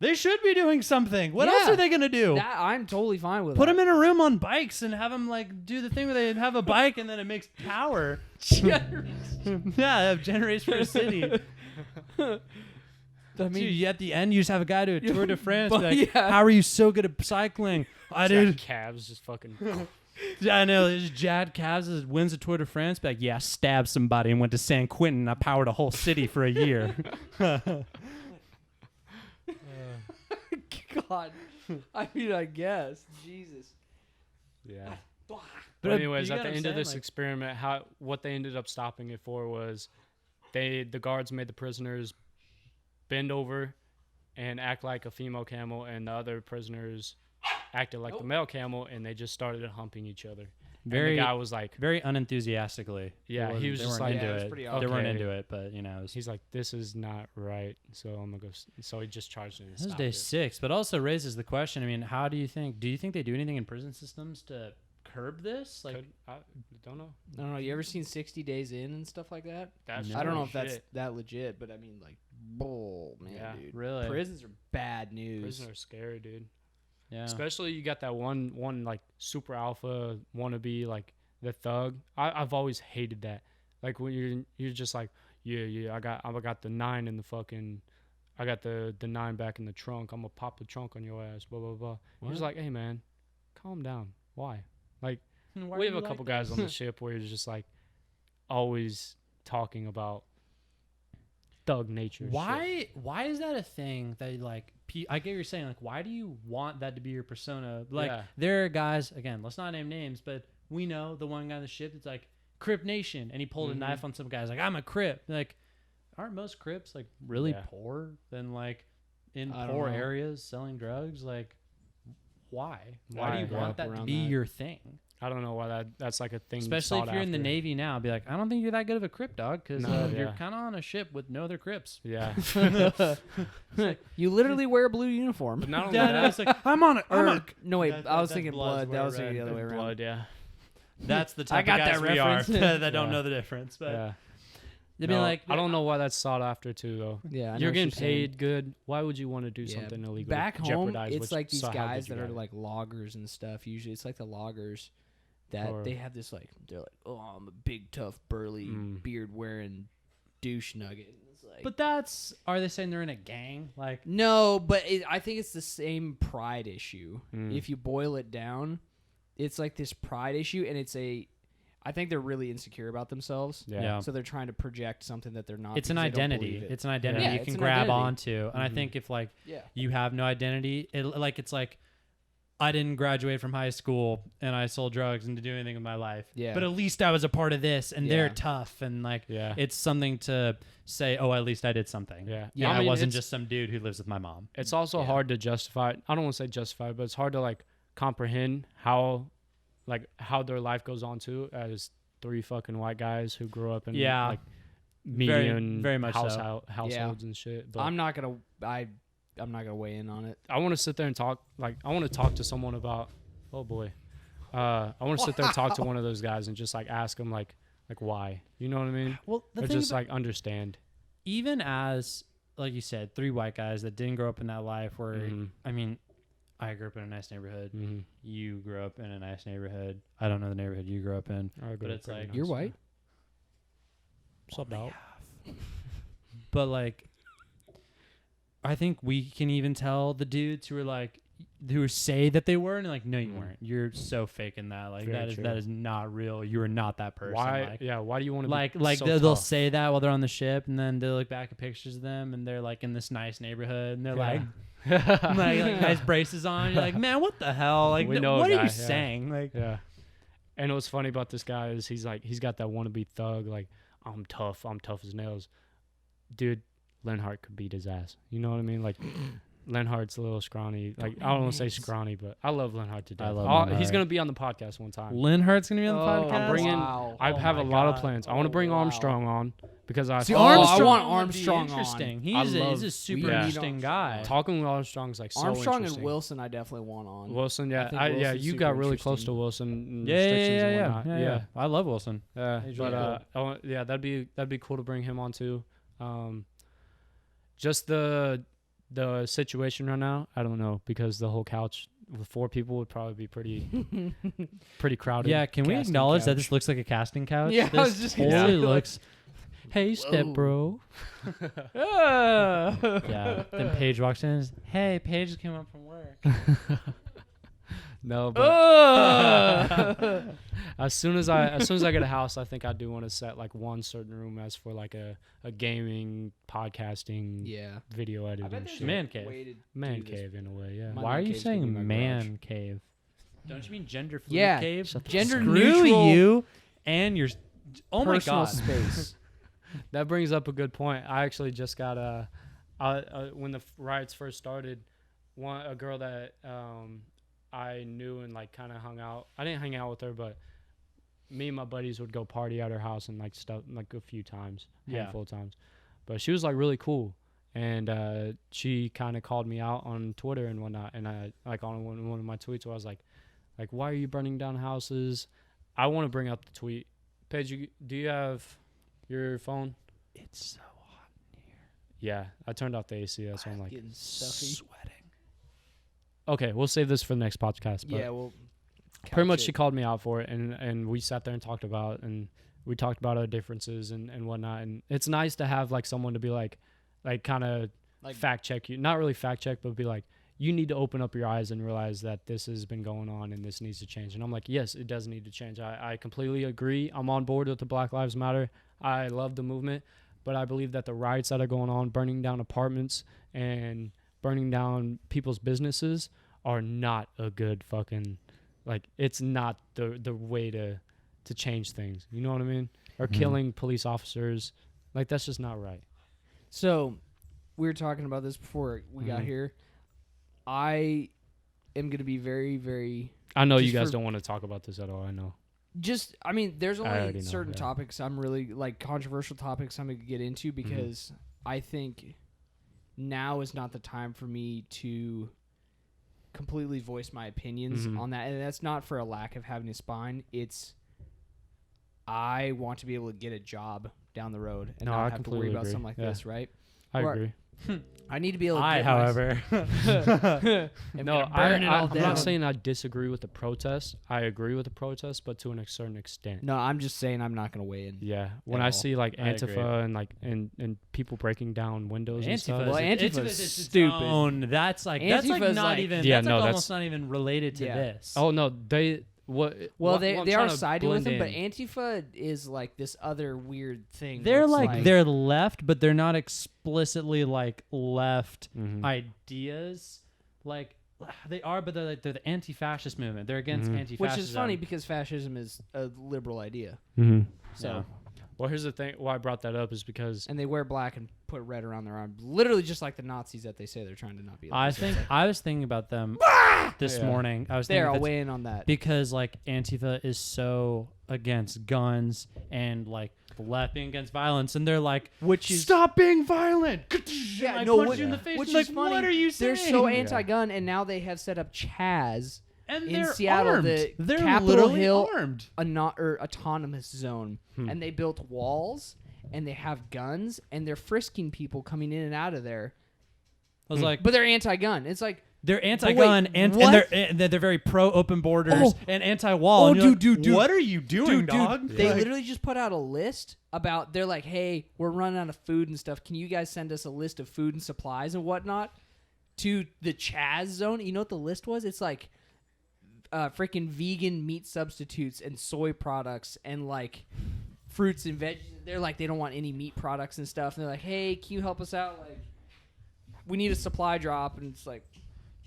they should be doing something. What else Yeah. are they gonna do? That, I'm totally fine with Put that. them in a room on bikes and have them like do the thing where they have a bike and then it makes power. Yeah, it generates for a city. I mean, Dude, at the end, you just have a guy do a Tour de France. But, Be like, yeah. how are you so good at cycling? I It's got did. calves just fucking. I know. There's Jad Cavs wins the Tour de France. Be like, yeah, I stabbed somebody and went to San Quentin. I powered a whole city for a year. God. I mean, I guess. Jesus. Yeah. But But anyways, you at get the what I'm end of saying? this Like- experiment, what they ended up stopping it for was the guards made the prisoners bend over and act like a female camel, and the other prisoners acted like the male camel, and they just started humping each other. Very, and the guy was like, very unenthusiastically. Yeah, he was They just weren't like- into Yeah, it was it. pretty They awkward. weren't Okay. into it, but you know, it was, he's like, this is not right, so I'm gonna go. So he just charged him. this is day 6, but also raises the question. I mean, how do you think? Do you think they do anything in prison systems to curb this? Like, I don't know. I don't know. You ever seen 60 Days In and stuff like that? That's I don't know holy if that's shit. that legit, but I mean, like, bull, man, Yeah, dude. really? Prisons are bad news. Prisoners are scary, dude. Yeah. Especially you got that one like super alpha wannabe, like the thug. I've always hated that. Like when you're just like, yeah, I got the 9 in the fucking, I got the 9 back in the trunk. I'm gonna pop the trunk on your ass. Blah blah blah. You're just like, hey man, calm down. Why? Like we have a couple guys on the ship where you're just like always talking about thug nature. shit. Why is that a thing that like I get what you're saying, like why do you want that to be your persona? Like Yeah. there are guys, again, let's not name names, but we know the one guy on the ship that's like Crip Nation, and he pulled a knife on some guys like, I'm a Crip. Like, aren't most Crips like really Yeah. poor than like in I don't poor know. areas selling drugs? Like why do Why? you Grew want up that to around be that. your thing? I don't know why that's like a thing. Especially if sought you're in the after. Navy now, be like, I don't think you're that good of a Crip, dog, because No, you're yeah. kind of on a ship with no other Crips. Yeah. You literally wear a blue uniform. But not only Yeah, that, I was like, I'm on it. I'm on Or, it. no, wait, That- I was that thinking blood's blood. where That was red. thinking the other way around. blood, yeah. That's the type I got of guys that we are reference. that don't Yeah. know the difference. But Yeah. they'd be No, like, I don't know why that's sought after too, though. Yeah, I know You're what getting saying. paid good. Why would you want to do Yeah. something illegal? Back to home, jeopardize it's which- like these so how guys good that you are got it? like loggers and stuff. Usually, it's like the loggers that Or- they have this like they're like, oh, I'm a big, tough, burly, beard wearing douche nugget. And it's like, but are they saying they're in a gang? Like, no, but I think it's the same pride issue. Mm. If you boil it down, it's like this pride issue, and I think they're really insecure about themselves. Yeah. So they're trying to project something that they're not. it's an because they don't identity. believe it. It's an identity Yeah, you it's can an grab identity. onto. And I think if like Yeah. you have no identity, it's like I didn't graduate from high school and I sold drugs and didn't do anything in my life. Yeah. But at least I was a part of this, and they're Yeah. tough, and like Yeah. it's something to say. Oh, at least I did something. Yeah. Yeah. I I mean, wasn't it's- just some dude who lives with my mom. It's also Yeah. hard to justify. I don't want to say justify, but it's hard to like comprehend how their life goes on too as 3 fucking white guys who grew up in Yeah. like Very- median very much so. households and shit. But I'm not gonna weigh in on it. I want to sit there and talk. Like I want to talk to someone about. Oh boy. I want to sit there and talk to one of those guys and just like ask them like, Like why? You know what I mean? Well, the Or thing just about- like understand. even as like you said, 3 white guys that didn't grow up in that life where Mhm. I mean, I grew up in a nice neighborhood. Mhm. You grew up in a nice neighborhood. I don't know the neighborhood you grew up in. I agree But with it's pretty like- nice. You're white. Subbed out. But like, I think we can even tell the dudes who are like, who say that they were, and like, no, you Mhm. weren't. You're so faking that. Like Very that true. is not real. You are not that person. Why? Like, Yeah. Why do you want to like be so they'll tough? say that while they're on the ship, and then they'll look back at pictures of them, and they're like in this nice neighborhood, and they're like nice braces on. You're like, man, what the hell? Like, We know a what are guy, you yeah. saying? Like, Yeah. And what's funny about this guy is he's got that wannabe thug, like, I'm tough as nails. Dude, Lenhart could beat his ass. You know what I mean? Like, Lenhart's a little scrawny. Like, I don't want to say scrawny, but I love Lenhart to death. I love He's Lenhart. going to be on the podcast one time. Linhart's gonna be on the Oh, podcast. I'm bringing- wow. I Oh have a my lot of God. plans. I want to Oh, bring wow. Armstrong on because I See, saw- Armstrong- I want would be Armstrong on. interesting. I He's love- a super yeah. interesting guy. talking with Armstrong's like so Armstrong and interesting. Wilson, I definitely want on. Wilson, yeah, think yeah, Wilson's you super got really close to interesting. Wilson. And Yeah, restrictions and whatnot. yeah. I love Wilson. Yeah, He's but really yeah, that'd be cool to bring him on too. Just the situation right now, I don't know, because the whole couch with 4 people would probably be pretty crowded. Yeah, can we Casting acknowledge that couch. this looks like a casting couch? Yeah, I this was just gonna totally say, like- looks. Hey, step Whoa. bro. Yeah. Then Paige walks in. And says, hey, Paige just came up from work. No, but as soon as I get a house, I think I do want to set like one certain room as for like a gaming, podcasting, Yeah. video I editing bet there's shit. Man a cave. way to Man do this. cave in a way, yeah. My Why are man you cave's gonna be saying my man cave? Don't you mean gender fluid Yeah, cave? gender Screw neutral you and your. Oh my personal god. space. That brings up a good point. I actually just got when the riots first started, a girl that I knew and like kind of hung out. I didn't hang out with her, but me and my buddies would go party at her house and like stuff like a few times, Yeah. handful of times. But she was like really cool, and she kind of called me out on Twitter and whatnot. And I like on one of my tweets where I was like, why are you burning down houses? I want to bring up the tweet. Paige, do you have your phone? It's so hot. Yeah, I turned off the AC. That's why I'm like, Getting stuffy. Sweating. okay, we'll save this for the next podcast. But Yeah, well, pretty much couch she it. called me out for it, and we sat there and talked about our differences and whatnot. And it's nice to have like someone to be like kind of Like- fact check you, not really fact check, but be like, you need to open up your eyes and realize that this has been going on and this needs to change. And I'm like, yes, it does need to change. I completely agree. I'm on board with the Black Lives Matter. I love the movement, but I believe that the riots that are going on, burning down apartments and burning down people's businesses, are not a good fucking, like, it's not the way to change things. You know what I mean? Or killing police officers. Like, that's just not right. So, we were talking about this before we got Mhm. here. I am going to be very, very I know you Just guys for- don't want to talk about this at all. I know. I mean, there's I only already know, certain yeah. topics I'm really like controversial topics I'm going to get into because I think now is not the time for me to completely voice my opinions Mhm. on that. And that's not for a lack of having a spine. It's I want to be able to get a job down the road and No, not I have to worry completely about agree. something like Yeah. this, right? I Or- agree. I need to be able to I, get however, I'm No, gonna burn it all I'm not down. saying I disagree with the protest. I agree with the protest, but to a certain extent. No, I'm just saying I'm not going to weigh in. Yeah, when At I all. see like I agree. Antifa and like and people breaking down windows and stuff. Well, Antifa's Antifa's its stupid. own. That's like that's like Antifa's not like- even. Yeah, that's no, like that's- almost not even related to Yeah. this. Oh no, they Well, what they I'm are trying to siding with blend them, but in. Antifa is like this other weird thing. they're where it's like they're left, but they're not explicitly like left Mhm. ideas. Like they are, but they're the anti-fascist movement. They're against Mhm. anti-fascism, which is funny because fascism is a liberal idea. Mhm. So, Yeah. Well, here's the thing. Why I brought that up is because and they wear black and put red around their arm, literally just like the Nazis that they say they're trying to not be. Like. I So it's think like, I was thinking about them this Yeah. morning. I was there, thinking I'll that's weigh in on that. because like Antifa is so against guns and like the left being against violence, and they're like, Which is stop being violent. yeah, I no, punch what, you in the face. which I'm is like, funny. what are you saying? They're so anti-gun, and now they have set up Chaz And in they're Seattle, armed. the They're Capitol literally Hill armed. autonomous zone, and they built walls, and they have guns, and they're frisking people coming in and out of there. I was like, But they're anti-gun. It's like, they're anti-gun and what? they're very pro open borders Oh. and anti-wall. Oh, and you're dude, like, what are you doing, dog? They literally just put out a list about, they're like, hey, we're running out of food and stuff. Can you guys send us a list of food and supplies and whatnot to the Chaz zone? You know what the list was? It's like freaking vegan meat substitutes and soy products and like fruits and veggies. They're like, they don't want any meat products and stuff. And they're like, hey, can you help us out? Like, we need a supply drop. And it's like,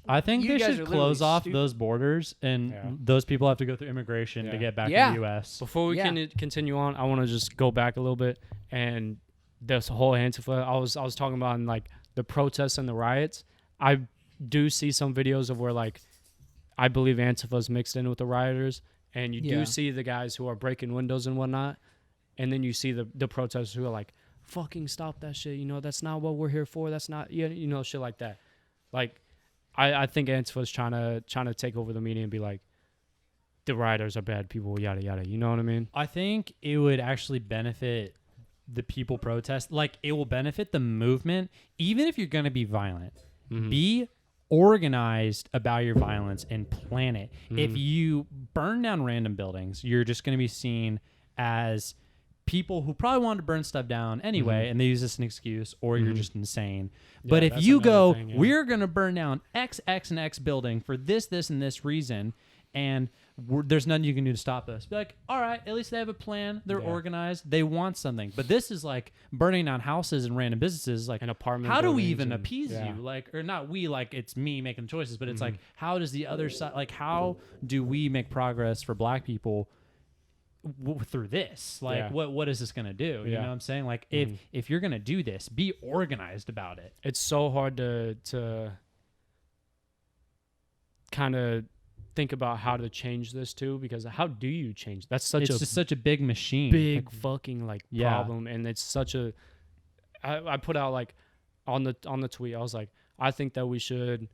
I think You they guys should are close literally off stupid. those borders, and Yeah. those people have to go through immigration to Yeah. get back Yeah. to the U.S. Before we Yeah. can continue on, I want to just go back a little bit and this whole Antifa. I was talking about in, like the protests and the riots. I do see some videos of where like I believe Antifa's mixed in with the rioters, and you Yeah. do see the guys who are breaking windows and whatnot, and then you see the protesters who are like, "Fucking stop that shit!" You know, that's not what we're here for. That's not you know, shit like that. Like, I think Antifa's trying to take over the media and be like, the rioters are bad people, yada yada. You know what I mean? I think it would actually benefit the people protest. Like, it will benefit the movement, even if you're going to be violent. Mhm. Be organized about your violence and plan it. If Mhm. you burn down random buildings, you're just going to be seen as people who probably wanted to burn stuff down anyway, and they use this as an excuse, or you're Mhm. just insane. Yeah, But if that's you another go, thing, yeah. we're going to burn down X, X, and X building for this, and this reason, and there's nothing you can do to stop us. Be like, all right, at least they have a plan. They're Yeah. organized. They want something. But this is like burning down houses and random businesses. Like, And apartment how do we buildings even and- appease yeah. you? Like, or not we, like it's me making choices, but it's Mm-hmm. like, how does the other side, like, how do we make progress for black people through this? Like, Yeah. what is this going to do? You Yeah. know what I'm saying? Like, Mhm. if you're going to do this, be organized about it. It's so hard to kind of think about how to change this too, because how do you change? That's such It's a just such a big machine. big Like, fucking like Yeah. problem, and it's such a. I put out like on the tweet. I was like, I think that we should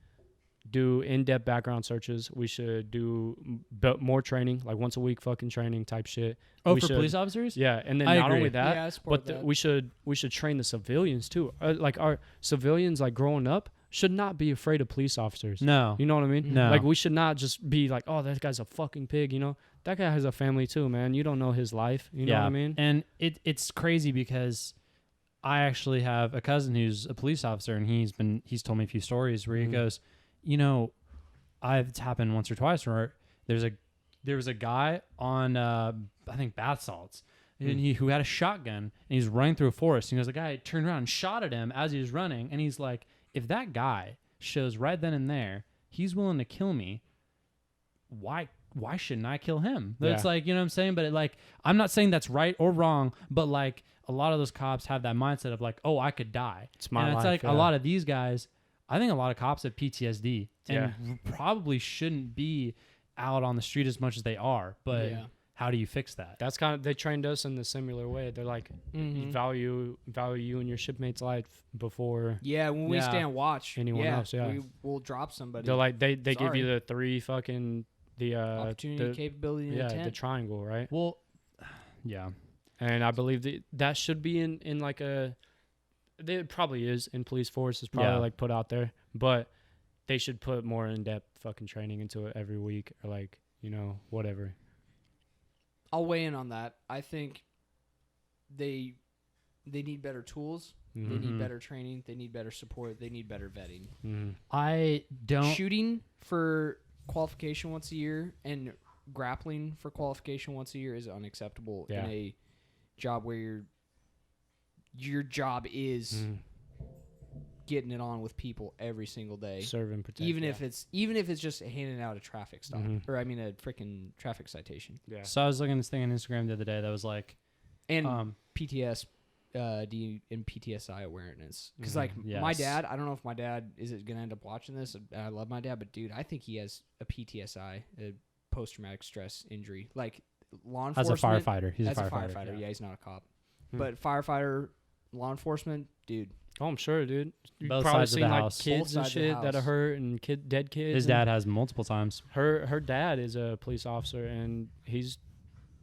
do in-depth background searches. We should do more training, like once a week, fucking training type shit. oh, we for should- police officers? Yeah, and then I not agree. only that, yeah, I support but that. we should train the civilians too. Like our civilians, like growing up, should not be afraid of police officers. No. You know what I mean? No. Like we should not just be like, oh, that guy's a fucking pig. You know, that guy has a family too, man. You don't know his life. You know what I mean? And it's crazy because I actually have a cousin who's a police officer, and he's told me a few stories where he Mhm. goes, you know, it's happened once or twice where there was a guy on I think bath salts, and who had a shotgun, and he's running through a forest. And the guy turned around and shot at him as he was running, and he's like, if that guy shows right then and there he's willing to kill me, why shouldn't I kill him? It's Yeah. like, you know what I'm saying? But I'm not saying that's right or wrong, but like a lot of those cops have that mindset of like, oh, I could die. It's my and it's life, like a lot of these guys, I think a lot of cops have PTSD and probably shouldn't be out on the street as much as they are. But Yeah. how do you fix that? That's kind of, they trained us in the similar way. They're like, Mhm. value you and your shipmate's life before. Yeah, when we Yeah. stand watch, Anyone else, yeah. we will drop somebody. They're like they give Sorry. you the three fucking opportunity, the, capability, and yeah, intent. the triangle, right? Well, yeah. And I believe that should be in like a, it probably is in police force. It's probably Yeah. like put out there, but they should put more in depth fucking training into it every week, or like, you know, whatever. I'll weigh in on that. I think they need better tools. They Mhm. need better training. They need better support. They need better vetting. Mhm. I don't. Shooting for qualification once a year and grappling for qualification once a year is unacceptable Yeah. in a job where your job is Mhm. getting it on with people every single day. Serve and protect. Even if it's just handing out a traffic stop, Mhm. or I mean a freaking traffic citation. yeah. So I was looking at this thing on Instagram the other day that was like, And PTS and PTSI awareness, because like my Yes. dad, I don't know if my dad is gonna end up watching this. I love my dad, but dude, I think he has a PTSI, a post traumatic stress injury. Like law as a enforcement, firefighter, he's a as firefighter. yeah, he's not a cop, Hmm. but firefighter, law enforcement, dude, Oh, I'm sure, dude. You Both probably sides of seen the like house. kids Both and sides of the shit that are house. hurt and dead kids. His and dad has multiple times. her dad is a police officer and he's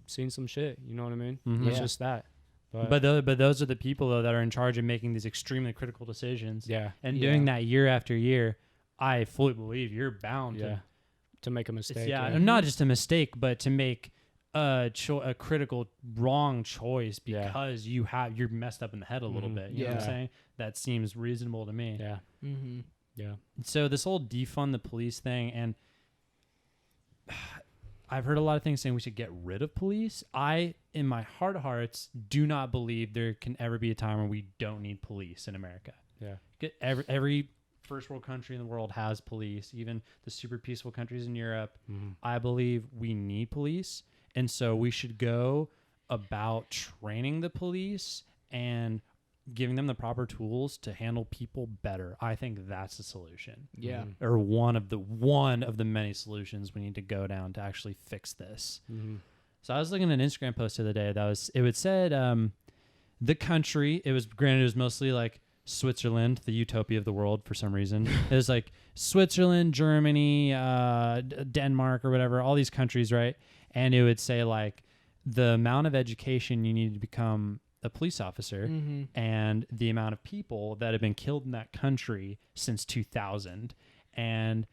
seen some shit. You know what I mean? Mhm. It's Yeah. just that. But those are the people though that are in charge of making these extremely critical decisions yeah, and Yeah. doing that year after year. I fully believe you're bound yeah. To make a to. mistake. Yeah, yeah. and not just a mistake, but to make a critical wrong choice Yeah. because you're messed up in the head a little Mhm. bit. You know what I'm Yeah. saying? That seems reasonable to me. Yeah, Mm-hmm. yeah. So this whole defund the police thing, and I've heard a lot of things saying we should get rid of police. I, in my heart of hearts, do not believe there can ever be a time where we don't need police in America. Yeah. Every first world country in the world has police, even the super peaceful countries in Europe. Mm-hmm. I believe we need police. And so we should go about training the police and giving them the proper tools to handle people better. I think that's the solution. Yeah. Or one of the many solutions we need to go down to actually fix this. Mm-hmm. So I was looking at an Instagram post the other day it said the country, it was mostly like Switzerland, the utopia of the world for some reason. It was like Switzerland, Germany, Denmark or whatever, all these countries, right? And it would say like the amount of education you need to become a police officer Mm-hmm. and the amount of people that have been killed in that country since 2000. And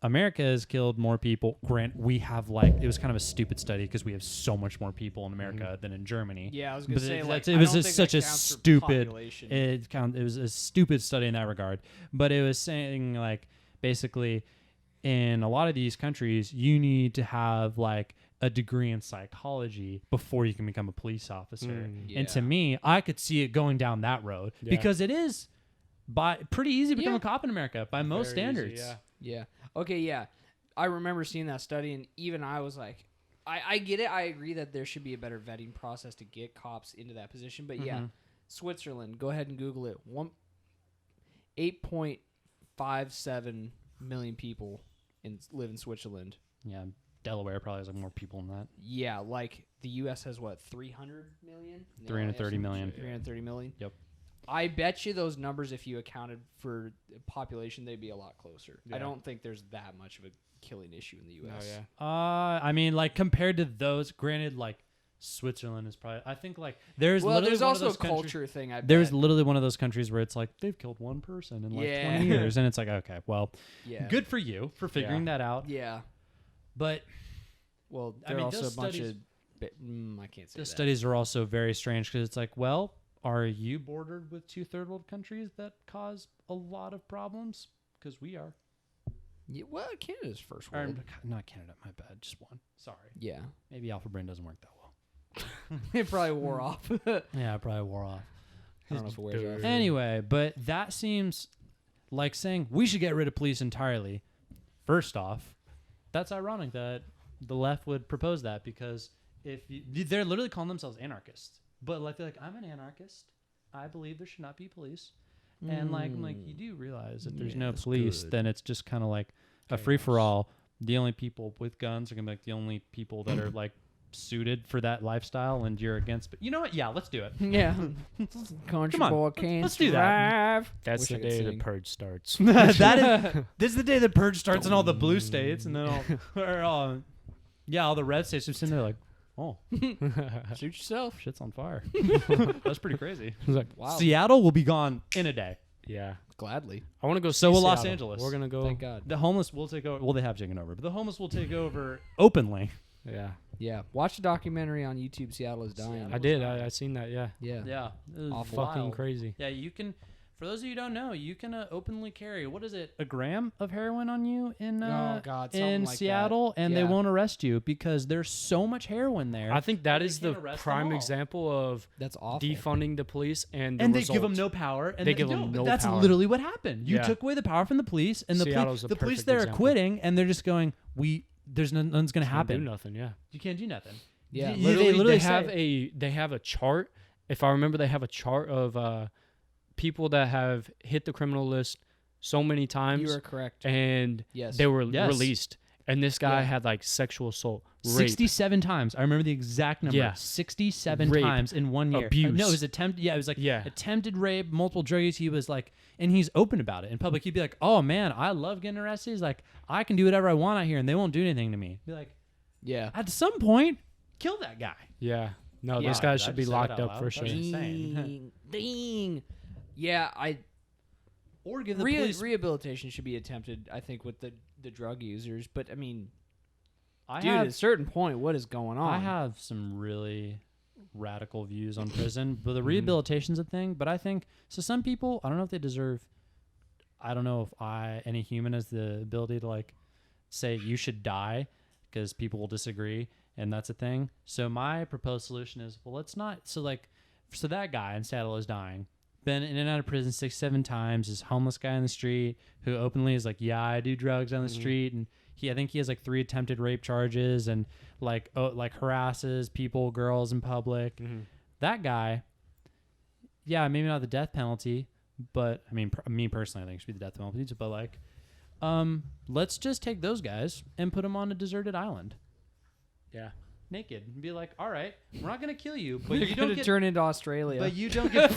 America has killed more people. We have it was kind of a stupid study because we have so much more people in America than in Germany. Yeah, I was gonna But say it- like it I was don't just think such that a counts for stupid- population. It was a stupid study in that regard, but it was saying like basically in a lot of these countries you need to have like a degree in psychology before you can become a police officer. And to me, I could see it going down that road because it is pretty easy to become a cop in America by most standards. Yeah. Okay, yeah. I remember seeing that study, and even I was like, I get it. I agree that there should be a better vetting process to get cops into that position. But yeah, Switzerland, go ahead and Google it. 8.57 million people live in Switzerland. Yeah, Delaware probably has like more people than that. Yeah, like the U.S. has what, 300 million? 330 million. 330 million? Yep. I bet you those numbers, if you accounted for population, they'd be a lot closer. I Yeah. don't think there's that much of a killing issue in the U.S. Oh, yeah. I mean, like compared to those, granted, like Switzerland is probably. I think like there's Well, literally there's one also of a those countries- culture thing. I bet. There's literally one of those countries where it's like they've killed one person in like 20 years, and it's like okay, well, yeah. good for you for figuring that out. Yeah. But Well, I there are mean, also those a bunch studies- of. I can't say the that. studies are also very strange because it's like, well, are you bordered with 2 third world countries that cause a lot of problems? Because we are. Yeah, well, Canada's first Or, world. not Canada, my bad, just one. Sorry, Yeah. maybe Alpha Brain doesn't work that well. It probably wore off. I Yeah, it probably wore off. don't know if it wears off. Anyway, but that seems like saying we should get rid of police entirely. First off, that's ironic that the left would propose that because they're literally calling themselves anarchists, but like they're like, I'm an anarchist. I believe there should not be police, and like I'm like, you do realize if there's no Yes, police, good. then it's just kind of like a free for all. The only people with guns are gonna be like the only people that are like suited for that lifestyle, and you're against. But you know what? Yeah, let's do it. Yeah. Country Come on, boy can't let's do that. survive. That's Wish I the could day the sing. purge starts. This is the day the purge starts in all the blue states, and then all the red states are sitting there like, oh, Shoot yourself. shit's on fire. That's pretty crazy. Wow. Seattle will be gone in a day. Yeah. Gladly. I want to go. So see will Los Seattle. Angeles. We're gonna go. Thank God. The homeless will take over. Well, they have taken over, but the homeless will take over openly. Yeah. Yeah. Watch the documentary on YouTube. Seattle is dying. I did. I seen that. Yeah. Yeah. Yeah, it was Awful. Fucking wild. crazy. Yeah, you can. For those of you who don't know, you can openly carry, what is it, a gram of heroin on you in Oh, God, something in like Seattle, that. and they Yeah. won't arrest you because there's so much heroin there. I think that They is can't the arrest them prime all. example of That's awful. defunding the police and the and they result. give them no power. And They give them no That's power. literally what happened. You Yeah. took away the power from the police, and the Seattle's a the police perfect there are example. quitting, and they're just going, nothing's going to Can't do happen. nothing. Yeah. You can't do nothing. Yeah. Literally, they have a chart. If I remember, they have a chart of people that have hit the criminal list so many times, You are correct. and Yes. they were Yes. released. And this guy Yeah. had like sexual assault, rape, 67 times. I remember the exact number. Yeah. 67 Rape, times in 1 year. abuse. No, it was attempted. Yeah, it was like Yeah. attempted rape, multiple drug use. He was like, and he's open about it in public. He'd be like, "Oh man, I love getting arrested. He's like, I can do whatever I want out here, and they won't do anything to me." Be like, Yeah. at some point, kill that guy. Yeah. No, Yeah. this guy Did I should be just say that locked out up loud? for That sure. was insane. Ding. Yeah, Or give the police. rehabilitation should be attempted, I think, with the drug users. But I mean, I dude, at have a certain point, what is going on? I have some really radical views on prison, but Mm-hmm. the rehabilitation's a thing. But I think so. Some people, I don't know if they deserve. I don't know if any human has the ability to like say you should die because people will disagree, and that's a thing. So my proposed solution is, well, let's not. So that guy in Seattle is dying. Been in and out of prison 6-7 times. This homeless guy in the street who openly is like, yeah, I do drugs on the street, and I think he has like 3 attempted rape charges and like harasses people, girls in public. That guy, yeah, maybe not the death penalty, but I mean, me personally, I think it should be the death penalty. But like, let's just take those guys and put them on a deserted island, Yeah. naked, and be like, all right, we're not gonna kill you, but You're you gonna don't get. turn into Australia. But you don't get.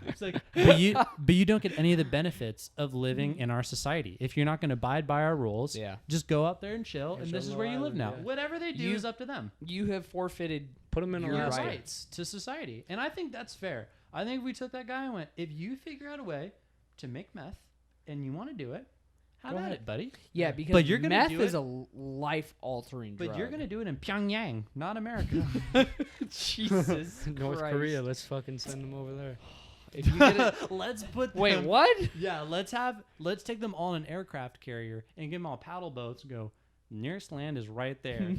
It's like, but you don't get any of the benefits of living in our society if you're not going to abide by our rules. Yeah. just go out there and chill, and show this is them where the you live island, now. yeah. Whatever they do You- is up to them. you have forfeited. Put him in a You're Your lab. right. rights to society, and I think that's fair. I think if we took that guy and went, if you figure out a way to make meth and you want to do it, have Go at ahead. it, buddy. Yeah, because But you're gonna meth do is it- a life-altering drug. But you're gonna do it in Pyongyang, not America. Jesus North Christ. Korea. Let's fucking send them over there. If you get it, Let's put. wait, them- what? Yeah, let's take them all in an aircraft carrier and give them all paddle boats and go, nearest land is right there.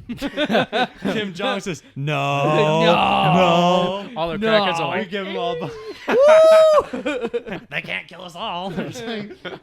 Kim Jong says, no. All the crackheads are We like, give them all. They can't kill us all. They're just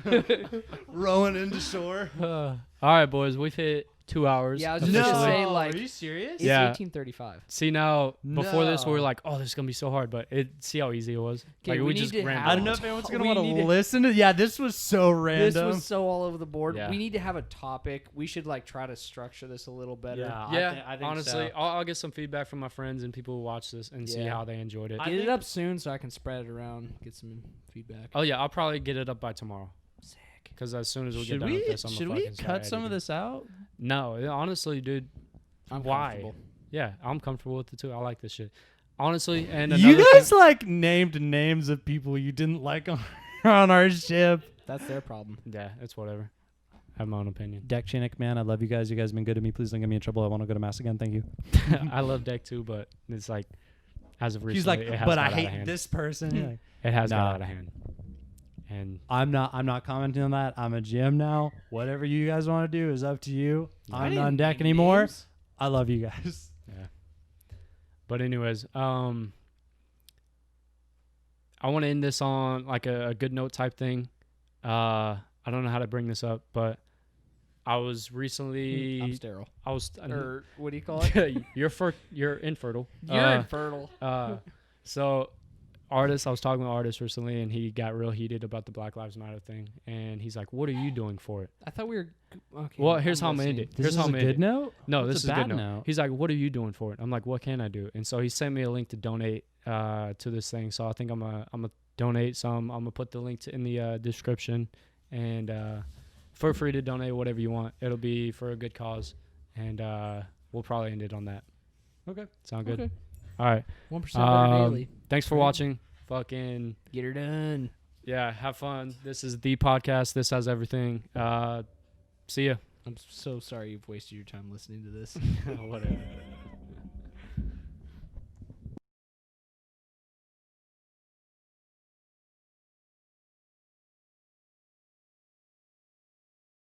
like rowing into shore. all right, boys, we've hit 2 hours. Yeah, I was just gonna officially. say, like, are you serious? It's Yeah. 1835. See, now, before this, we were No. like, oh, this is going to be so hard, but see how easy it was? 'Kay, Like, we we need just to ran have- I don't down. know if anyone's gonna We want need to to- listen to. Yeah, this was so random. This was so all over the board. Yeah. We need to have a topic. We should like try to structure this a little better. Yeah. Yeah, I think honestly, so. I'll get some feedback from my friends and people who watch this and see Yeah. how they enjoyed it. I Get it think- up soon so I can spread it around, get some feedback. Oh, yeah, I'll probably get it up by tomorrow. Sick. Because as soon as we get Should done with this, I'm should gonna we fucking start cut some of editing. this out? No, honestly, dude, I'm why? comfortable. Yeah, I'm comfortable with it too. I like this shit. Honestly, and You another guys thing, like named names of people you didn't like on our ship. That's their problem. yeah, it's whatever. I have my own opinion. Deck Chinook, man, I love you guys. You guys have been good to me. Please don't get me in trouble. I want to go to mass again. Thank you. I love Deck too, but it's like, as of recently, He's like, it has but got I out of hate hand. this person. You're like, It has Nah. got out of hand. And I'm not commenting on that. I'm a GM now. Whatever you guys want to do is up to you. I I'm didn't not on deck name anymore. names. I love you guys. yeah. But anyways, I want to end this on like a good note type thing. I don't know how to bring this up, but I was recently I'm sterile. I was Or what do you call it? you're infertile. You're infertile. So I was talking with artist recently, and he got real heated about the Black Lives Matter thing, and he's like, "What are you doing for it?" I thought we were. Okay. Well, here's how I'm gonna end listening. it. Here's how I'm gonna end it. note. No, What's this is a a good bad note. note? He's like, "What are you doing for it?" I'm like, "What can I do?" And so he sent me a link to donate to this thing. So I think I'm gonna donate some. I'm gonna put the link in the description, and feel free to donate whatever you want. It'll be for a good cause, and we'll probably end it on that. Okay. Sound good? Okay. All right. 1% better daily. Thanks for watching. Fucking Get her done. yeah, have fun. This is the podcast. This has everything. See ya. I'm so sorry you've wasted your time listening to this. Whatever.